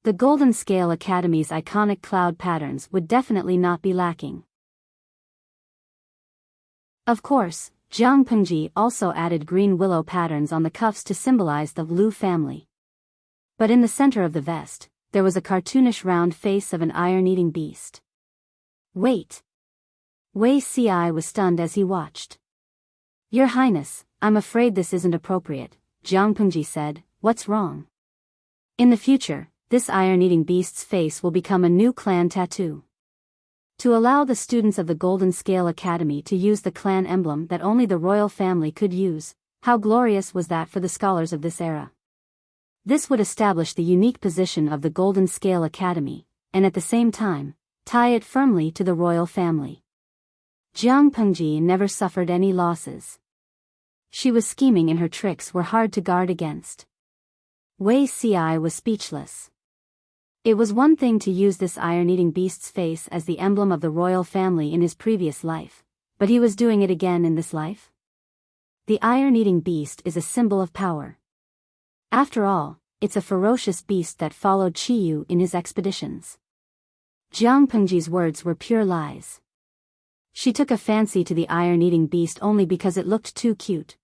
The Golden Scale Academy's iconic cloud patterns would definitely not be lacking. Of course, Jiang Pengji also added green willow patterns on the cuffs to symbolize the Lu family. But in the center of the vest, there was a cartoonish round face of an iron-eating beast. Wait! Wei Ci was stunned as he watched. Your Highness, I'm afraid this isn't appropriate, Jiang Pengji said. What's wrong? In the future, this iron-eating beast's face will become a new clan tattoo. To allow the students of the Golden Scale Academy to use the clan emblem that only the royal family could use, how glorious was that for the scholars of this era. This would establish the unique position of the Golden Scale Academy, and at the same time, tie it firmly to the royal family. Jiang Pengji never suffered any losses. She was scheming and her tricks were hard to guard against. Wei Ci was speechless. It was one thing to use this iron-eating beast's face as the emblem of the royal family in his previous life, but he was doing it again in this life? The iron-eating beast is a symbol of power. After all, it's a ferocious beast that followed Qiyu in his expeditions. Jiang Pengji's words were pure lies. She took a fancy to the iron-eating beast only because it looked too cute.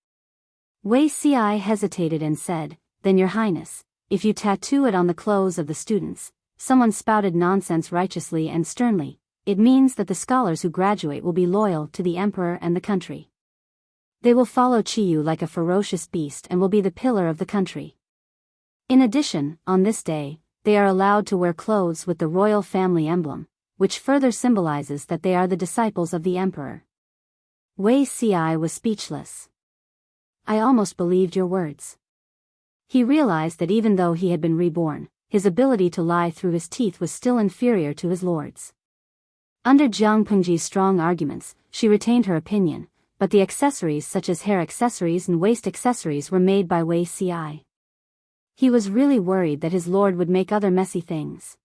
Wei Ci hesitated and said, Then Your Highness, if you tattoo it on the clothes of the students, someone spouted nonsense righteously and sternly, it means that the scholars who graduate will be loyal to the emperor and the country. They will follow Qiyu like a ferocious beast and will be the pillar of the country. In addition, on this day, they are allowed to wear clothes with the royal family emblem, which further symbolizes that they are the disciples of the emperor. Wei Ci was speechless. I almost believed your words. He realized that even though he had been reborn, his ability to lie through his teeth was still inferior to his lord's. Under Jiang Pengji's strong arguments, she retained her opinion, but the accessories such as hair accessories and waist accessories were made by Wei Ci. He was really worried that his lord would make other messy things.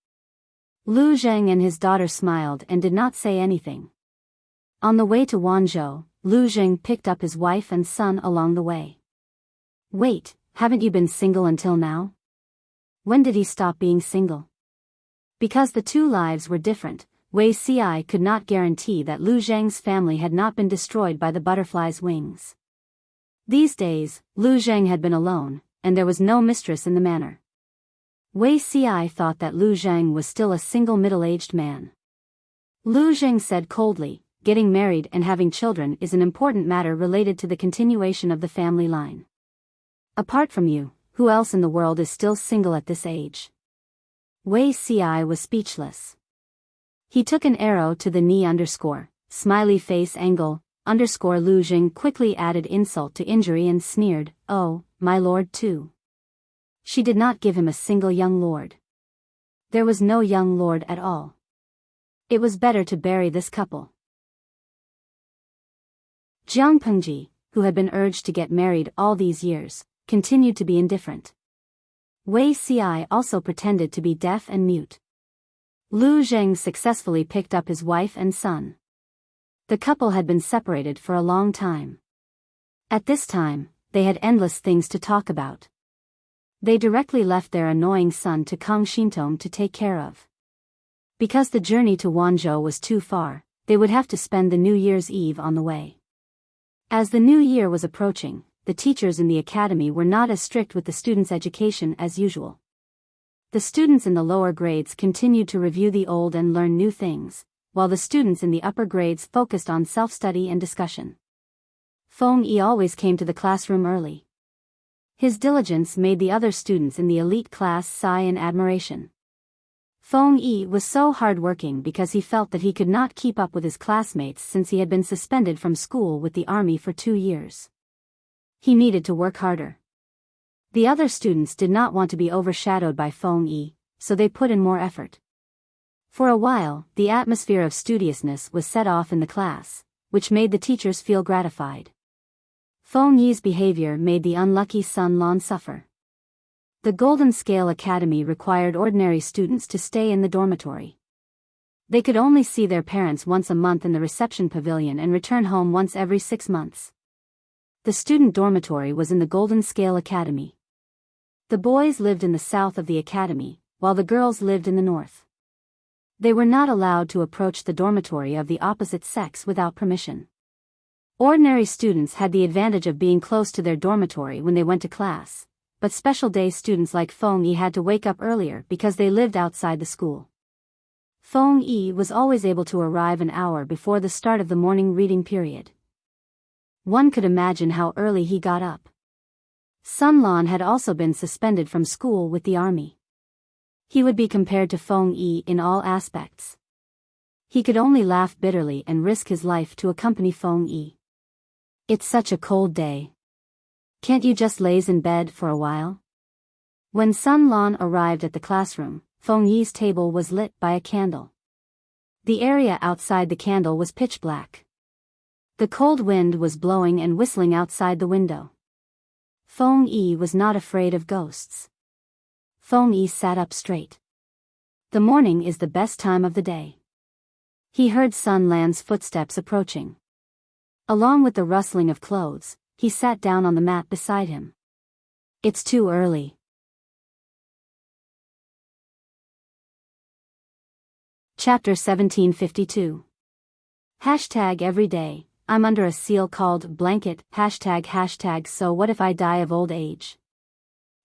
Lu Zheng and his daughter smiled and did not say anything. On the way to Wanzhou, Lu Zheng picked up his wife and son along the way. Wait, haven't you been single until now? When did he stop being single? Because the two lives were different, Wei Ci could not guarantee that Lu Zheng's family had not been destroyed by the butterfly's wings. These days, Lu Zheng had been alone, and there was no mistress in the manor. Wei Ci thought that Lu Zheng was still a single middle-aged man. Lu Zheng said coldly, getting married and having children is an important matter related to the continuation of the family line. Apart from you, who else in the world is still single at this age? Wei Ci was speechless. He took an arrow to the knee _ smiley face angle, _ Lu Jing quickly added insult to injury and sneered, "Oh, my lord too." She did not give him a single young lord. There was no young lord at all. It was better to bury this couple. Jiang Pengji, who had been urged to get married all these years, continued to be indifferent. Wei Ci also pretended to be deaf and mute. Lu Zheng successfully picked up his wife and son. The couple had been separated for a long time. At this time, they had endless things to talk about. They directly left their annoying son to Kang Xintong to take care of. Because the journey to Wanzhou was too far, they would have to spend the New Year's Eve on the way. As the new year was approaching, the teachers in the academy were not as strict with the students' education as usual. The students in the lower grades continued to review the old and learn new things, while the students in the upper grades focused on self-study and discussion. Feng Yi always came to the classroom early. His diligence made the other students in the elite class sigh in admiration. Feng Yi was so hard-working because he felt that he could not keep up with his classmates since he had been suspended from school with the army for 2 years. He needed to work harder. The other students did not want to be overshadowed by Feng Yi, so they put in more effort. For a while, the atmosphere of studiousness was set off in the class, which made the teachers feel gratified. Feng Yi's behavior made the unlucky Sun Lan suffer. The Golden Scale Academy required ordinary students to stay in the dormitory. They could only see their parents once a month in the reception pavilion and return home once every 6 months. The student dormitory was in the Golden Scale Academy. The boys lived in the south of the academy, while the girls lived in the north. They were not allowed to approach the dormitory of the opposite sex without permission. Ordinary students had the advantage of being close to their dormitory when they went to class, but special day students like Feng Yi had to wake up earlier because they lived outside the school. Feng Yi was always able to arrive an hour before the start of the morning reading period. One could imagine how early he got up. Sun Lan had also been suspended from school with the army. He would be compared to Feng Yi in all aspects. He could only laugh bitterly and risk his life to accompany Feng Yi. "It's such a cold day. Can't you just laze in bed for a while?" When Sun Lan arrived at the classroom, Feng Yi's table was lit by a candle. The area outside the candle was pitch black. The cold wind was blowing and whistling outside the window. Feng Yi was not afraid of ghosts. Feng Yi sat up straight. The morning is the best time of the day. He heard Sun Lan's footsteps approaching. Along with the rustling of clothes, he sat down on the mat beside him. "It's too early." Chapter 1752. Every day, I'm under a seal called blanket, so what if I die of old age?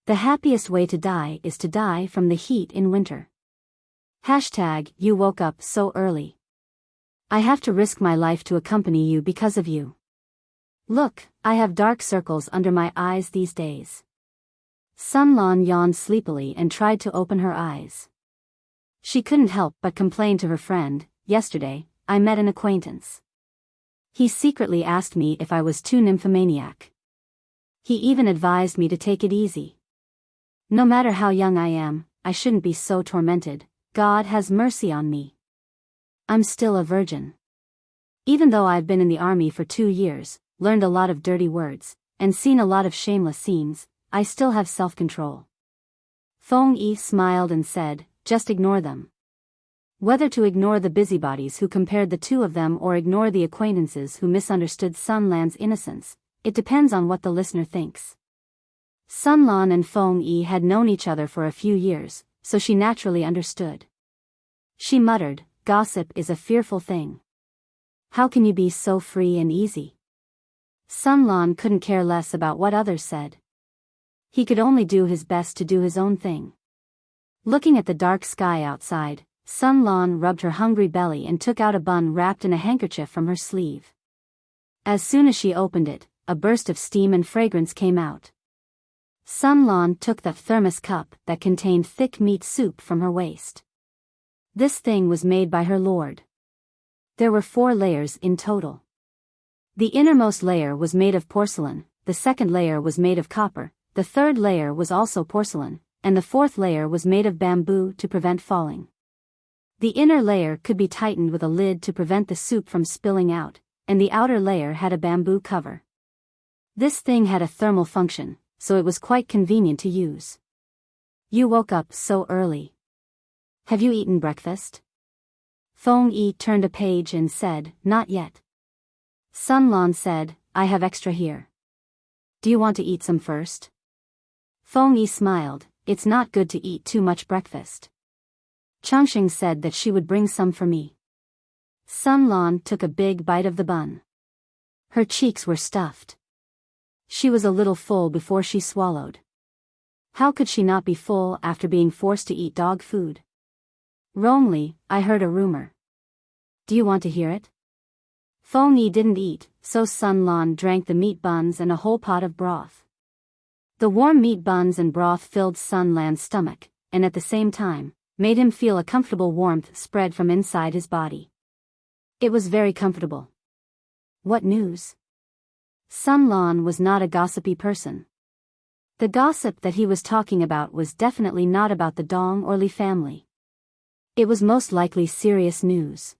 The happiest way to die is to die from the heat in winter. You woke up so early. I have to risk my life to accompany you because of you. Look, I have dark circles under my eyes these days. Sun Lan yawned sleepily and tried to open her eyes. She couldn't help but complain to her friend, "Yesterday, I met an acquaintance. He secretly asked me if I was too nymphomaniac. He even advised me to take it easy. No matter how young I am, I shouldn't be so tormented. God has mercy on me. I'm still a virgin. Even though I've been in the army for 2 years, learned a lot of dirty words, and seen a lot of shameless scenes, I still have self-control." Feng Yi smiled and said, "Just ignore them." Whether to ignore the busybodies who compared the two of them or ignore the acquaintances who misunderstood Sun Lan's innocence, it depends on what the listener thinks. Sun Lan and Feng Yi had known each other for a few years, so she naturally understood. She muttered, "Gossip is a fearful thing. How can you be so free and easy?" Sun Lan couldn't care less about what others said. He could only do his best to do his own thing. Looking at the dark sky outside, Sun Lan rubbed her hungry belly and took out a bun wrapped in a handkerchief from her sleeve. As soon as she opened it, a burst of steam and fragrance came out. Sun Lan took the thermos cup that contained thick meat soup from her waist. This thing was made by her lord. There were 4 layers in total. The innermost layer was made of porcelain, the second layer was made of copper, the third layer was also porcelain, and the fourth layer was made of bamboo to prevent falling. The inner layer could be tightened with a lid to prevent the soup from spilling out, and the outer layer had a bamboo cover. This thing had a thermal function, so it was quite convenient to use. You woke up so early. Have you eaten breakfast? Feng Yi turned a page and said, not yet. Sun Lan said, I have extra here. Do you want to eat some first? Feng Yi smiled, it's not good to eat too much breakfast. Changxing said that she would bring some for me. Sun Lan took a big bite of the bun. Her cheeks were stuffed. She was a little full before she swallowed. How could she not be full after being forced to eat dog food? Wrongly, I heard a rumor. Do you want to hear it? Feng Yi didn't eat, so Sun Lan drank the meat buns and a whole pot of broth. The warm meat buns and broth filled Sun Lan's stomach, and at the same time, made him feel a comfortable warmth spread from inside his body. It was very comfortable. What news? Sun Lan was not a gossipy person. The gossip that he was talking about was definitely not about the Dong or Li family. It was most likely serious news.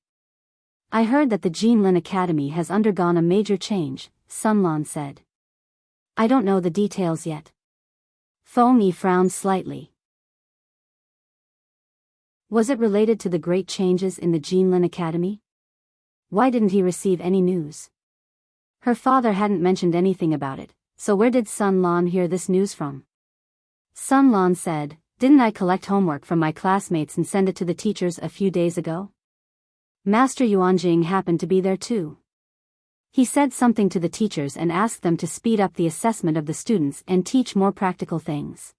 I heard that the Jinlin Academy has undergone a major change, Sun Lan said. I don't know the details yet. Feng Yi frowned slightly. Was it related to the great changes in the Jinlin Academy? Why didn't he receive any news? Her father hadn't mentioned anything about it, so where did Sun Lan hear this news from? Sun Lan said, didn't I collect homework from my classmates and send it to the teachers a few days ago? Master Yuanjing happened to be there too. He said something to the teachers and asked them to speed up the assessment of the students and teach more practical things.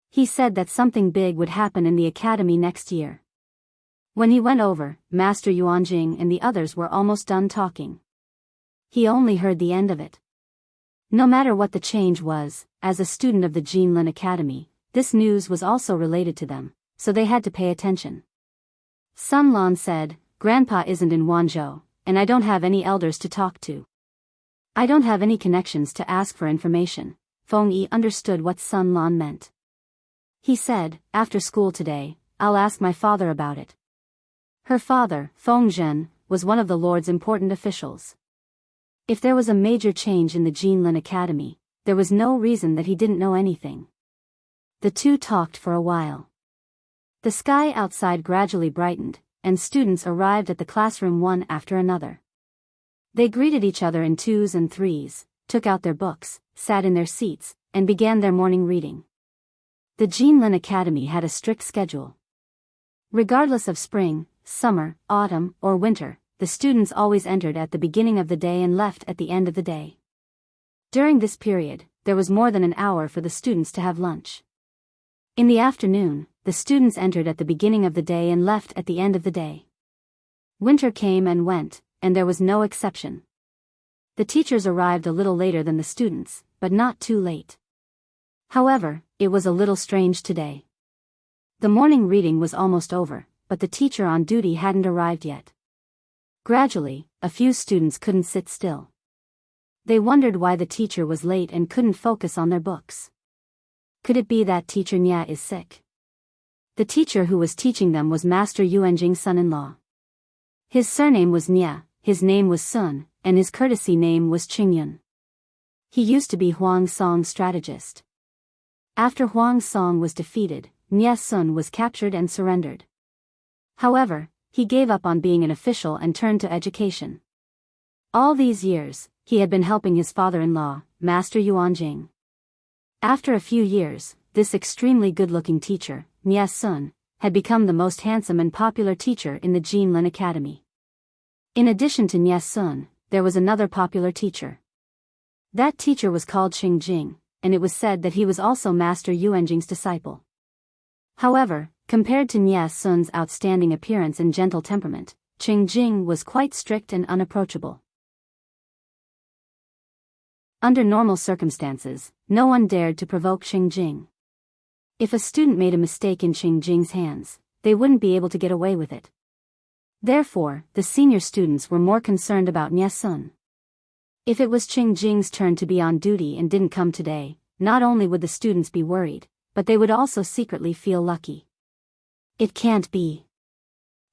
He said that something big would happen in the academy next year. When he went over, Master Yuanjing and the others were almost done talking. He only heard the end of it. No matter what the change was, as a student of the Jinlin Academy, this news was also related to them, so they had to pay attention. Sun Lan said, Grandpa isn't in Wanzhou, and I don't have any elders to talk to. I don't have any connections to ask for information. Feng Yi understood what Sun Lan meant. He said, after school today, I'll ask my father about it. Her father, Feng Zhen, was one of the Lord's important officials. If there was a major change in the Jinlin Academy, there was no reason that he didn't know anything. The two talked for a while. The sky outside gradually brightened, and students arrived at the classroom one after another. They greeted each other in 2s and 3s, took out their books, sat in their seats, and began their morning reading. The Jinlin Academy had a strict schedule. Regardless of spring, summer, autumn, or winter, the students always entered at the beginning of the day and left at the end of the day. During this period, there was more than an hour for the students to have lunch. In the afternoon, the students entered at the beginning of the day and left at the end of the day. Winter came and went, and there was no exception. The teachers arrived a little later than the students, but not too late. However, it was a little strange today. The morning reading was almost over, but the teacher on duty hadn't arrived yet. Gradually, a few students couldn't sit still. They wondered why the teacher was late and couldn't focus on their books. Could it be that teacher Nya is sick? The teacher who was teaching them was Master Yuanjing's son-in-law. His surname was Nya, his name was Sun, and his courtesy name was Qingyun. He used to be Huang Song's strategist. After Huang Song was defeated, Nya Sun was captured and surrendered. However, he gave up on being an official and turned to education. All these years, he had been helping his father-in-law, Master Yuanjing. After a few years, this extremely good-looking teacher, Nya Sun, had become the most handsome and popular teacher in the Jinlin Academy. In addition to Nya Sun, there was another popular teacher. That teacher was called Qing Jing, and it was said that he was also Master Yuanjing's disciple. However, Compared to Nie Sun's outstanding appearance and gentle temperament, Qing Jing was quite strict and unapproachable. Under normal circumstances, no one dared to provoke Qing Jing. If a student made a mistake in Qing Jing's hands, they wouldn't be able to get away with it. Therefore, the senior students were more concerned about Nie Sun. If it was Qing Jing's turn to be on duty and didn't come today, not only would the students be worried, but they would also secretly feel lucky. It can't be.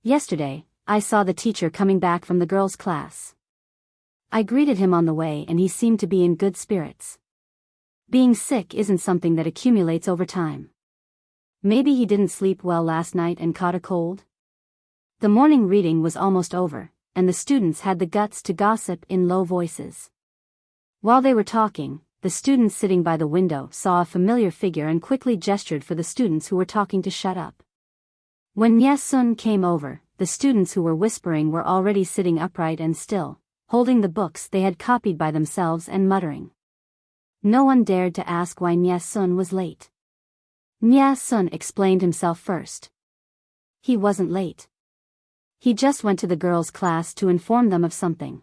Yesterday, I saw the teacher coming back from the girls' class. I greeted him on the way and he seemed to be in good spirits. Being sick isn't something that accumulates over time. Maybe he didn't sleep well last night and caught a cold? The morning reading was almost over, and the students had the guts to gossip in low voices. While they were talking, the students sitting by the window saw a familiar figure and quickly gestured for the students who were talking to shut up. When Nie Sun came over, the students who were whispering were already sitting upright and still, holding the books they had copied by themselves and muttering. No one dared to ask why Nie Sun was late. Nie Sun explained himself first. He wasn't late. He just went to the girls' class to inform them of something.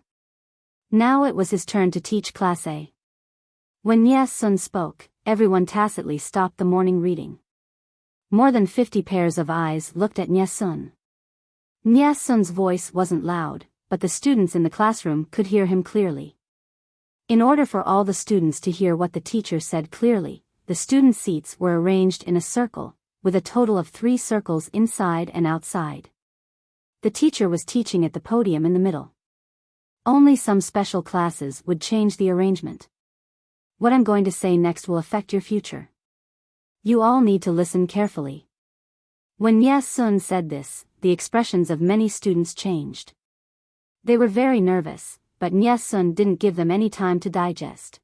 Now it was his turn to teach Class A. When Nie Sun spoke, everyone tacitly stopped the morning reading. More than 50 pairs of eyes looked at Nie Sun. Nie Sun's voice wasn't loud, but the students in the classroom could hear him clearly. In order for all the students to hear what the teacher said clearly, the student seats were arranged in a circle, with a total of 3 circles inside and outside. The teacher was teaching at the podium in the middle. Only some special classes would change the arrangement. What I'm going to say next will affect your future. You all need to listen carefully. When Nie Sun said this, the expressions of many students changed. They were very nervous, but Nie Sun didn't give them any time to digest.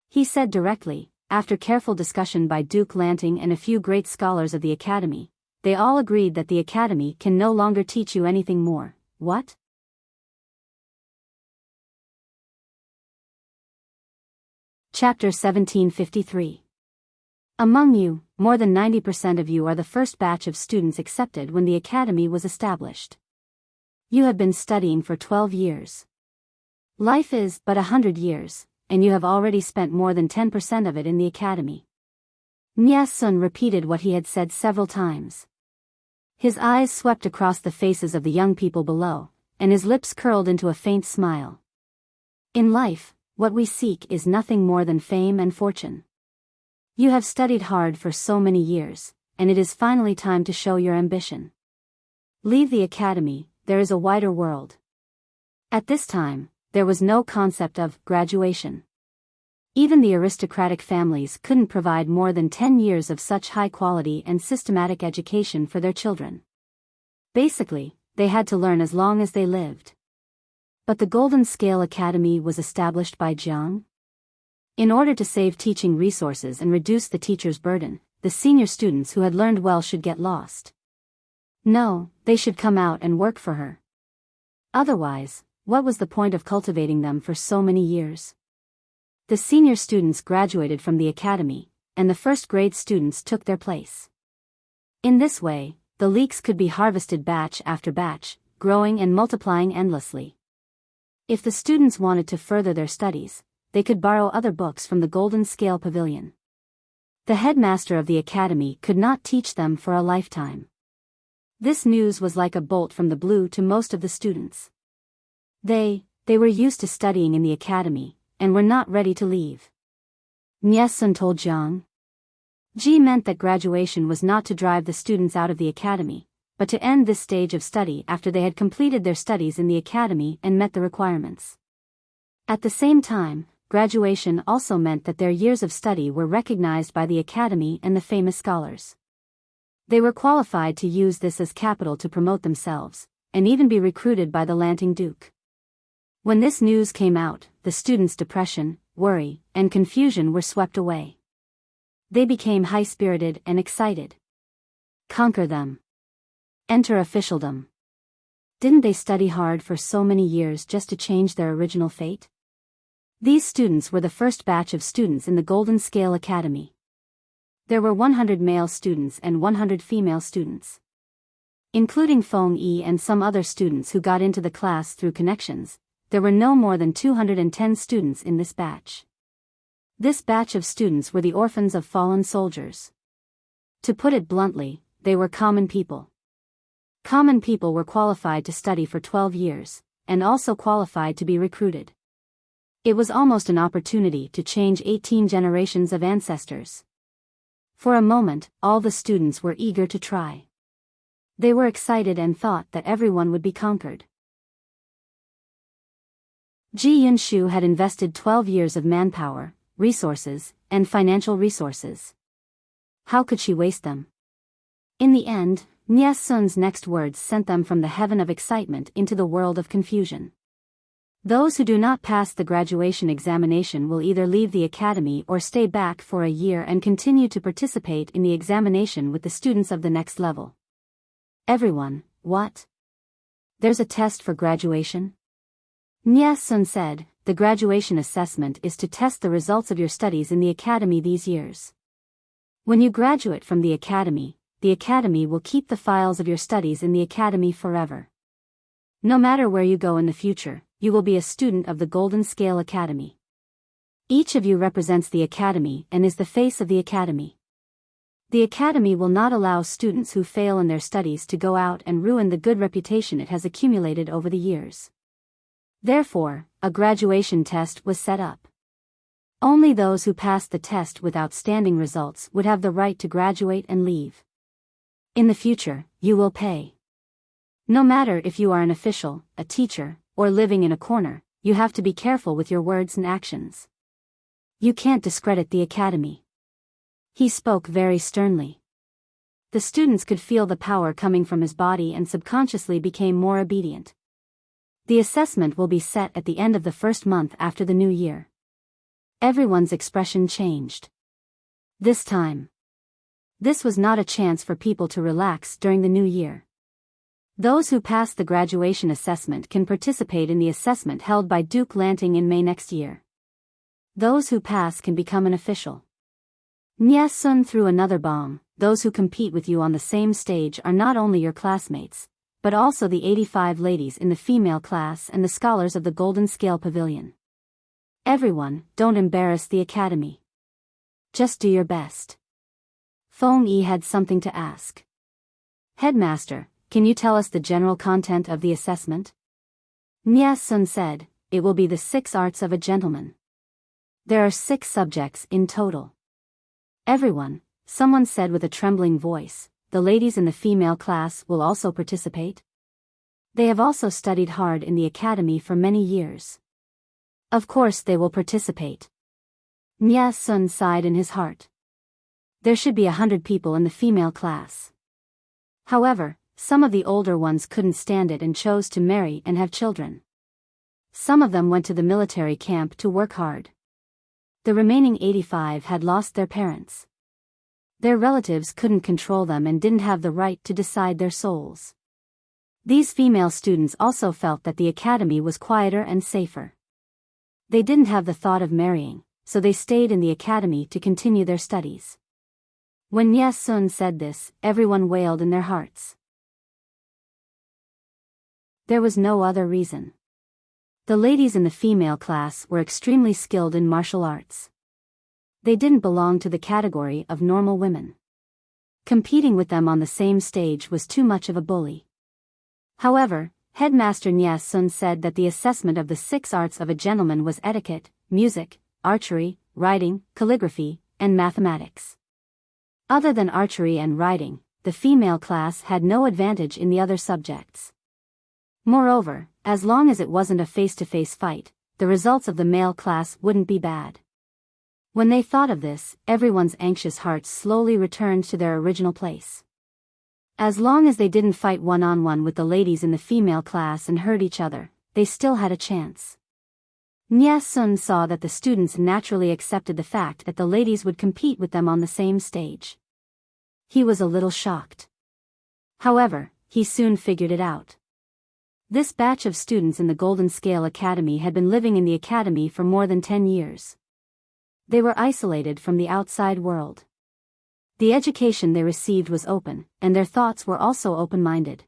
He said directly, after careful discussion by Duke Lanting and a few great scholars of the Academy, they all agreed that the Academy can no longer teach you anything more. What? Chapter 1753. Among you, more than 90% of you are the first batch of students accepted when the Academy was established. You have been studying for 12 years. Life is but 100 years, and you have already spent more than 10% of it in the Academy. Nie Sun repeated what he had said several times. His eyes swept across the faces of the young people below, and his lips curled into a faint smile. In life, what we seek is nothing more than fame and fortune. You have studied hard for so many years, and it is finally time to show your ambition. Leave the Academy, there is a wider world. At this time, there was no concept of graduation. Even the aristocratic families couldn't provide more than 10 years of such high-quality and systematic education for their children. Basically, they had to learn as long as they lived. But the Golden Scale Academy was established by Jiang. In order to save teaching resources and reduce the teacher's burden, the senior students who had learned well should get lost. No, they should come out and work for her. Otherwise, what was the point of cultivating them for so many years? The senior students graduated from the Academy, and the first-grade students took their place. In this way, the leeks could be harvested batch after batch, growing and multiplying endlessly. If the students wanted to further their studies, they could borrow other books from the Golden Scale Pavilion. The headmaster of the Academy could not teach them for a lifetime. This news was like a bolt from the blue to most of the students. They were used to studying in the Academy, and were not ready to leave. Nie Sun told Jiang. Ji meant that graduation was not to drive the students out of the Academy, but to end this stage of study after they had completed their studies in the Academy and met the requirements. At the same time, graduation also meant that their years of study were recognized by the Academy and the famous scholars. They were qualified to use this as capital to promote themselves, and even be recruited by the Lanting Duke. When this news came out, the students' depression, worry, and confusion were swept away. They became high-spirited and excited. Conquer them. Enter officialdom. Didn't they study hard for so many years just to change their original fate? These students were the first batch of students in the Golden Scale Academy. There were 100 male students and 100 female students. Including Feng Yi and some other students who got into the class through connections, there were no more than 210 students in this batch. This batch of students were the orphans of fallen soldiers. To put it bluntly, they were common people. Common people were qualified to study for 12 years, and also qualified to be recruited. It was almost an opportunity to change 18 generations of ancestors. For a moment, all the students were eager to try. They were excited and thought that everyone would be conquered. Ji Yunshu had invested 12 years of manpower, resources, and financial resources. How could she waste them? In the end, Nie Sun's next words sent them from the heaven of excitement into the world of confusion. Those who do not pass the graduation examination will either leave the academy or stay back for a year and continue to participate in the examination with the students of the next level. Everyone, what? There's a test for graduation? Nie Sun said, the graduation assessment is to test the results of your studies in the academy these years. When you graduate from the academy will keep the files of your studies in the academy forever. No matter where you go in the future, you will be a student of the Golden Scale Academy. Each of you represents the academy and is the face of the academy. The academy will not allow students who fail in their studies to go out and ruin the good reputation it has accumulated over the years. Therefore, a graduation test was set up. Only those who passed the test with outstanding results would have the right to graduate and leave. In the future, you will pay. No matter if you are an official, a teacher, or living in a corner, you have to be careful with your words and actions. You can't discredit the academy. He spoke very sternly. The students could feel the power coming from his body and subconsciously became more obedient. The assessment will be set at the end of the first month after the new year. Everyone's expression changed. This time. This was not a chance for people to relax during the new year. Those who pass the graduation assessment can participate in the assessment held by Duke Lanting in May next year. Those who pass can become an official. Nie Sun threw another bomb. Those who compete with you on the same stage are not only your classmates, but also the 85 ladies in the female class and the scholars of the Golden Scale Pavilion. Everyone, don't embarrass the academy. Just do your best. Feng Yi had something to ask. Headmaster, can you tell us the general content of the assessment? Nie Sun said, it will be the 6 arts of a gentleman. There are 6 subjects in total. Everyone, someone said with a trembling voice, the ladies in the female class will also participate? They have also studied hard in the academy for many years. Of course they will participate. Nie Sun sighed in his heart. There should be 100 people in the female class. However, some of the older ones couldn't stand it and chose to marry and have children. Some of them went to the military camp to work hard. The remaining 85 had lost their parents. Their relatives couldn't control them and didn't have the right to decide their souls. These female students also felt that the academy was quieter and safer. They didn't have the thought of marrying, so they stayed in the academy to continue their studies. When Nie Sun said this, everyone wailed in their hearts. There was no other reason. The ladies in the female class were extremely skilled in martial arts. They didn't belong to the category of normal women. Competing with them on the same stage was too much of a bully. However, Headmaster Nie Sun said that the assessment of the 6 arts of a gentleman was etiquette, music, archery, writing, calligraphy, and mathematics. Other than archery and writing, the female class had no advantage in the other subjects. Moreover, as long as it wasn't a face-to-face fight, the results of the male class wouldn't be bad. When they thought of this, everyone's anxious hearts slowly returned to their original place. As long as they didn't fight one-on-one with the ladies in the female class and hurt each other, they still had a chance. Nie Sun saw that the students naturally accepted the fact that the ladies would compete with them on the same stage. He was a little shocked. However, he soon figured it out. This batch of students in the Golden Scale Academy had been living in the academy for more than 10 years. They were isolated from the outside world. The education they received was open, and their thoughts were also open-minded.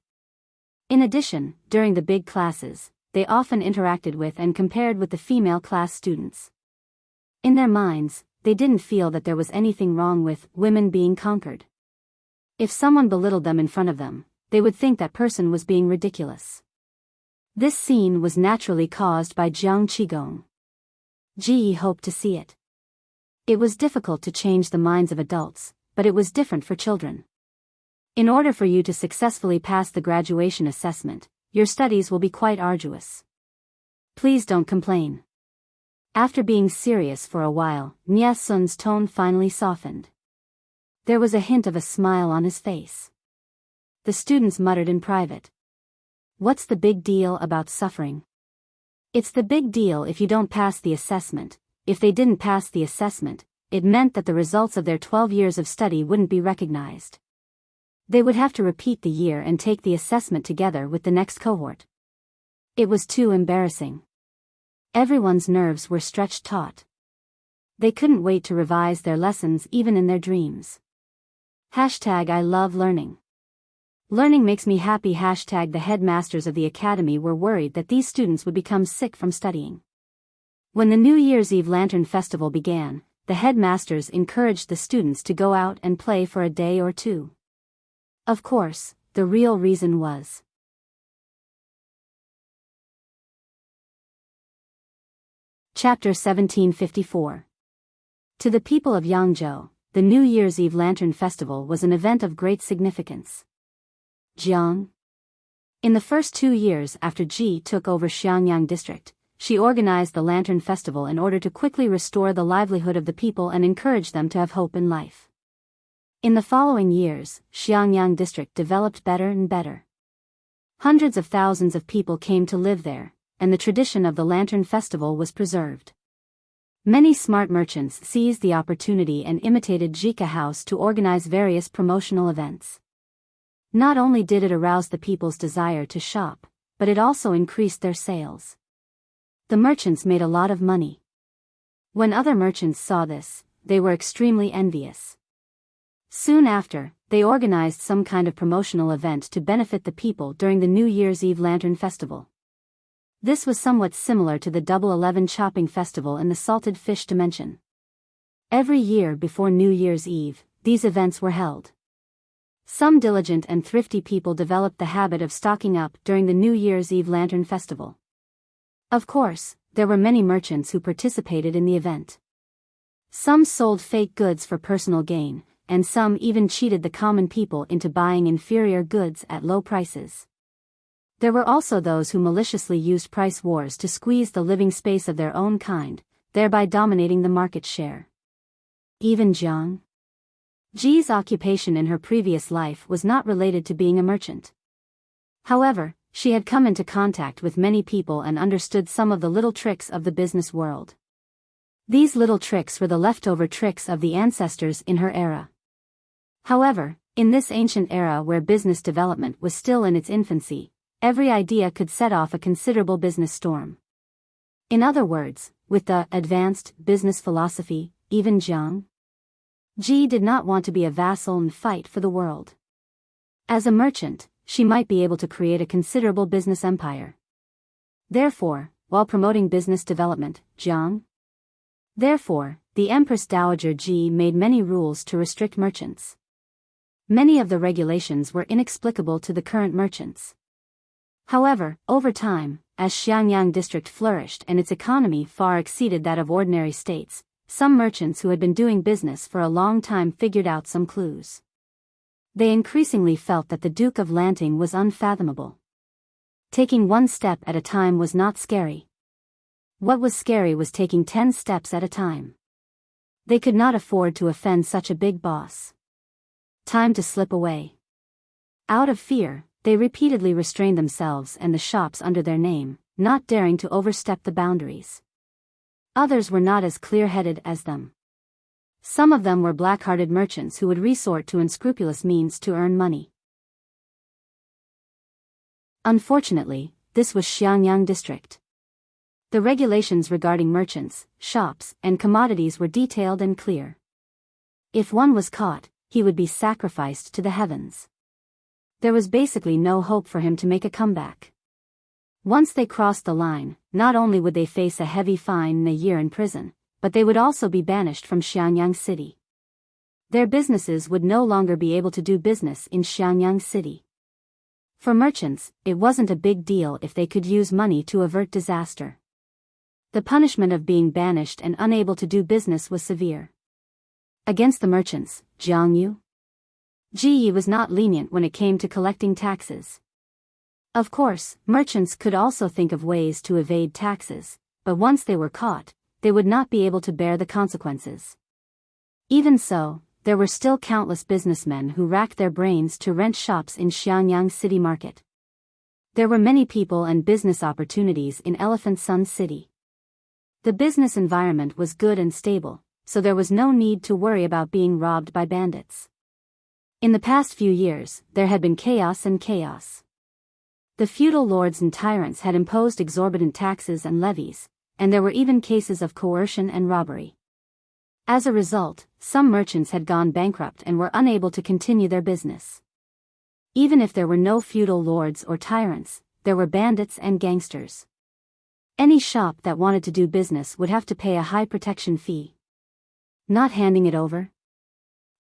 In addition, during the big classes, they often interacted with and compared with the female class students. In their minds, they didn't feel that there was anything wrong with women being conquered. If someone belittled them in front of them, they would think that person was being ridiculous. This scene was naturally caused by Jiang Qigong. Ji hoped to see it. It was difficult to change the minds of adults, but it was different for children. In order for you to successfully pass the graduation assessment, your studies will be quite arduous. Please don't complain. After being serious for a while, Nye Sun's tone finally softened. There was a hint of a smile on his face. The students muttered in private. What's the big deal about suffering? It's the big deal if you don't pass the assessment. If they didn't pass the assessment, it meant that the results of their 12 years of study wouldn't be recognized. They would have to repeat the year and take the assessment together with the next cohort. It was too embarrassing. Everyone's nerves were stretched taut. They couldn't wait to revise their lessons even in their dreams. #I love learning. Learning makes me happy. #The headmasters of the academy were worried that these students would become sick from studying. When the New Year's Eve Lantern Festival began, the headmasters encouraged the students to go out and play for a day or two. Of course, the real reason was Chapter 1754. To the people of Yangzhou, the New Year's Eve Lantern Festival was an event of great significance. Jiang. In the first 2 years after Ji took over Xiangyang district, she organized the Lantern Festival in order to quickly restore the livelihood of the people and encourage them to have hope in life. In the following years, Xiangyang district developed better and better. Hundreds of thousands of people came to live there, and the tradition of the Lantern Festival was preserved. Many smart merchants seized the opportunity and imitated Jika House to organize various promotional events. Not only did it arouse the people's desire to shop, but it also increased their sales. The merchants made a lot of money. When other merchants saw this, they were extremely envious. Soon after, they organized some kind of promotional event to benefit the people during the New Year's Eve Lantern Festival. This was somewhat similar to the Double 11 Chopping Festival in the Salted Fish Dimension. Every year before New Year's Eve, these events were held. Some diligent and thrifty people developed the habit of stocking up during the New Year's Eve Lantern Festival. Of course, there were many merchants who participated in the event. Some sold fake goods for personal gain, and some even cheated the common people into buying inferior goods at low prices. There were also those who maliciously used price wars to squeeze the living space of their own kind, thereby dominating the market share. Even Jiang. Ji's occupation in her previous life was not related to being a merchant. However, she had come into contact with many people and understood some of the little tricks of the business world. These little tricks were the leftover tricks of the ancestors in her era. However, in this ancient era where business development was still in its infancy, every idea could set off a considerable business storm. In other words, with the advanced business philosophy, even Jiang. Ji did not want to be a vassal and fight for the world. As a merchant, she might be able to create a considerable business empire. Therefore, while promoting business development, the Empress Dowager Ji made many rules to restrict merchants. Many of the regulations were inexplicable to the current merchants. However, over time, as Xiangyang district flourished and its economy far exceeded that of ordinary states, some merchants who had been doing business for a long time figured out some clues. They increasingly felt that the Duke of Lanting was unfathomable. Taking one step at a time was not scary. What was scary was taking 10 steps at a time. They could not afford to offend such a big boss. Time to slip away. Out of fear, they repeatedly restrained themselves and the shops under their name, not daring to overstep the boundaries. Others were not as clear-headed as them. Some of them were black-hearted merchants who would resort to unscrupulous means to earn money. Unfortunately, this was Xiangyang district. The regulations regarding merchants, shops, and commodities were detailed and clear. If one was caught, he would be sacrificed to the heavens. There was basically no hope for him to make a comeback. Once they crossed the line, not only would they face a heavy fine and a year in prison, but they would also be banished from Xiangyang City. Their businesses would no longer be able to do business in Xiangyang City. For merchants, it wasn't a big deal if they could use money to avert disaster. The punishment of being banished and unable to do business was severe. Against the merchants, Jiang Ji was not lenient when it came to collecting taxes. Of course, merchants could also think of ways to evade taxes, but once they were caught, they would not be able to bear the consequences. Even so, there were still countless businessmen who racked their brains to rent shops in Xiangyang City Market. There were many people and business opportunities in Elephant Sun City. The business environment was good and stable, so there was no need to worry about being robbed by bandits. In the past few years, there had been chaos and chaos. The feudal lords and tyrants had imposed exorbitant taxes and levies, and there were even cases of coercion and robbery. As a result, some merchants had gone bankrupt and were unable to continue their business. Even if there were no feudal lords or tyrants, there were bandits and gangsters. Any shop that wanted to do business would have to pay a high protection fee. Not handing it over?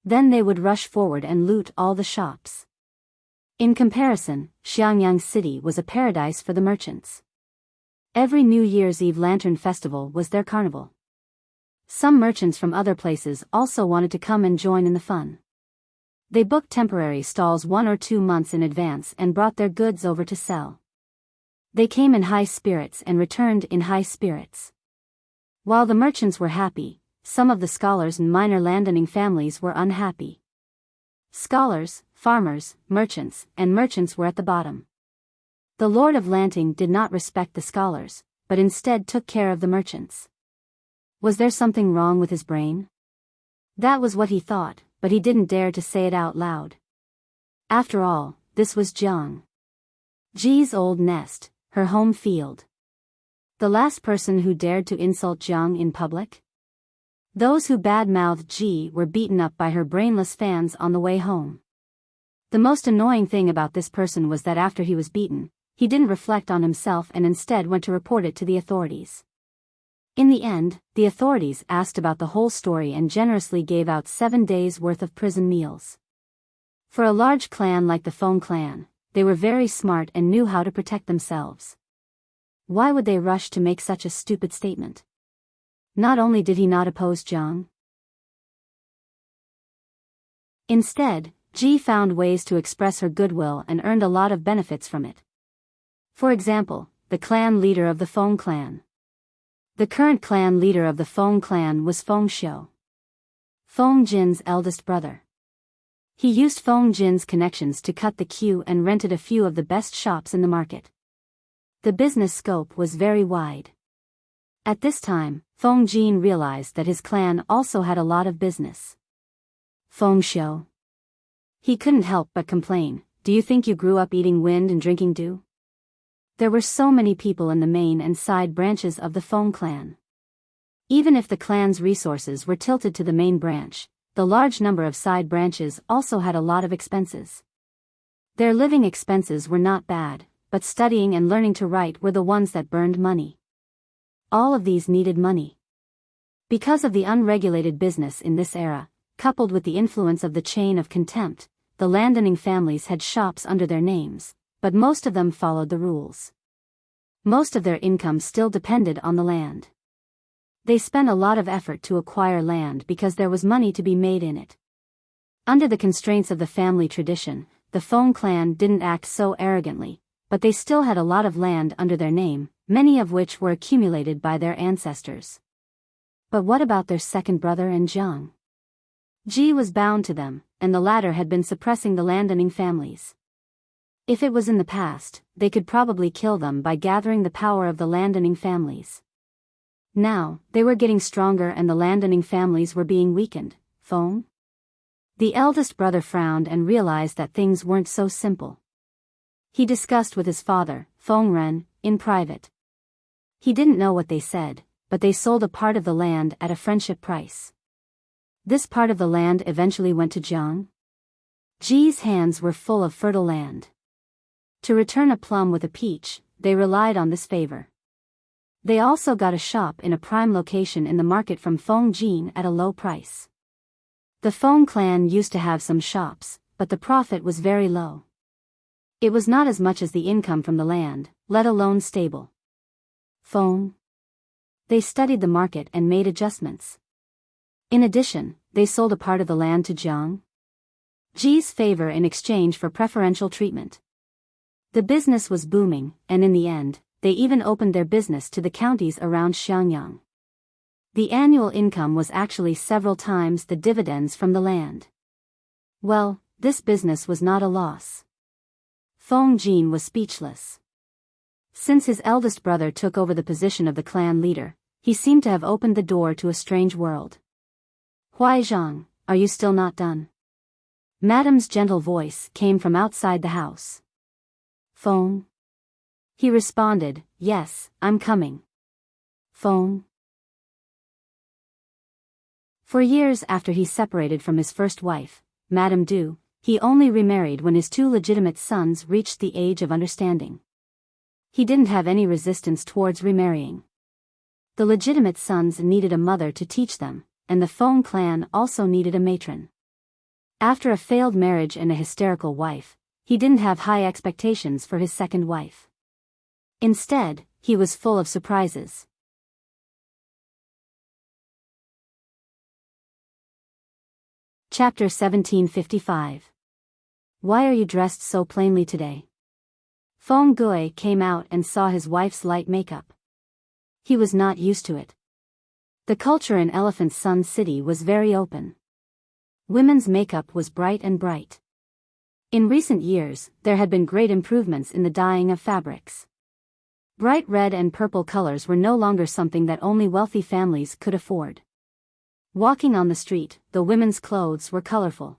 Then they would rush forward and loot all the shops. In comparison, Xiangyang City was a paradise for the merchants. Every New Year's Eve Lantern Festival was their carnival. Some merchants from other places also wanted to come and join in the fun. They booked temporary stalls 1 or 2 months in advance and brought their goods over to sell. They came in high spirits and returned in high spirits. While the merchants were happy, some of the scholars and minor landowning families were unhappy. Scholars, farmers, merchants, and merchants were at the bottom. The Lord of Lanting did not respect the scholars, but instead took care of the merchants. Was there something wrong with his brain? That was what he thought, but he didn't dare to say it out loud. After all, this was Jiang Ji's old nest, her home field. The last person who dared to insult Jiang in public? Those who bad-mouthed Ji were beaten up by her brainless fans on the way home. The most annoying thing about this person was that after he was beaten, he didn't reflect on himself and instead went to report it to the authorities. In the end, the authorities asked about the whole story and generously gave out 7 days' worth of prison meals. For a large clan like the Feng clan, they were very smart and knew how to protect themselves. Why would they rush to make such a stupid statement? Not only did he not oppose Jiang. Instead, Ji found ways to express her goodwill and earned a lot of benefits from it. For example, the clan leader of the Feng clan. The current clan leader of the Feng clan was Feng Xiu, Feng Jin's eldest brother. He used Feng Jin's connections to cut the queue and rented a few of the best shops in the market. The business scope was very wide. At this time, Feng Jin realized that his clan also had a lot of business. Feng Xiu. He couldn't help but complain, "Do you think you grew up eating wind and drinking dew?" There were so many people in the main and side branches of the Feng clan. Even if the clan's resources were tilted to the main branch, the large number of side branches also had a lot of expenses. Their living expenses were not bad, but studying and learning to write were the ones that burned money. All of these needed money. Because of the unregulated business in this era, coupled with the influence of the chain of contempt, the landowning families had shops under their names, but most of them followed the rules. Most of their income still depended on the land. They spent a lot of effort to acquire land because there was money to be made in it. Under the constraints of the family tradition, the Feng clan didn't act so arrogantly, but they still had a lot of land under their name, many of which were accumulated by their ancestors. But what about their second brother and Jiang? Ji was bound to them, and the latter had been suppressing the landowning families. If it was in the past, they could probably kill them by gathering the power of the landowning families. Now, they were getting stronger and the landowning families were being weakened. Feng? The eldest brother frowned and realized that things weren't so simple. He discussed with his father, Feng Ren, in private. He didn't know what they said, but they sold a part of the land at a friendship price. This part of the land eventually went to Jiang. Ji's hands were full of fertile land. To return a plum with a peach, they relied on this favor. They also got a shop in a prime location in the market from Feng Jin at a low price. The Feng clan used to have some shops, but the profit was very low. It was not as much as the income from the land, let alone stable. Feng. They studied the market and made adjustments. In addition, they sold a part of the land to Jiang. Ji's favor in exchange for preferential treatment. The business was booming, and in the end, they even opened their business to the counties around Xiangyang. The annual income was actually several times the dividends from the land. Well, this business was not a loss. Feng Jin was speechless. Since his eldest brother took over the position of the clan leader, he seemed to have opened the door to a strange world. Huaizhang, are you still not done? Madame's gentle voice came from outside the house. Feng. He responded, yes, I'm coming. Feng. For years after he separated from his first wife, Madame Du, he only remarried when his two legitimate sons reached the age of understanding. He didn't have any resistance towards remarrying. The legitimate sons needed a mother to teach them, and the Feng clan also needed a matron. After a failed marriage and a hysterical wife, he didn't have high expectations for his second wife. Instead, he was full of surprises. Chapter 1755. Why are you dressed so plainly today? Feng Gui came out and saw his wife's light makeup. He was not used to it. The culture in Elephant Sun City was very open. Women's makeup was bright and bright. In recent years, there had been great improvements in the dyeing of fabrics. Bright red and purple colors were no longer something that only wealthy families could afford. Walking on the street, the women's clothes were colorful.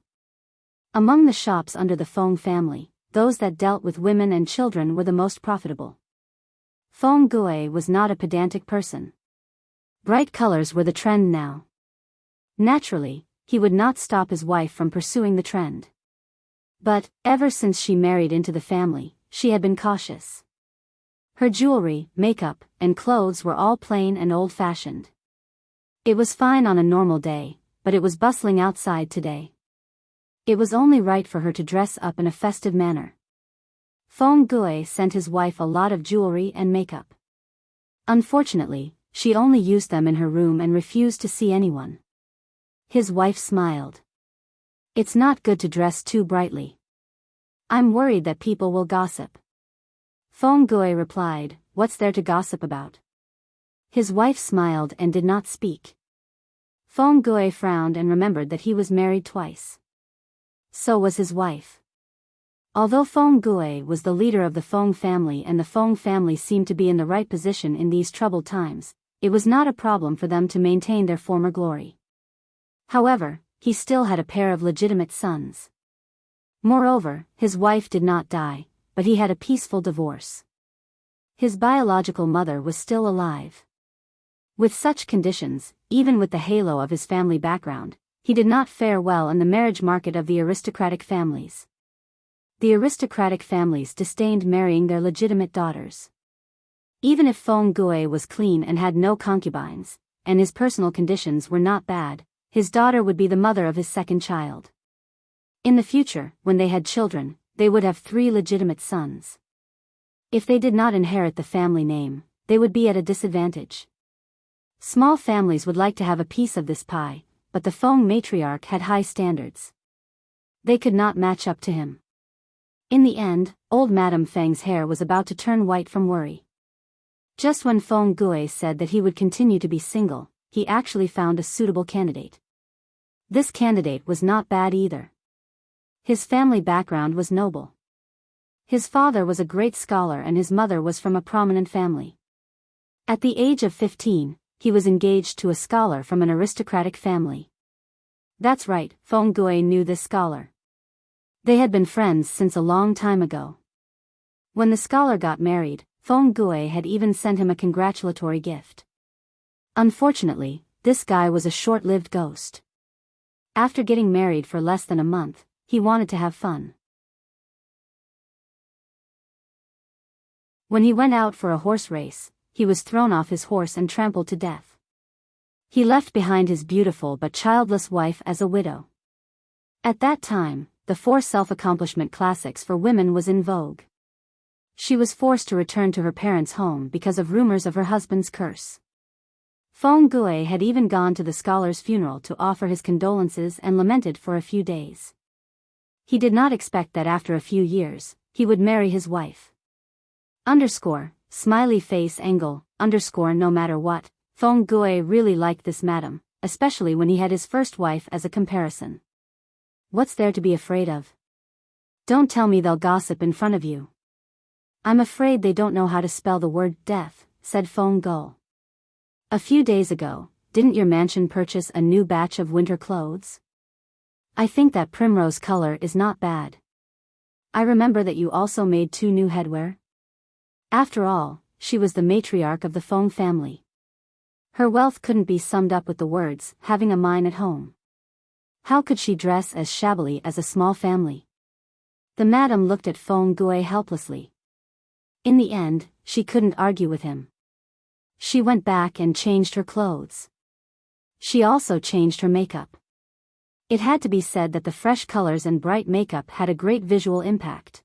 Among the shops under the Feng family, those that dealt with women and children were the most profitable. Feng Gui was not a pedantic person. Bright colors were the trend now. Naturally, he would not stop his wife from pursuing the trend. But, ever since she married into the family, she had been cautious. Her jewelry, makeup, and clothes were all plain and old-fashioned. It was fine on a normal day, but it was bustling outside today. It was only right for her to dress up in a festive manner. Feng Gui sent his wife a lot of jewelry and makeup. Unfortunately, she only used them in her room and refused to see anyone. His wife smiled. It's not good to dress too brightly. I'm worried that people will gossip. Feng Gui replied, what's there to gossip about? His wife smiled and did not speak. Feng Gui frowned and remembered that he was married twice. So was his wife. Although Feng Gui was the leader of the Feng family and the Feng family seemed to be in the right position in these troubled times, it was not a problem for them to maintain their former glory. However, he still had a pair of legitimate sons. Moreover, his wife did not die, but he had a peaceful divorce. His biological mother was still alive. With such conditions, even with the halo of his family background, he did not fare well in the marriage market of the aristocratic families. The aristocratic families disdained marrying their legitimate daughters. Even if Feng Gui was clean and had no concubines, and his personal conditions were not bad, his daughter would be the mother of his second child. In the future, when they had children, they would have 3 legitimate sons. If they did not inherit the family name, they would be at a disadvantage. Small families would like to have a piece of this pie, but the Feng matriarch had high standards. They could not match up to him. In the end, old Madame Feng's hair was about to turn white from worry. Just when Feng Gui said that he would continue to be single, he actually found a suitable candidate. This candidate was not bad either. His family background was noble. His father was a great scholar and his mother was from a prominent family. At the age of 15, he was engaged to a scholar from an aristocratic family. That's right, Feng Gui knew this scholar. They had been friends since a long time ago. When the scholar got married, Feng Gui had even sent him a congratulatory gift. Unfortunately, this guy was a short-lived ghost. After getting married for less than a month, he wanted to have fun. When he went out for a horse race, he was thrown off his horse and trampled to death. He left behind his beautiful but childless wife as a widow. At that time, the 4 self-accomplishment classics for women was in vogue. She was forced to return to her parents' home because of rumors of her husband's curse. Feng Gue had even gone to the scholar's funeral to offer his condolences and lamented for a few days. He did not expect that after a few years, he would marry his wife. Smiley face angle, no matter what, Feng Gue really liked this madam, especially when he had his first wife as a comparison. What's there to be afraid of? Don't tell me they'll gossip in front of you. I'm afraid they don't know how to spell the word death, said Feng Gue. A few days ago, didn't your mansion purchase a new batch of winter clothes? I think that primrose color is not bad. I remember that you also made 2 new headwear. After all, she was the matriarch of the Feng family. Her wealth couldn't be summed up with the words, having a mine at home. How could she dress as shabbily as a small family? The madam looked at Feng Gue helplessly. In the end, she couldn't argue with him. She went back and changed her clothes. She also changed her makeup. It had to be said that the fresh colors and bright makeup had a great visual impact.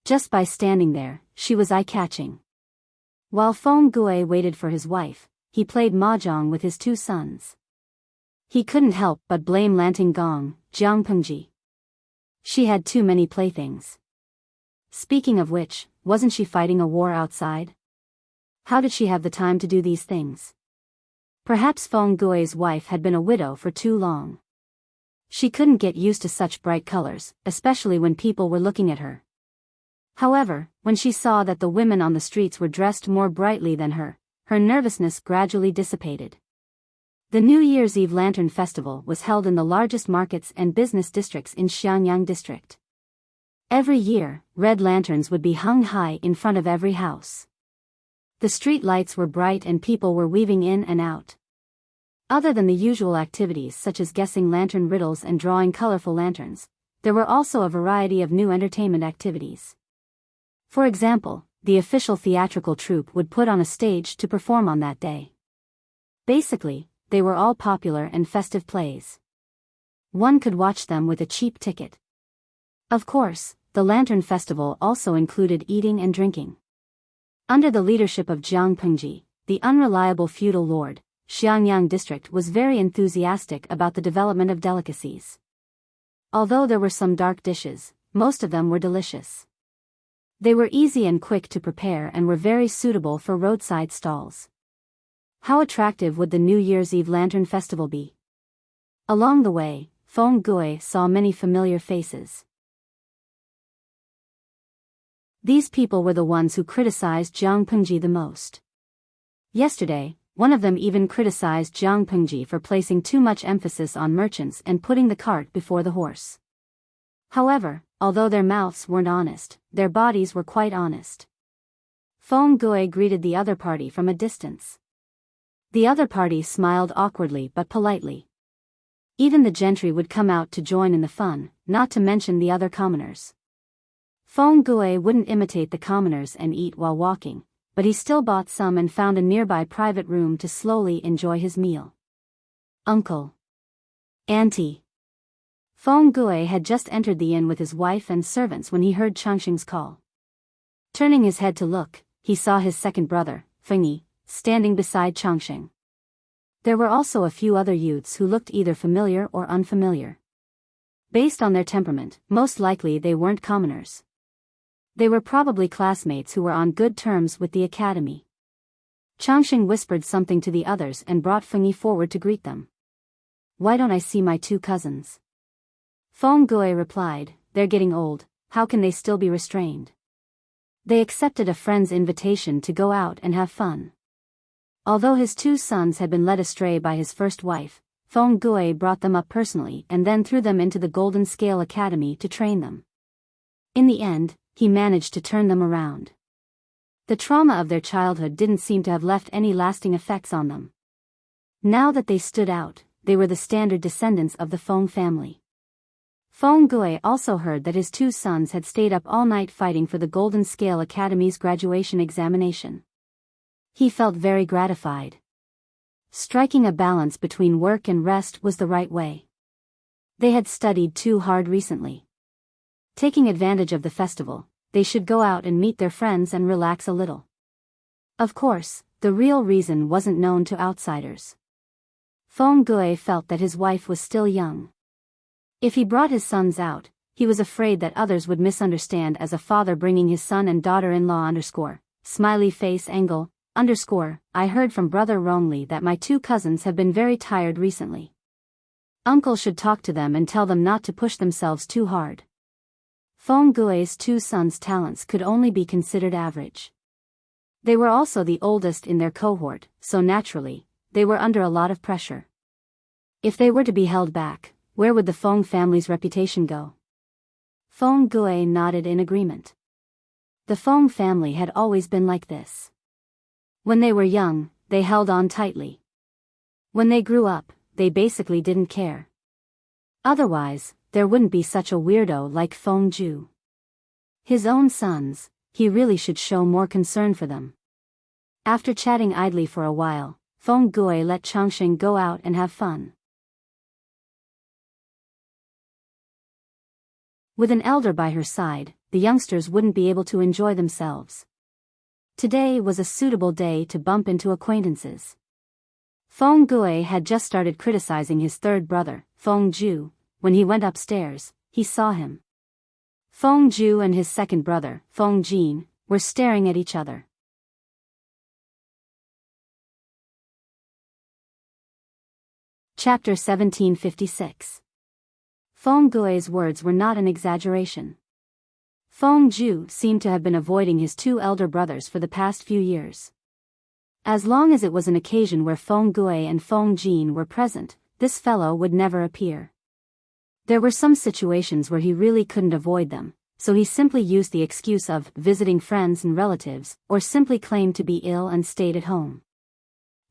Just by standing there, she was eye-catching. While Feng Gue waited for his wife, he played mahjong with his 2 sons. He couldn't help but blame Lanting Gong, Jiang Pengji. She had too many playthings. Speaking of which, wasn't she fighting a war outside? How did she have the time to do these things? Perhaps Feng Gui's wife had been a widow for too long. She couldn't get used to such bright colors, especially when people were looking at her. However, when she saw that the women on the streets were dressed more brightly than her nervousness gradually dissipated. The New Year's Eve Lantern Festival was held in the largest markets and business districts in Xiangyang district. Every year, red lanterns would be hung high in front of every house. The street lights were bright and people were weaving in and out. Other than the usual activities such as guessing lantern riddles and drawing colorful lanterns, there were also a variety of new entertainment activities. For example, the official theatrical troupe would put on a stage to perform on that day. Basically, they were all popular and festive plays. One could watch them with a cheap ticket. Of course, the Lantern Festival also included eating and drinking. Under the leadership of Jiang Pengji, the unreliable feudal lord, Xiangyang district was very enthusiastic about the development of delicacies. Although there were some dark dishes, most of them were delicious. They were easy and quick to prepare and were very suitable for roadside stalls. How attractive would the New Year's Eve Lantern Festival be? Along the way, Feng Gue saw many familiar faces. These people were the ones who criticized Jiang Pengji the most. Yesterday, one of them even criticized Jiang Pengji for placing too much emphasis on merchants and putting the cart before the horse. However, although their mouths weren't honest, their bodies were quite honest. Feng Gue greeted the other party from a distance. The other party smiled awkwardly but politely. Even the gentry would come out to join in the fun, not to mention the other commoners. Feng Gue wouldn't imitate the commoners and eat while walking, but he still bought some and found a nearby private room to slowly enjoy his meal. Uncle. Auntie. Feng Gue had just entered the inn with his wife and servants when he heard Changxing's call. Turning his head to look, he saw his second brother, Fengyi, standing beside Changxing. There were also a few other youths who looked either familiar or unfamiliar. Based on their temperament, most likely they weren't commoners. They were probably classmates who were on good terms with the academy. Changxing whispered something to the others and brought Fengyi forward to greet them. Why don't I see my 2 cousins? Feng Gue replied, they're getting old, how can they still be restrained? They accepted a friend's invitation to go out and have fun. Although his 2 sons had been led astray by his first wife, Feng Gue brought them up personally and then threw them into the Golden Scale Academy to train them. In the end, he managed to turn them around. The trauma of their childhood didn't seem to have left any lasting effects on them. Now that they stood out, they were the standard descendants of the Feng family. Feng Gui also heard that his two sons had stayed up all night fighting for the Golden Scale Academy's graduation examination. He felt very gratified. Striking a balance between work and rest was the right way. They had studied too hard recently. Taking advantage of the festival, they should go out and meet their friends and relax a little. Of course, the real reason wasn't known to outsiders. Feng Gui felt that his wife was still young. If he brought his sons out, he was afraid that others would misunderstand as a father bringing his son and daughter-in-law smiley face angle, I heard from Brother Rongli that my two cousins have been very tired recently. Uncle should talk to them and tell them not to push themselves too hard. Feng Gui's two sons' talents could only be considered average. They were also the oldest in their cohort, so naturally, they were under a lot of pressure. If they were to be held back, where would the Feng family's reputation go? Feng Gui nodded in agreement. The Feng family had always been like this. When they were young, they held on tightly. When they grew up, they basically didn't care. Otherwise, there wouldn't be such a weirdo like Feng Ju. His own sons, he really should show more concern for them. After chatting idly for a while, Feng Gui let Changsheng go out and have fun. With an elder by her side, the youngsters wouldn't be able to enjoy themselves. Today was a suitable day to bump into acquaintances. Feng Gui had just started criticizing his third brother, Feng Ju. When he went upstairs, he saw him. Feng Ju and his second brother, Feng Jin, were staring at each other. Chapter 1756. Feng Gui's words were not an exaggeration. Feng Ju seemed to have been avoiding his two elder brothers for the past few years. As long as it was an occasion where Feng Gui and Feng Jin were present, this fellow would never appear. There were some situations where he really couldn't avoid them, so he simply used the excuse of visiting friends and relatives, or simply claimed to be ill and stayed at home.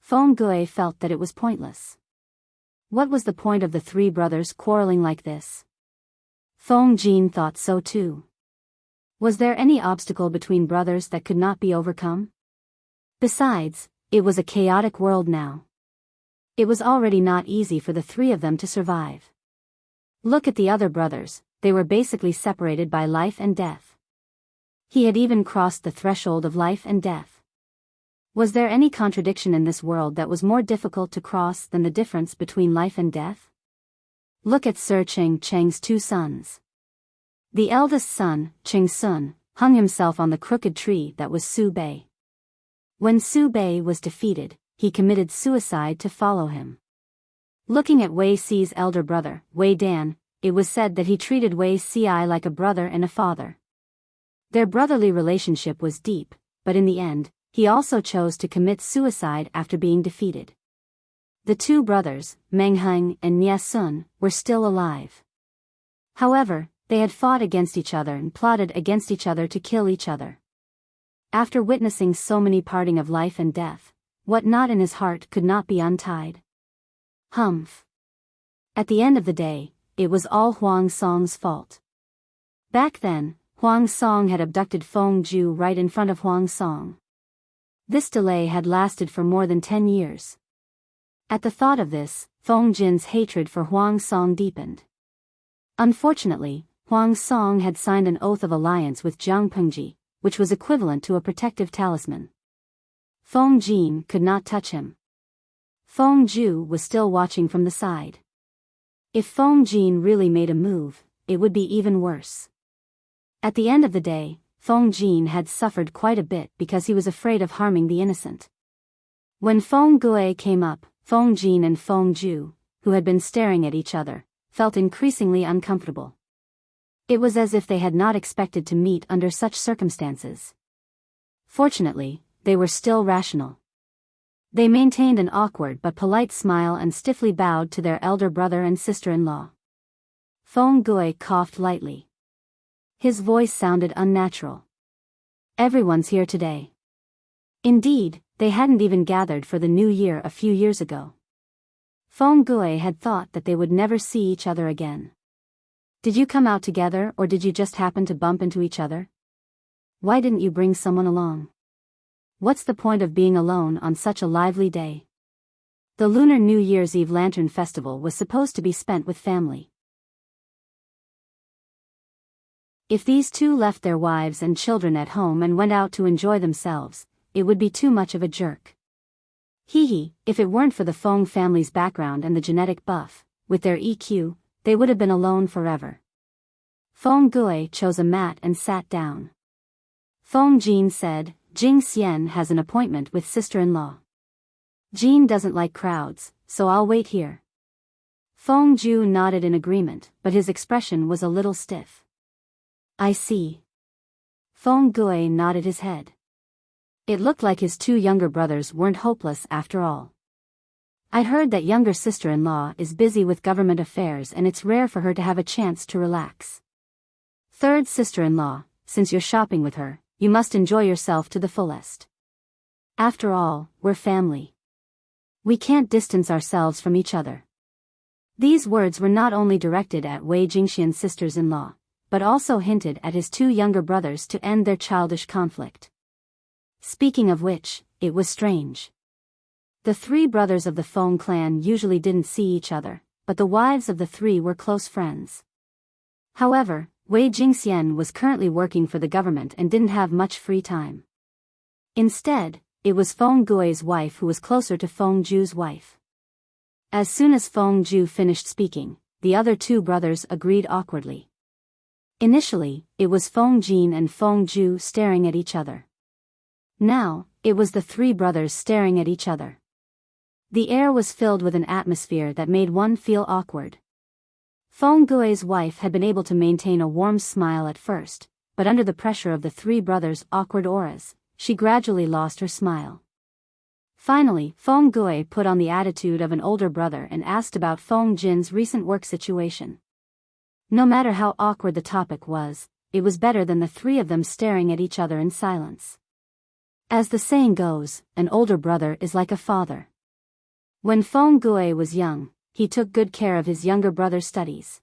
Feng Gui felt that it was pointless. What was the point of the three brothers quarreling like this? Feng Jin thought so too. Was there any obstacle between brothers that could not be overcome? Besides, it was a chaotic world now. It was already not easy for the three of them to survive. Look at the other brothers, they were basically separated by life and death. He had even crossed the threshold of life and death. Was there any contradiction in this world that was more difficult to cross than the difference between life and death? Look at Sir Cheng's two sons. The eldest son, Cheng Sun, hung himself on the crooked tree that was Su Bei. When Su Bei was defeated, he committed suicide to follow him. Looking at Wei Si's elder brother, Wei Dan, it was said that he treated Wei Si like a brother and a father. Their brotherly relationship was deep, but in the end, he also chose to commit suicide after being defeated. The two brothers, Meng Heng and Nie Sun, were still alive. However, they had fought against each other and plotted against each other to kill each other. After witnessing so many parting of life and death, what knot in his heart could not be untied? Humph. At the end of the day, it was all Huang Song's fault. Back then, Huang Song had abducted Feng Ju right in front of Huang Song. This delay had lasted for more than 10 years. At the thought of this, Feng Jin's hatred for Huang Song deepened. Unfortunately, Huang Song had signed an oath of alliance with Jiang Pengji, which was equivalent to a protective talisman. Feng Jin could not touch him. Feng Ju was still watching from the side. If Feng Jin really made a move, it would be even worse. At the end of the day, Feng Jin had suffered quite a bit because he was afraid of harming the innocent. When Feng Gui came up, Feng Jin and Feng Ju, who had been staring at each other, felt increasingly uncomfortable. It was as if they had not expected to meet under such circumstances. Fortunately, they were still rational. They maintained an awkward but polite smile and stiffly bowed to their elder brother and sister-in-law. Feng Gui coughed lightly. His voice sounded unnatural. Everyone's here today. Indeed, they hadn't even gathered for the new year a few years ago. Feng Gui had thought that they would never see each other again. Did you come out together or did you just happen to bump into each other? Why didn't you bring someone along? What's the point of being alone on such a lively day? The Lunar New Year's Eve Lantern Festival was supposed to be spent with family. If these two left their wives and children at home and went out to enjoy themselves, it would be too much of a jerk. If it weren't for the Feng family's background and the genetic buff, with their EQ, they would have been alone forever. Feng Gui chose a mat and sat down. Feng Jin said, Jing Xian has an appointment with sister-in-law. Jin doesn't like crowds, so I'll wait here. Feng Ju nodded in agreement, but his expression was a little stiff. I see. Feng Gui nodded his head. It looked like his two younger brothers weren't hopeless after all. I heard that younger sister-in-law is busy with government affairs and it's rare for her to have a chance to relax. Third sister-in-law, since you're shopping with her, you must enjoy yourself to the fullest. After all, we're family. We can't distance ourselves from each other. These words were not only directed at Wei Jingxian's sisters-in-law, but also hinted at his two younger brothers to end their childish conflict. Speaking of which, it was strange. The three brothers of the Feng clan usually didn't see each other, but the wives of the three were close friends. However, Wei Jingxian was currently working for the government and didn't have much free time. Instead, it was Feng Gui's wife who was closer to Feng Ju's wife. As soon as Feng Ju finished speaking, the other two brothers agreed awkwardly. Initially, it was Feng Jin and Feng Ju staring at each other. Now, it was the three brothers staring at each other. The air was filled with an atmosphere that made one feel awkward. Feng Gui's wife had been able to maintain a warm smile at first, but under the pressure of the three brothers' awkward auras, she gradually lost her smile. Finally, Feng Gui put on the attitude of an older brother and asked about Feng Jin's recent work situation. No matter how awkward the topic was, it was better than the three of them staring at each other in silence. As the saying goes, an older brother is like a father. When Feng Gui was young, he took good care of his younger brother's studies.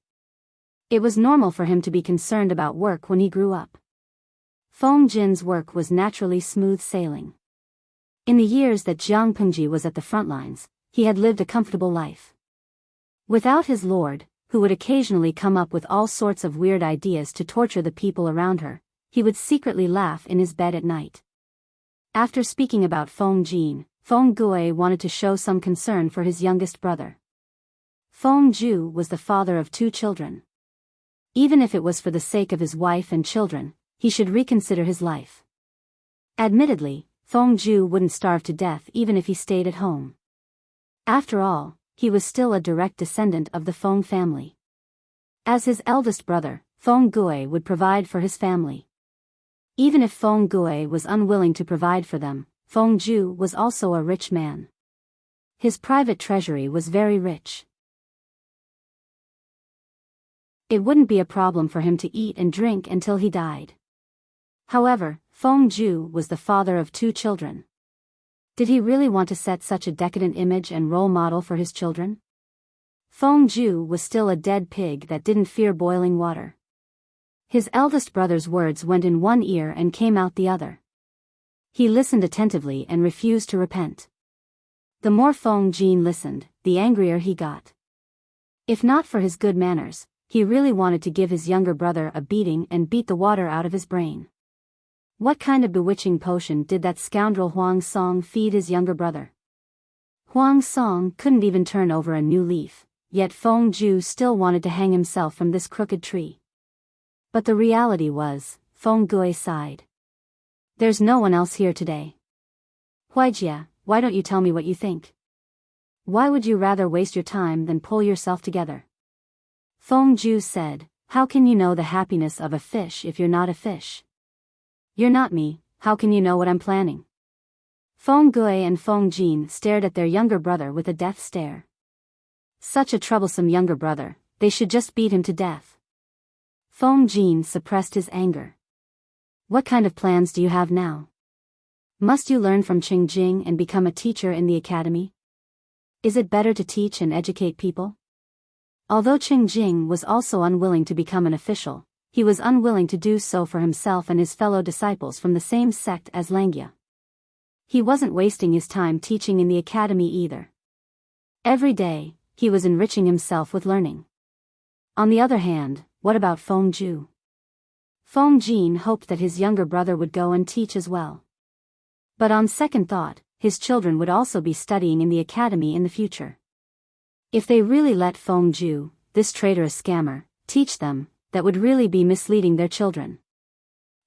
It was normal for him to be concerned about work when he grew up. Feng Jin's work was naturally smooth sailing. In the years that Jiang Pengji was at the front lines, he had lived a comfortable life. Without his lord, who would occasionally come up with all sorts of weird ideas to torture the people around her, he would secretly laugh in his bed at night. After speaking about Feng Jin, Feng Gui wanted to show some concern for his youngest brother. Feng Ju was the father of two children. Even if it was for the sake of his wife and children, he should reconsider his life. Admittedly, Feng Ju wouldn't starve to death even if he stayed at home. After all, he was still a direct descendant of the Feng family. As his eldest brother, Feng Gui would provide for his family. Even if Feng Gui was unwilling to provide for them, Feng Ju was also a rich man. His private treasury was very rich. It wouldn't be a problem for him to eat and drink until he died. However, Feng Ju was the father of two children. Did he really want to set such a decadent image and role model for his children? Feng Ju was still a dead pig that didn't fear boiling water. His eldest brother's words went in one ear and came out the other. He listened attentively and refused to repent. The more Feng Jin listened, the angrier he got. If not for his good manners, he really wanted to give his younger brother a beating and beat the water out of his brain. What kind of bewitching potion did that scoundrel Huang Song feed his younger brother? Huang Song couldn't even turn over a new leaf, yet Feng Ju still wanted to hang himself from this crooked tree. But the reality was, Feng Gui sighed. There's no one else here today. Huijia, why don't you tell me what you think? Why would you rather waste your time than pull yourself together? Feng Ju said, how can you know the happiness of a fish if you're not a fish? You're not me, how can you know what I'm planning? Feng Gui and Feng Jin stared at their younger brother with a death stare. Such a troublesome younger brother, they should just beat him to death. Feng Jin suppressed his anger. What kind of plans do you have now? Must you learn from Qing Jing and become a teacher in the academy? Is it better to teach and educate people? Although Qing Jing was also unwilling to become an official, he was unwilling to do so for himself and his fellow disciples from the same sect as Langya. He wasn't wasting his time teaching in the academy either. Every day, he was enriching himself with learning. On the other hand, what about Feng Ju? Feng Jin hoped that his younger brother would go and teach as well. But on second thought, his children would also be studying in the academy in the future. If they really let Feng Ju, this traitorous scammer, teach them, that would really be misleading their children.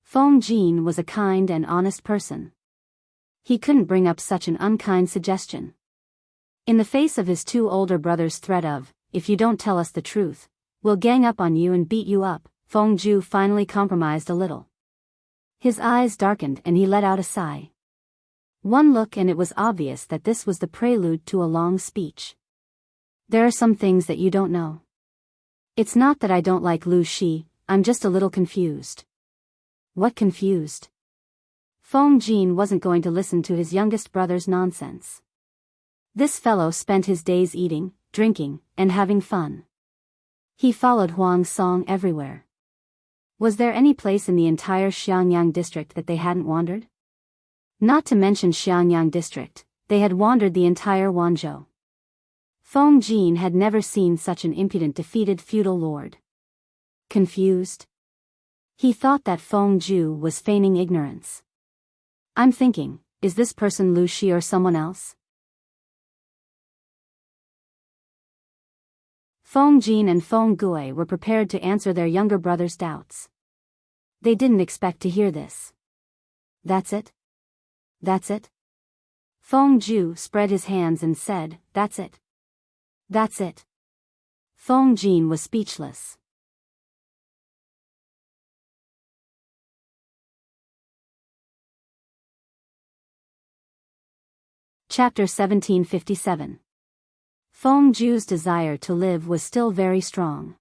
Feng Jin was a kind and honest person. He couldn't bring up such an unkind suggestion. In the face of his two older brothers' threat of, if you don't tell us the truth, we'll gang up on you and beat you up, Feng Ju finally compromised a little. His eyes darkened and he let out a sigh. One look and it was obvious that this was the prelude to a long speech. There are some things that you don't know. It's not that I don't like Lu Shi, I'm just a little confused. What confused? Feng Jin wasn't going to listen to his youngest brother's nonsense. This fellow spent his days eating, drinking, and having fun. He followed Huang Song everywhere. Was there any place in the entire Xiangyang district that they hadn't wandered? Not to mention Xiangyang district, they had wandered the entire Wanzhou. Feng Jin had never seen such an impudent defeated feudal lord. Confused? He thought that Feng Ju was feigning ignorance. I'm thinking, is this person Lu Shi or someone else? Feng Jin and Feng Gui were prepared to answer their younger brother's doubts. They didn't expect to hear this. That's it? That's it? Feng Ju spread his hands and said, that's it. That's it. Feng Jin was speechless. Chapter 1757. Feng Ju's desire to live was still very strong.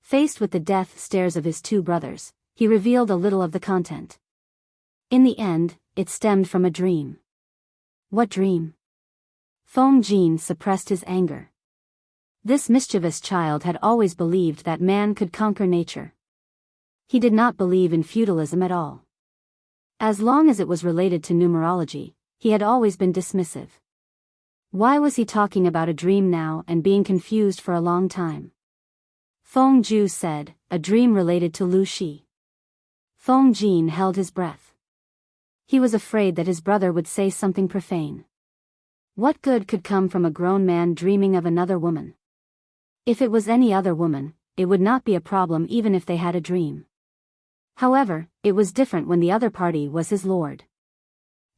Faced with the death stares of his two brothers, he revealed a little of the content. In the end, it stemmed from a dream. What dream? Feng Jin suppressed his anger. This mischievous child had always believed that man could conquer nature. He did not believe in feudalism at all. As long as it was related to numerology, he had always been dismissive. Why was he talking about a dream now and being confused for a long time? Feng Ju said, a dream related to Lu Shi. Feng Jin held his breath. He was afraid that his brother would say something profane. What good could come from a grown man dreaming of another woman? If it was any other woman, it would not be a problem even if they had a dream. However, it was different when the other party was his lord.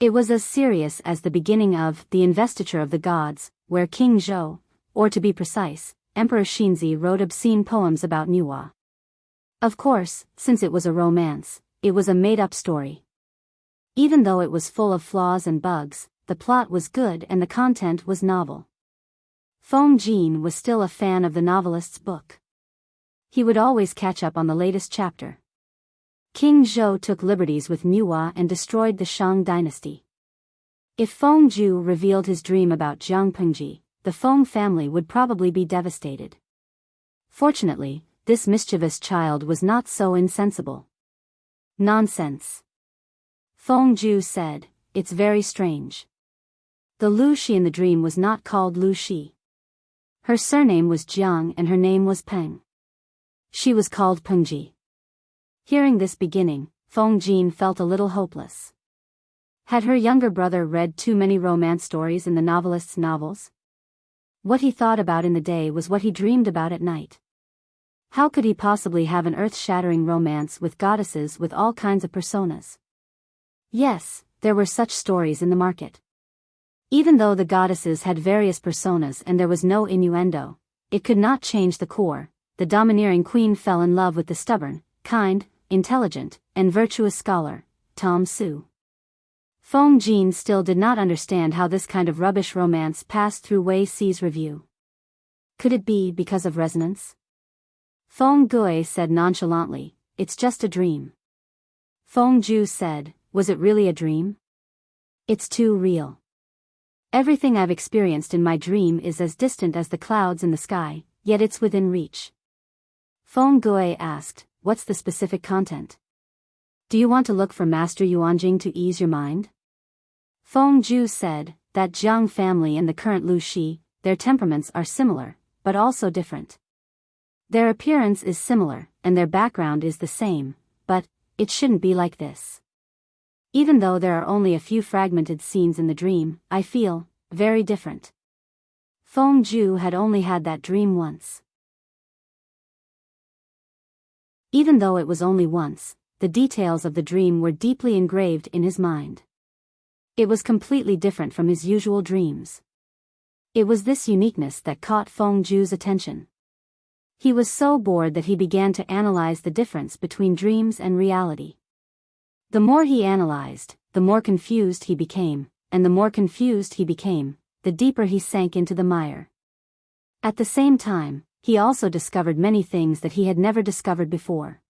It was as serious as the beginning of The Investiture of the Gods, where King Zhou, or to be precise, Emperor Xinzi wrote obscene poems about Nuwa. Of course, since it was a romance, it was a made-up story. Even though it was full of flaws and bugs, the plot was good and the content was novel. Feng Jin was still a fan of the novelist's book. He would always catch up on the latest chapter. King Zhou took liberties with Nuwa and destroyed the Shang dynasty. If Feng Ju revealed his dream about Jiang Pengji, the Feng family would probably be devastated. Fortunately, this mischievous child was not so insensible. Nonsense. Feng Ju said, it's very strange. The Lu Shi in the dream was not called Lu Shi. Her surname was Jiang and her name was Peng. She was called Pengji. Hearing this beginning, Feng Jin felt a little hopeless. Had her younger brother read too many romance stories in the novelist's novels? What he thought about in the day was what he dreamed about at night. How could he possibly have an earth-shattering romance with goddesses with all kinds of personas? Yes, there were such stories in the market. Even though the goddesses had various personas and there was no innuendo, it could not change the core. The domineering queen fell in love with the stubborn, kind, intelligent, and virtuous scholar, Tom Su. Feng Jin still did not understand how this kind of rubbish romance passed through Wei Si's review. Could it be because of resonance? Feng Gui said nonchalantly, it's just a dream. Feng Ju said, was it really a dream? It's too real. Everything I've experienced in my dream is as distant as the clouds in the sky, yet it's within reach. Feng Gui asked, what's the specific content? Do you want to look for Master Yuanjing to ease your mind? Feng Zhu said, that Jiang family and the current Lu Shi, their temperaments are similar, but also different. Their appearance is similar, and their background is the same, but it shouldn't be like this. Even though there are only a few fragmented scenes in the dream, I feel very different. Feng Zhu had only had that dream once. Even though it was only once, the details of the dream were deeply engraved in his mind. It was completely different from his usual dreams. It was this uniqueness that caught Feng Zhu's attention. He was so bored that he began to analyze the difference between dreams and reality. The more he analyzed, the more confused he became, and the more confused he became, the deeper he sank into the mire. At the same time, he also discovered many things that he had never discovered before.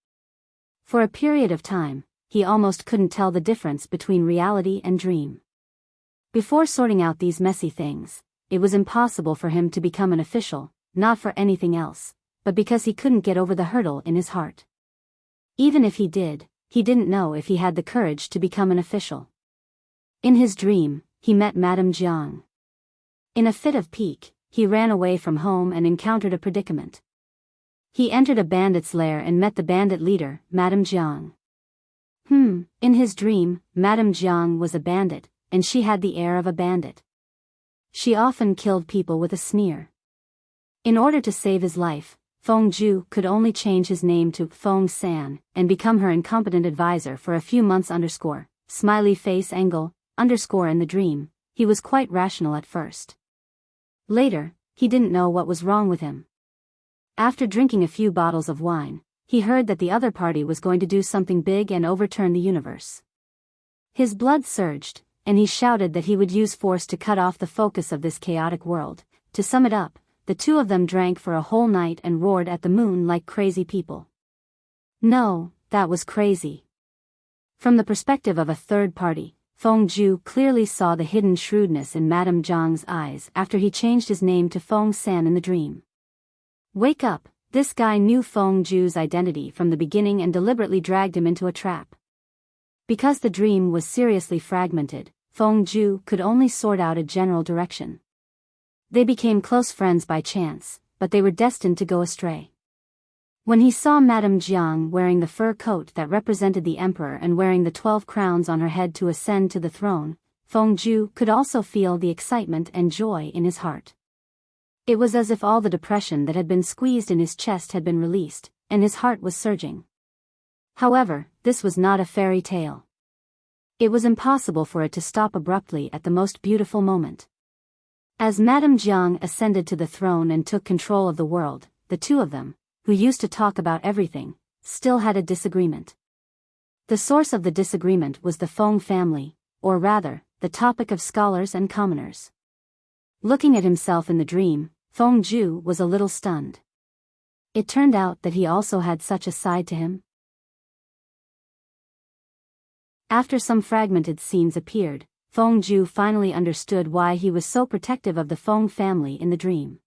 For a period of time, he almost couldn't tell the difference between reality and dream. Before sorting out these messy things, it was impossible for him to become an official, not for anything else, but because he couldn't get over the hurdle in his heart. Even if he did, he didn't know if he had the courage to become an official. In his dream, he met Madame Jiang. In a fit of pique, he ran away from home and encountered a predicament. He entered a bandit's lair and met the bandit leader, Madame Jiang. In his dream, Madame Jiang was a bandit, and she had the air of a bandit. She often killed people with a sneer. In order to save his life, Feng Zhu could only change his name to Feng San and become her incompetent advisor for a few months. Smiley face angle, in the dream, he was quite rational at first. Later, he didn't know what was wrong with him. After drinking a few bottles of wine, he heard that the other party was going to do something big and overturn the universe. His blood surged, and he shouted that he would use force to cut off the focus of this chaotic world. To sum it up, the two of them drank for a whole night and roared at the moon like crazy people. No, that was crazy. From the perspective of a third party, Feng Zhu clearly saw the hidden shrewdness in Madame Jiang's eyes after he changed his name to Feng San in the dream. Wake up, this guy knew Feng Zhu's identity from the beginning and deliberately dragged him into a trap. Because the dream was seriously fragmented, Feng Zhu could only sort out a general direction. They became close friends by chance, but they were destined to go astray. When he saw Madame Jiang wearing the fur coat that represented the emperor and wearing the 12 crowns on her head to ascend to the throne, Feng Zhu could also feel the excitement and joy in his heart. It was as if all the depression that had been squeezed in his chest had been released, and his heart was surging. However, this was not a fairy tale. It was impossible for it to stop abruptly at the most beautiful moment. As Madame Jiang ascended to the throne and took control of the world, the two of them, who used to talk about everything, still had a disagreement. The source of the disagreement was the Feng family, or rather, the topic of scholars and commoners. Looking at himself in the dream, Feng Zhu was a little stunned. It turned out that he also had such a side to him. After some fragmented scenes appeared, Feng Zhu finally understood why he was so protective of the Feng family in the dream.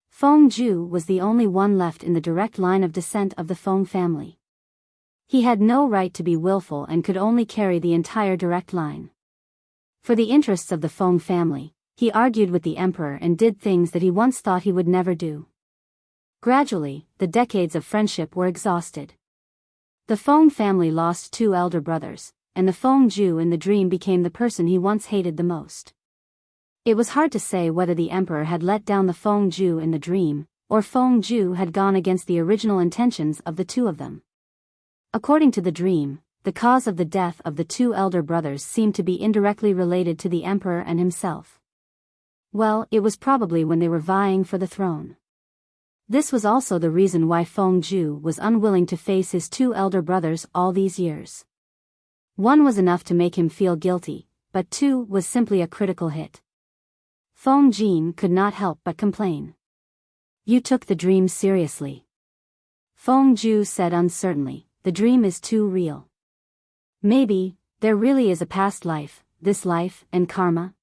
Feng Zhu was the only one left in the direct line of descent of the Feng family. He had no right to be willful and could only carry the entire direct line. For the interests of the Feng family, he argued with the emperor and did things that he once thought he would never do. Gradually, the decades of friendship were exhausted. The Feng family lost 2 elder brothers, and the Feng Zhu in the dream became the person he once hated the most. It was hard to say whether the emperor had let down the Feng Zhu in the dream, or Feng Zhu had gone against the original intentions of the two of them. According to the dream, the cause of the death of the 2 elder brothers seemed to be indirectly related to the emperor and himself. Well, it was probably when they were vying for the throne. This was also the reason why Feng Zhu was unwilling to face his 2 elder brothers all these years. 1 was enough to make him feel guilty, but 2 was simply a critical hit. Feng Jin could not help but complain. You took the dream seriously. Feng Zhu said uncertainly, the dream is too real. Maybe, there really is a past life, this life, and karma?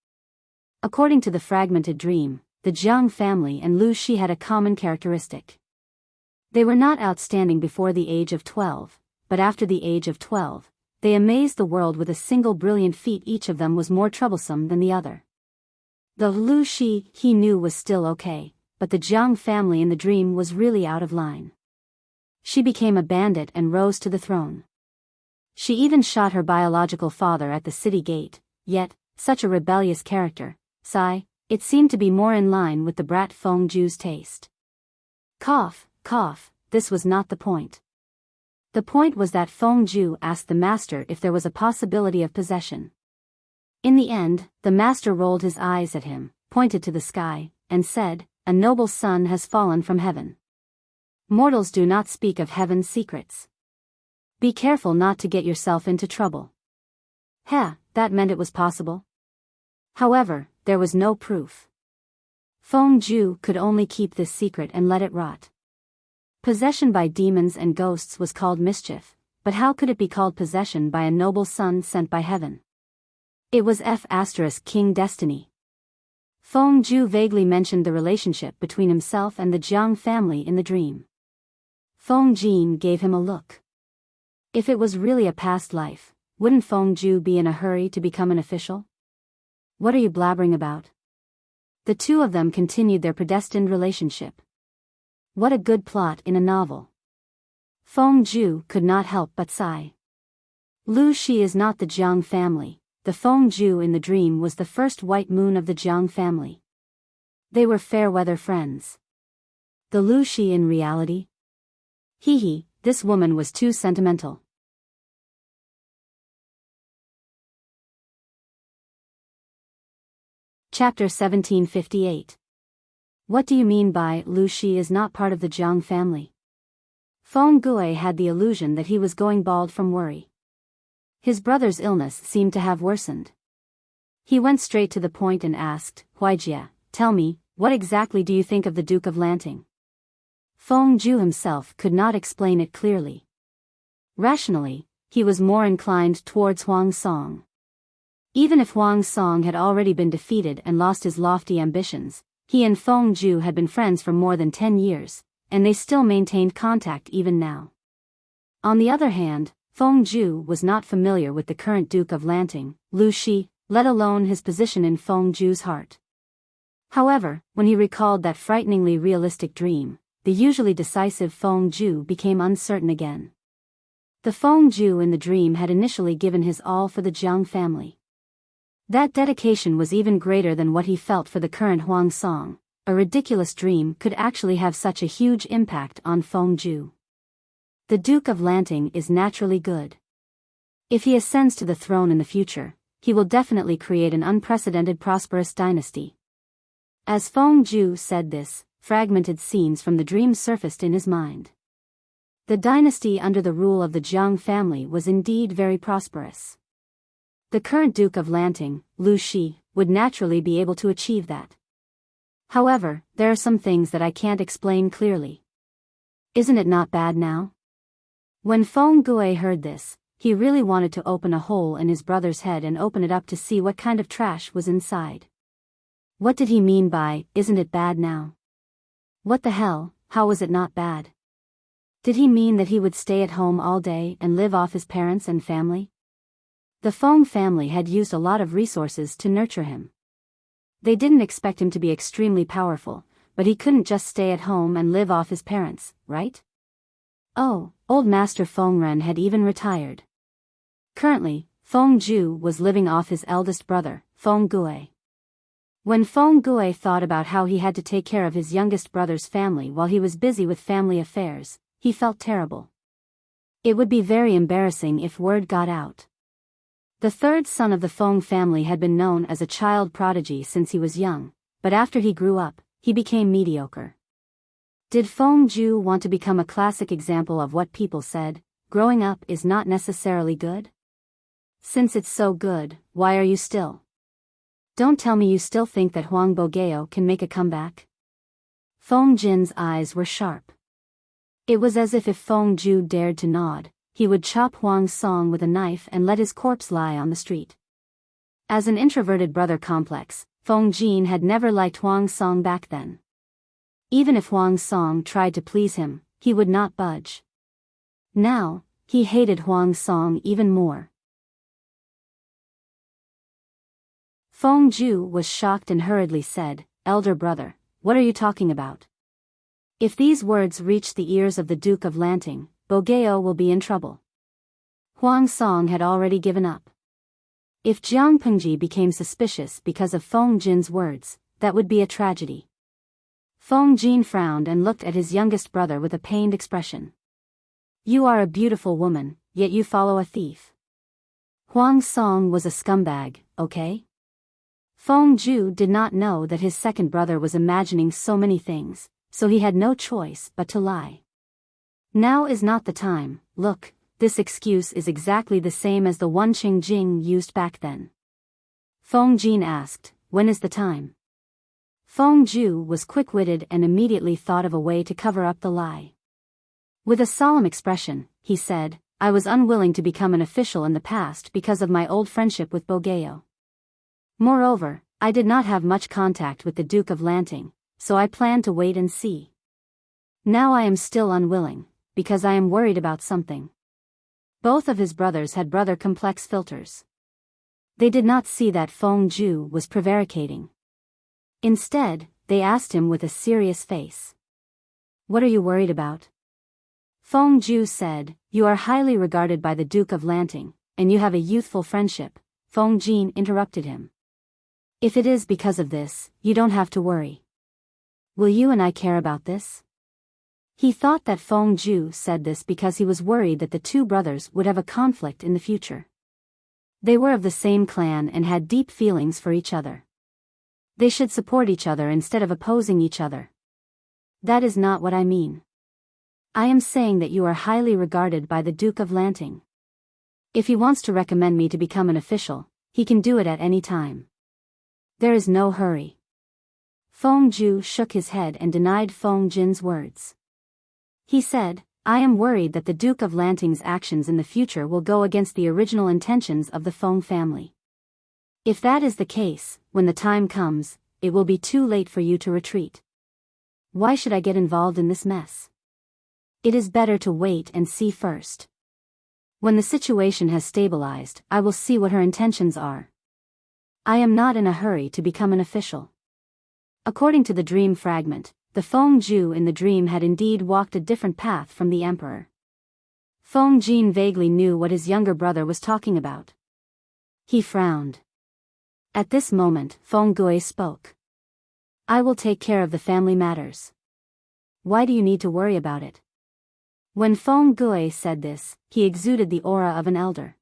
According to the fragmented dream, the Jiang family and Lu Shi had a common characteristic. They were not outstanding before the age of 12, but after the age of 12, they amazed the world with a single brilliant feat. Each of them was more troublesome than the other. The Lu Shi, he knew, was still okay, but the Jiang family in the dream was really out of line. She became a bandit and rose to the throne. She even shot her biological father at the city gate, yet, such a rebellious character, it seemed to be more in line with the brat Feng Ju's taste. Cough, cough, this was not the point. The point was that Feng Ju asked the master if there was a possibility of possession. In the end, the master rolled his eyes at him, pointed to the sky, and said, "A noble son has fallen from heaven. Mortals do not speak of heaven's secrets. Be careful not to get yourself into trouble." That meant it was possible. However, there was no proof. Feng Ju could only keep this secret and let it rot. Possession by demons and ghosts was called mischief, but how could it be called possession by a noble son sent by heaven? It was King Destiny. Feng Ju vaguely mentioned the relationship between himself and the Jiang family in the dream. Feng Jin gave him a look. If it was really a past life, wouldn't Feng Ju be in a hurry to become an official? What are you blabbering about? The two of them continued their predestined relationship. What a good plot in a novel. Feng Ju could not help but sigh. Lu Shi is not the Jiang family. The Feng Ju in the dream was the first white moon of the Jiang family. They were fair-weather friends. The Lu Shi in reality? This woman was too sentimental. Chapter 1758. What do you mean by Lu Shi is not part of the Jiang family? Feng Gue had the illusion that he was going bald from worry. His brother's illness seemed to have worsened. He went straight to the point and asked, "Huijia, tell me, what exactly do you think of the Duke of Lanting?" Feng Ju himself could not explain it clearly. Rationally, he was more inclined towards Huang Song. Even if Huang Song had already been defeated and lost his lofty ambitions, he and Feng Ju had been friends for more than 10 years, and they still maintained contact even now. On the other hand, Feng Ju was not familiar with the current Duke of Lanting, Lu Shi, let alone his position in Feng Ju's heart. However, when he recalled that frighteningly realistic dream, the usually decisive Feng Ju became uncertain again. The Feng Ju in the dream had initially given his all for the Jiang family. That dedication was even greater than what he felt for the current Huang Song. A ridiculous dream could actually have such a huge impact on Feng Ju. The Duke of Lanting is naturally good. If he ascends to the throne in the future, he will definitely create an unprecedented prosperous dynasty. As Feng Ju said this, fragmented scenes from the dream surfaced in his mind. The dynasty under the rule of the Jiang family was indeed very prosperous. The current Duke of Lanting, Lu Shi, would naturally be able to achieve that. However, there are some things that I can't explain clearly. Isn't it not bad now? When Feng Gue heard this, he really wanted to open a hole in his brother's head and open it up to see what kind of trash was inside. What did he mean by, "Isn't it bad now"? What the hell, how was it not bad? Did he mean that he would stay at home all day and live off his parents and family? The Feng family had used a lot of resources to nurture him. They didn't expect him to be extremely powerful, but he couldn't just stay at home and live off his parents, right? Oh, old Master Feng Ren had even retired. Currently, Feng Ju was living off his eldest brother, Feng Gue. When Feng Gue thought about how he had to take care of his youngest brother's family while he was busy with family affairs, he felt terrible. It would be very embarrassing if word got out. The third son of the Feng family had been known as a child prodigy since he was young, but after he grew up, he became mediocre. Did Feng Ju want to become a classic example of what people said, growing up is not necessarily good? Since it's so good, why are you still? Don't tell me you still think that Huang Bogeo can make a comeback? Feng Jin's eyes were sharp. It was as if Feng Ju dared to nod, he would chop Huang Song with a knife and let his corpse lie on the street. As an introverted brother complex, Feng Jin had never liked Huang Song back then. Even if Huang Song tried to please him, he would not budge. Now, he hated Huang Song even more. Feng Ju was shocked and hurriedly said, "Elder brother, what are you talking about?" If these words reach the ears of the Duke of Lanting, Bogeo will be in trouble. Huang Song had already given up. If Jiang Pengji became suspicious because of Feng Jin's words, that would be a tragedy. Feng Jin frowned and looked at his youngest brother with a pained expression. "You are a beautiful woman, yet you follow a thief. Huang Song was a scumbag, okay?" Feng Ju did not know that his second brother was imagining so many things, so he had no choice but to lie. "Now is not the time, look. This excuse is exactly the same as the one Qing Jing used back then." Feng Jin asked, "When is the time?" Feng Ju was quick-witted and immediately thought of a way to cover up the lie. With a solemn expression, he said, "I was unwilling to become an official in the past because of my old friendship with Bogeo. Moreover, I did not have much contact with the Duke of Lanting, so I planned to wait and see. Now I am still unwilling, because I am worried about something." Both of his brothers had brother-complex filters. They did not see that Feng Ju was prevaricating. Instead, they asked him with a serious face. "What are you worried about?" Feng Ju said, "You are highly regarded by the Duke of Lanting, and you have a youthful friendship." Feng Jin interrupted him. "If it is because of this, you don't have to worry. Will you and I care about this?" He thought that Feng Ju said this because he was worried that the two brothers would have a conflict in the future. They were of the same clan and had deep feelings for each other. They should support each other instead of opposing each other. "That is not what I mean. I am saying that you are highly regarded by the Duke of Lanting. If he wants to recommend me to become an official, he can do it at any time. There is no hurry." Feng Ju shook his head and denied Feng Jin's words. He said, "I am worried that the Duke of Lanting's actions in the future will go against the original intentions of the Feng family. If that is the case, when the time comes, it will be too late for you to retreat. Why should I get involved in this mess? It is better to wait and see first. When the situation has stabilized, I will see what her intentions are. I am not in a hurry to become an official." According to the dream fragment, the Feng Ju in the dream had indeed walked a different path from the emperor. Feng Jin vaguely knew what his younger brother was talking about. He frowned. At this moment, Feng Gui spoke. "I will take care of the family matters. Why do you need to worry about it?" When Feng Gui said this, he exuded the aura of an elder.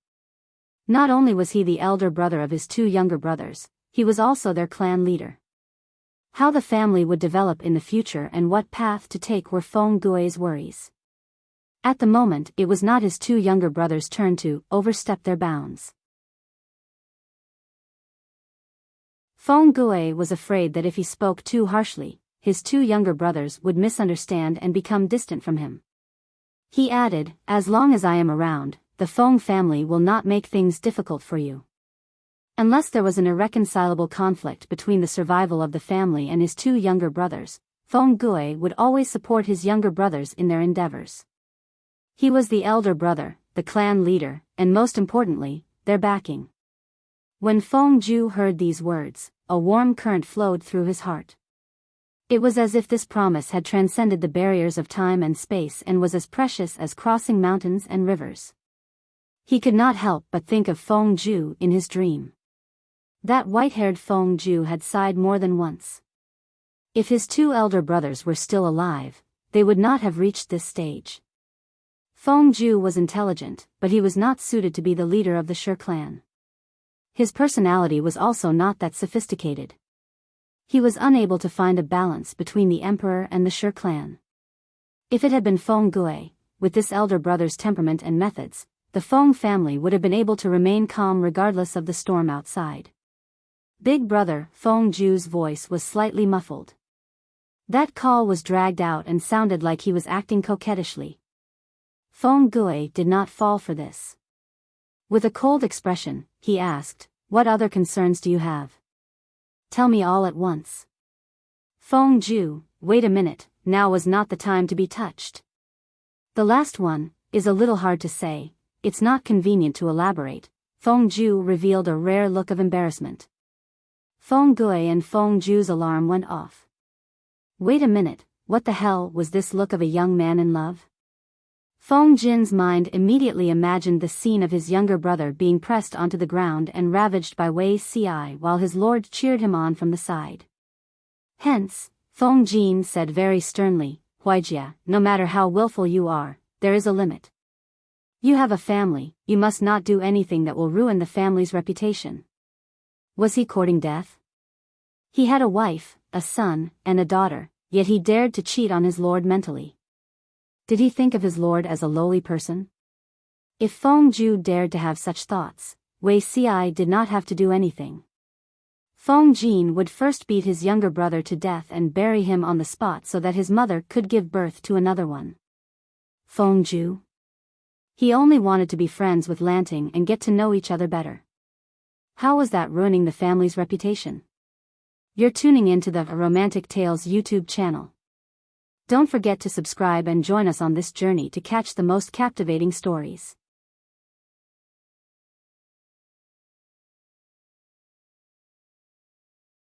Not only was he the elder brother of his two younger brothers, he was also their clan leader. How the family would develop in the future and what path to take were Feng Gui's worries. At the moment, it was not his two younger brothers' turn to overstep their bounds. Feng Gui was afraid that if he spoke too harshly, his two younger brothers would misunderstand and become distant from him. He added, "As long as I am around, the Feng family will not make things difficult for you. Unless there was an irreconcilable conflict between the survival of the family and his two younger brothers, Feng Gui would always support his younger brothers in their endeavors. He was the elder brother, the clan leader, and most importantly, their backing." When Feng Ju heard these words, a warm current flowed through his heart. It was as if this promise had transcended the barriers of time and space and was as precious as crossing mountains and rivers. He could not help but think of Feng Ju in his dream. That white-haired Feng Ju had sighed more than once. If his two elder brothers were still alive, they would not have reached this stage. Feng Ju was intelligent, but he was not suited to be the leader of the Shi clan. His personality was also not that sophisticated. He was unable to find a balance between the emperor and the Shi clan. If it had been Feng Gui, with this elder brother's temperament and methods, the Feng family would have been able to remain calm regardless of the storm outside. "Big brother," Feng Ju's voice was slightly muffled. That call was dragged out and sounded like he was acting coquettishly. Feng Gui did not fall for this. With a cold expression, he asked, "What other concerns do you have?" Tell me all at once. Feng Ju, wait a minute, now was not the time to be touched. The last one is a little hard to say, it's not convenient to elaborate. Feng Ju revealed a rare look of embarrassment. Feng Gui and Feng Ju's alarm went off. Wait a minute, what the hell was this look of a young man in love? Feng Jin's mind immediately imagined the scene of his younger brother being pressed onto the ground and ravaged by Wei Ci while his lord cheered him on from the side. Hence, Feng Jin said very sternly, Huijia, no matter how willful you are, there is a limit. You have a family, you must not do anything that will ruin the family's reputation. Was he courting death? He had a wife, a son, and a daughter, yet he dared to cheat on his lord mentally. Did he think of his lord as a lowly person? If Feng Ju dared to have such thoughts, Wei Ci did not have to do anything. Feng Jin would first beat his younger brother to death and bury him on the spot so that his mother could give birth to another one. Feng Ju? He only wanted to be friends with Lanting and get to know each other better. How was that ruining the family's reputation? You're tuning into the Romantic Tales YouTube channel. Don't forget to subscribe and join us on this journey to catch the most captivating stories.